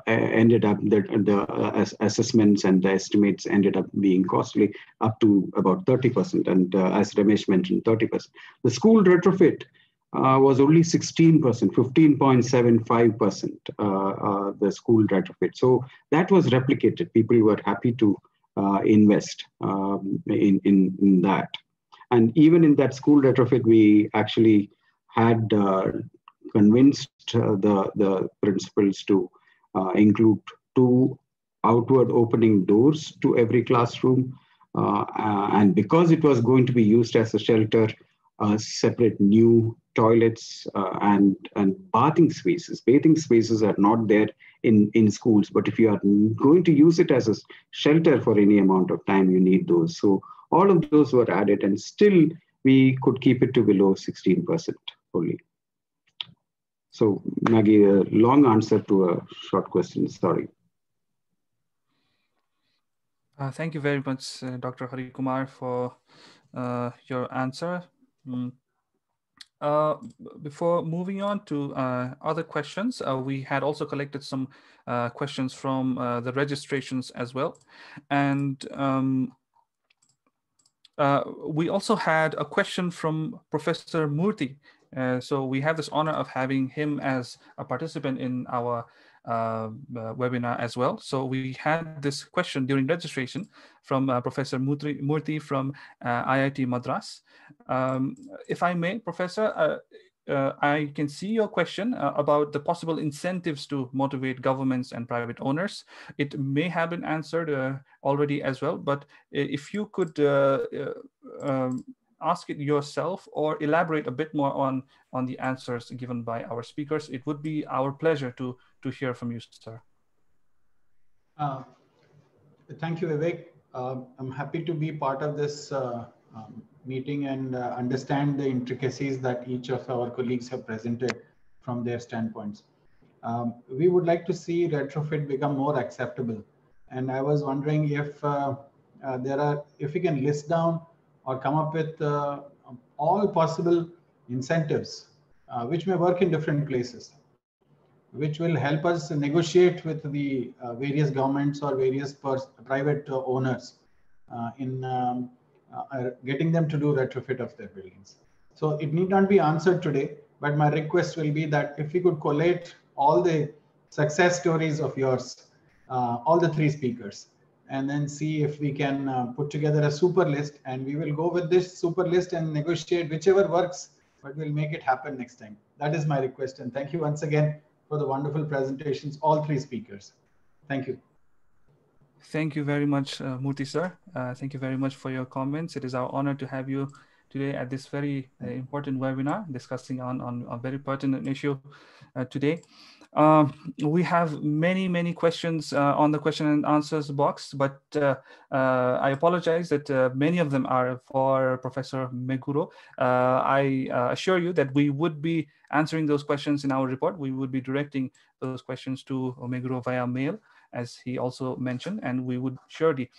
ended up, the assessments and the estimates ended up being costly up to about 30%. And as Ramesh mentioned, 30%. The school retrofit was only 16%, 15.75% the school retrofit. So that was replicated. People were happy to invest in that. And even in that school retrofit, we actually had convinced the principals to include 2 outward opening doors to every classroom. And because it was going to be used as a shelter, separate new toilets and bathing spaces. Bathing spaces are not there in schools, but if you are going to use it as a shelter for any amount of time, you need those. So all of those were added, and still we could keep it to below 16% only. So Maggie, a long answer to a short question, sorry. Thank you very much, Dr. Hari Kumar, for your answer. Before moving on to other questions, we had also collected some questions from the registrations as well. And we also had a question from Professor Murthy. So we have this honor of having him as a participant in our webinar as well. So we had this question during registration from Professor Murthy from IIT Madras. If I may, Professor, I can see your question about the possible incentives to motivate governments and private owners. It may have been answered already as well, but if you could ask it yourself or elaborate a bit more on the answers given by our speakers, it would be our pleasure to hear from you, sir. Thank you, Vivek. I'm happy to be part of this meeting and understand the intricacies that each of our colleagues have presented from their standpoints. We would like to see retrofit become more acceptable. And I was wondering if if we can list down or come up with all possible incentives, which may work in different places, which will help us negotiate with the various governments or various private owners in getting them to do retrofit of their buildings. So it need not be answered today, but my request will be that if we could collate all the success stories of yours, all the 3 speakers, and then see if we can put together a super list, and we will go with this super list and negotiate whichever works, but we'll make it happen next time. That is my request. And thank you once again for the wonderful presentations, all 3 speakers. Thank you. Thank you very much, Murthy sir. Thank you very much for your comments. It is our honor to have you today at this very important webinar discussing on a very pertinent issue today. We have many questions on the question and answers box, but I apologize that many of them are for Professor Meguro. I assure you that we would be answering those questions in our report. We would be directing those questions to Meguro via mail, as he also mentioned, and we would surely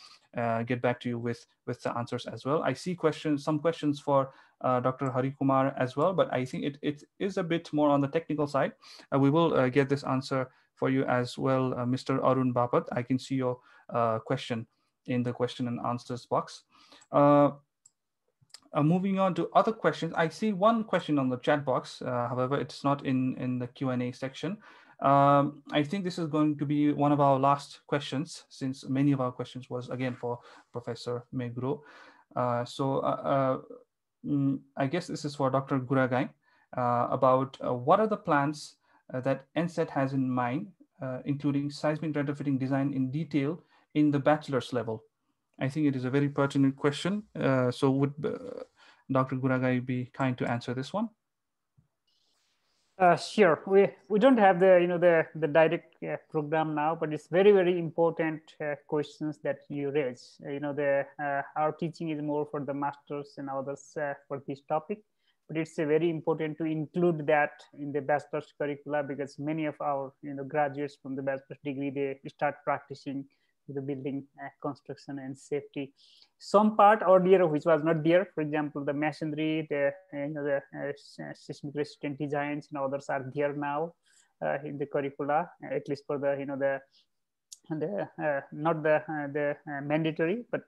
get back to you with the answers as well. I see some questions for Dr. Hari Kumar as well, but I think it is a bit more on the technical side. We will get this answer for you as well, Mr. Arun Bapat. I can see your question in the question and answers box. Moving on to other questions, I see one question on the chat box. However, it's not in the Q&A section. I think this is going to be one of our last questions, since many of our questions was again for Professor Meguro. I guess this is for Dr. Guragai about what are the plans that NSET has in mind, including seismic retrofitting design in detail in the bachelor's level. I think it is a very pertinent question. So would Dr. Guragai be kind to answer this one? Sure. We don't have the direct program now, but it's very important questions that you raise. Our teaching is more for the masters and others for this topic, but it's very important to include that in the bachelor's curricula, because many of our graduates from the bachelor's degree, they start practicing the building construction and safety. Some part earlier which was not there, for example, the masonry, the seismic resistant designs and others are there now in the curricula, at least for the not the mandatory, but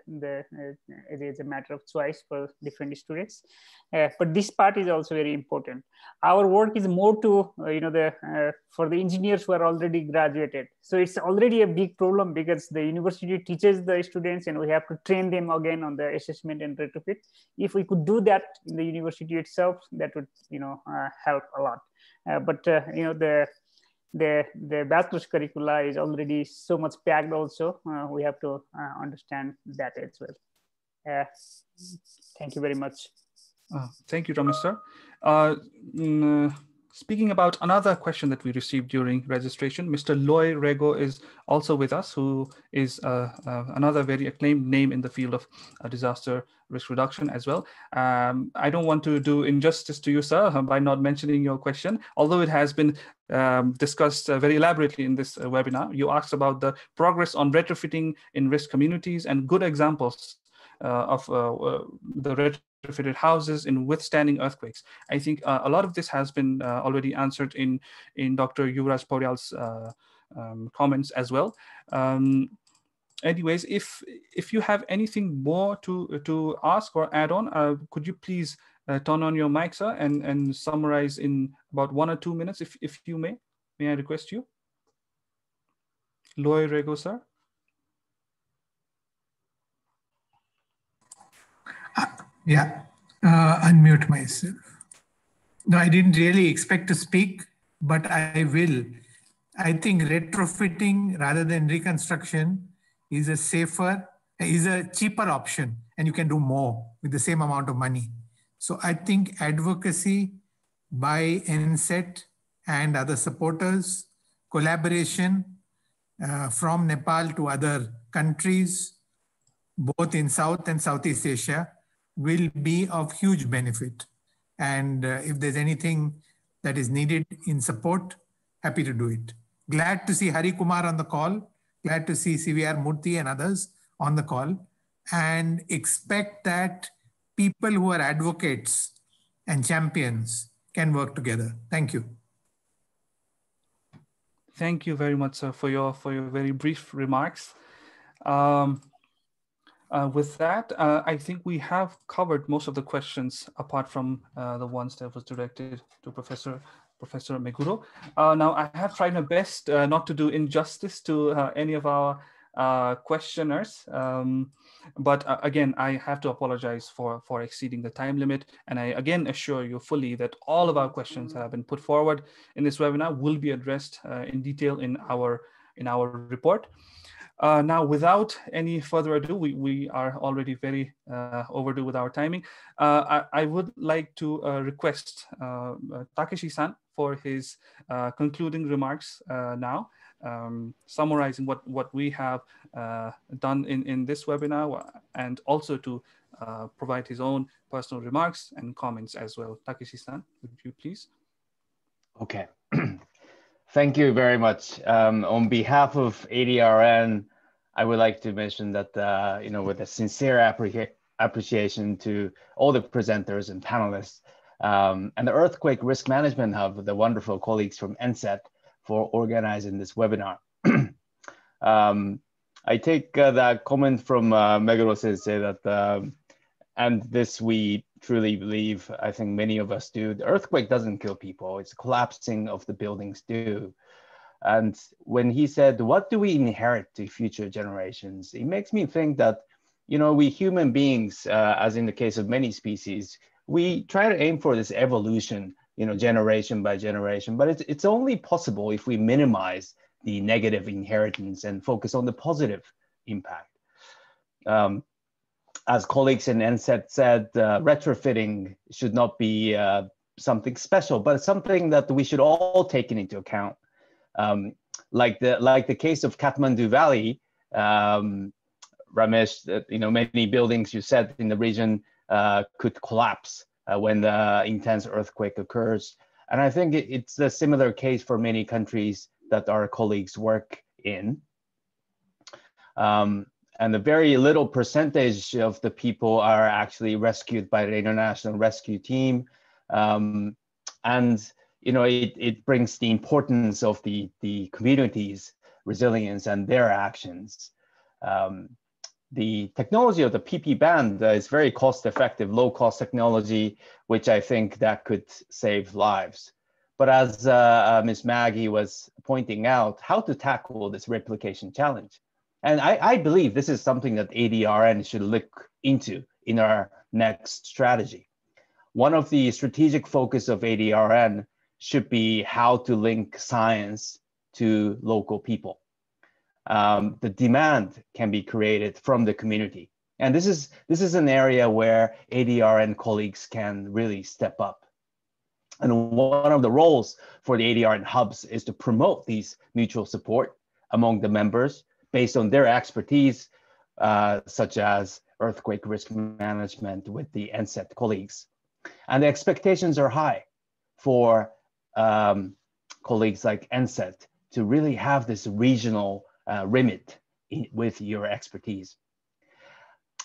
it is a matter of choice for different students. But this part is also very important. Our work is more to for the engineers who are already graduated. So it's already a big problem, because the university teaches the students and we have to train them again on the assessment and retrofit. If we could do that in the university itself, that would help a lot. But the bachelor's curricula is already so much packed also. We have to understand that as well. Thank you very much. Thank you, Ramesh sir. Speaking about another question that we received during registration, Mr. Loy Rego is also with us, who is another very acclaimed name in the field of disaster risk reduction as well. I don't want to do injustice to you, sir, by not mentioning your question, although it has been discussed very elaborately in this webinar. You asked about the progress on retrofitting in risk communities and good examples of the retrofitted houses in withstanding earthquakes. I think a lot of this has been already answered in Dr. Yuvraj Pauryal's comments as well. Anyways, if you have anything more to ask or add on, could you please turn on your mic, sir, and summarize in about 1 or 2 minutes, if you may. May I request you? Loy Rego, sir. Yeah, unmute myself. No, I didn't really expect to speak, but I will. I think retrofitting rather than reconstruction is a cheaper option, and you can do more with the same amount of money. So I think advocacy by NSET and other supporters, collaboration from Nepal to other countries, both in South and Southeast Asia, will be of huge benefit. And if there's anything that is needed in support, happy to do it. Glad to see Hari Kumar on the call. Glad to see CVR Murthy and others on the call, and expect that people who are advocates and champions can work together. Thank you. Thank you very much, sir, for your very brief remarks. With that, I think we have covered most of the questions, apart from the ones that was directed to Professor Meguro. Now, I have tried my best not to do injustice to any of our questioners, but again, I have to apologize for exceeding the time limit. And I again assure you fully that all of our questions that have been put forward in this webinar will be addressed in detail in our report. Now, without any further ado, we are already very overdue with our timing. I would like to request Takeshi-san for his concluding remarks now, summarizing what we have done in this webinar, and also to provide his own personal remarks and comments as well. Takeshi-san, would you please? Okay. Thank you very much. On behalf of ADRRN, I would like to mention that, with a sincere appreciation to all the presenters and panelists, and the Earthquake Risk Management Hub, the wonderful colleagues from NSET, for organizing this webinar. I take that comment from Meguro Sensei that, and this we truly believe, I think many of us do, the earthquake doesn't kill people, it's collapsing of the buildings do. And when he said, what do we inherit to future generations? It makes me think that, we human beings, as in the case of many species, we try to aim for this evolution, generation by generation, but it's only possible if we minimize the negative inheritance and focus on the positive impact. As colleagues in NSET said, retrofitting should not be something special, but it's something that we should all take into account. Like the case of Kathmandu Valley, Ramesh, many buildings you said in the region could collapse when the intense earthquake occurs. And I think it's a similar case for many countries that our colleagues work in. And a very little percentage of the people are actually rescued by the International Rescue Team. It brings the importance of the community's resilience and their actions. The technology of the PP band is very cost-effective, low-cost technology, which I think that could save lives. But as Ms. Maggie was pointing out, how to tackle this replication challenge. And I believe this is something that ADRRN should look into in our next strategy. One of the strategic focus of ADRRN should be how to link science to local people. The demand can be created from the community. And this is an area where ADRRN colleagues can really step up. And one of the roles for the ADRRN hubs is to promote these mutual support among the members based on their expertise, such as earthquake risk management with the NSET colleagues. And the expectations are high for colleagues like NSET to really have this regional remit with your expertise.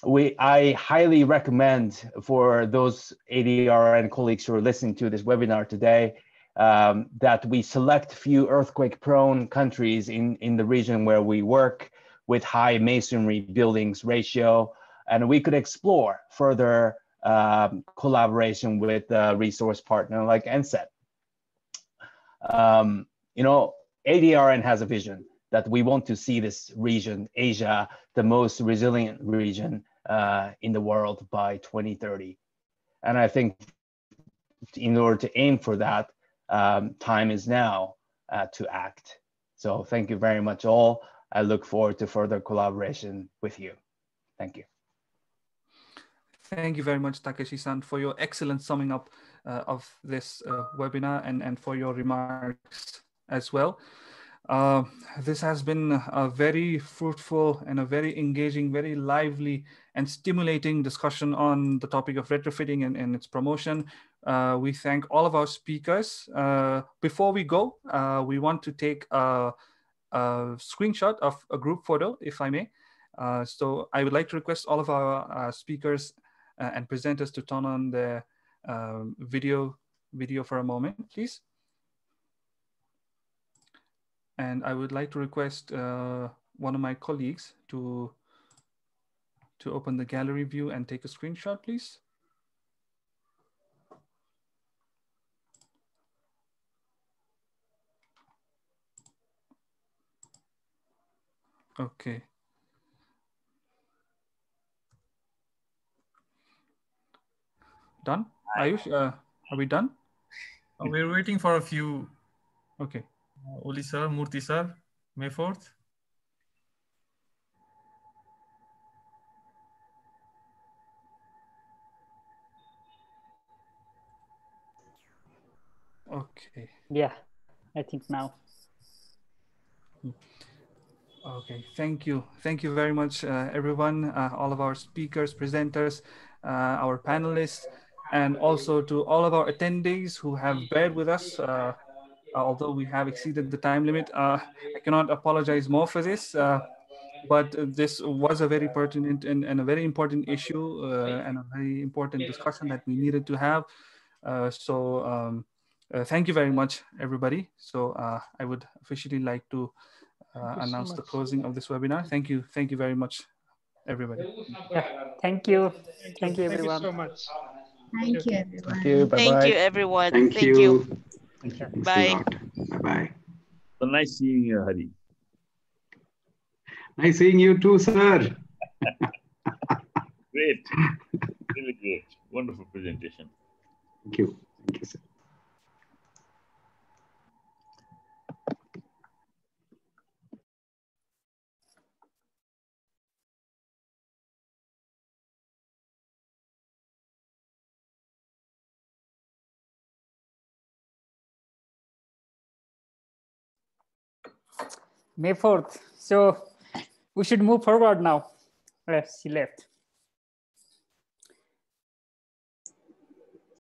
I highly recommend for those ADRRN colleagues who are listening to this webinar today that we select few earthquake-prone countries in the region where we work with high masonry buildings ratio, and we could explore further collaboration with a resource partner like NSET. ADRRN has a vision that we want to see this region, Asia, the most resilient region in the world by 2030. And I think in order to aim for that, time is now to act. So thank you very much all. I look forward to further collaboration with you. Thank you. Thank you very much, Takeshi-san, for your excellent summing up of this webinar and for your remarks as well. This has been a very fruitful and a very engaging, very lively and stimulating discussion on the topic of retrofitting and its promotion. We thank all of our speakers. Before we go, we want to take a screenshot of a group photo, if I may. So I would like to request all of our speakers and presenters to turn on their video for a moment, please. And I would like to request one of my colleagues to open the gallery view and take a screenshot, please. Okay. Done? Ayush, are we done? We're waiting for a few. Okay. Oli sir, Murthy sir, May 4th. Okay. Yeah, I think now. Okay, thank you. Thank you very much, everyone, all of our speakers, presenters, our panelists, and also to all of our attendees who have bared with us. Although we have exceeded the time limit, I cannot apologize more for this, but this was a very pertinent and a very important issue and a very important discussion that we needed to have. Thank you very much, everybody. So I would officially like to announce the closing of this webinar. Thank you. Thank you very much, everybody. Yeah, thank you. Thank you everyone. so much. Thank you, everyone. Thank you. Bye-bye. Thank you, everyone. Thank you. Thanks a Bye. lot. Bye-bye. So nice seeing you, Hari. Nice seeing you too, sir. Great. Really great. Wonderful presentation. Thank you. Thank you, sir. May 4th. So we should move forward now. Yes, she left.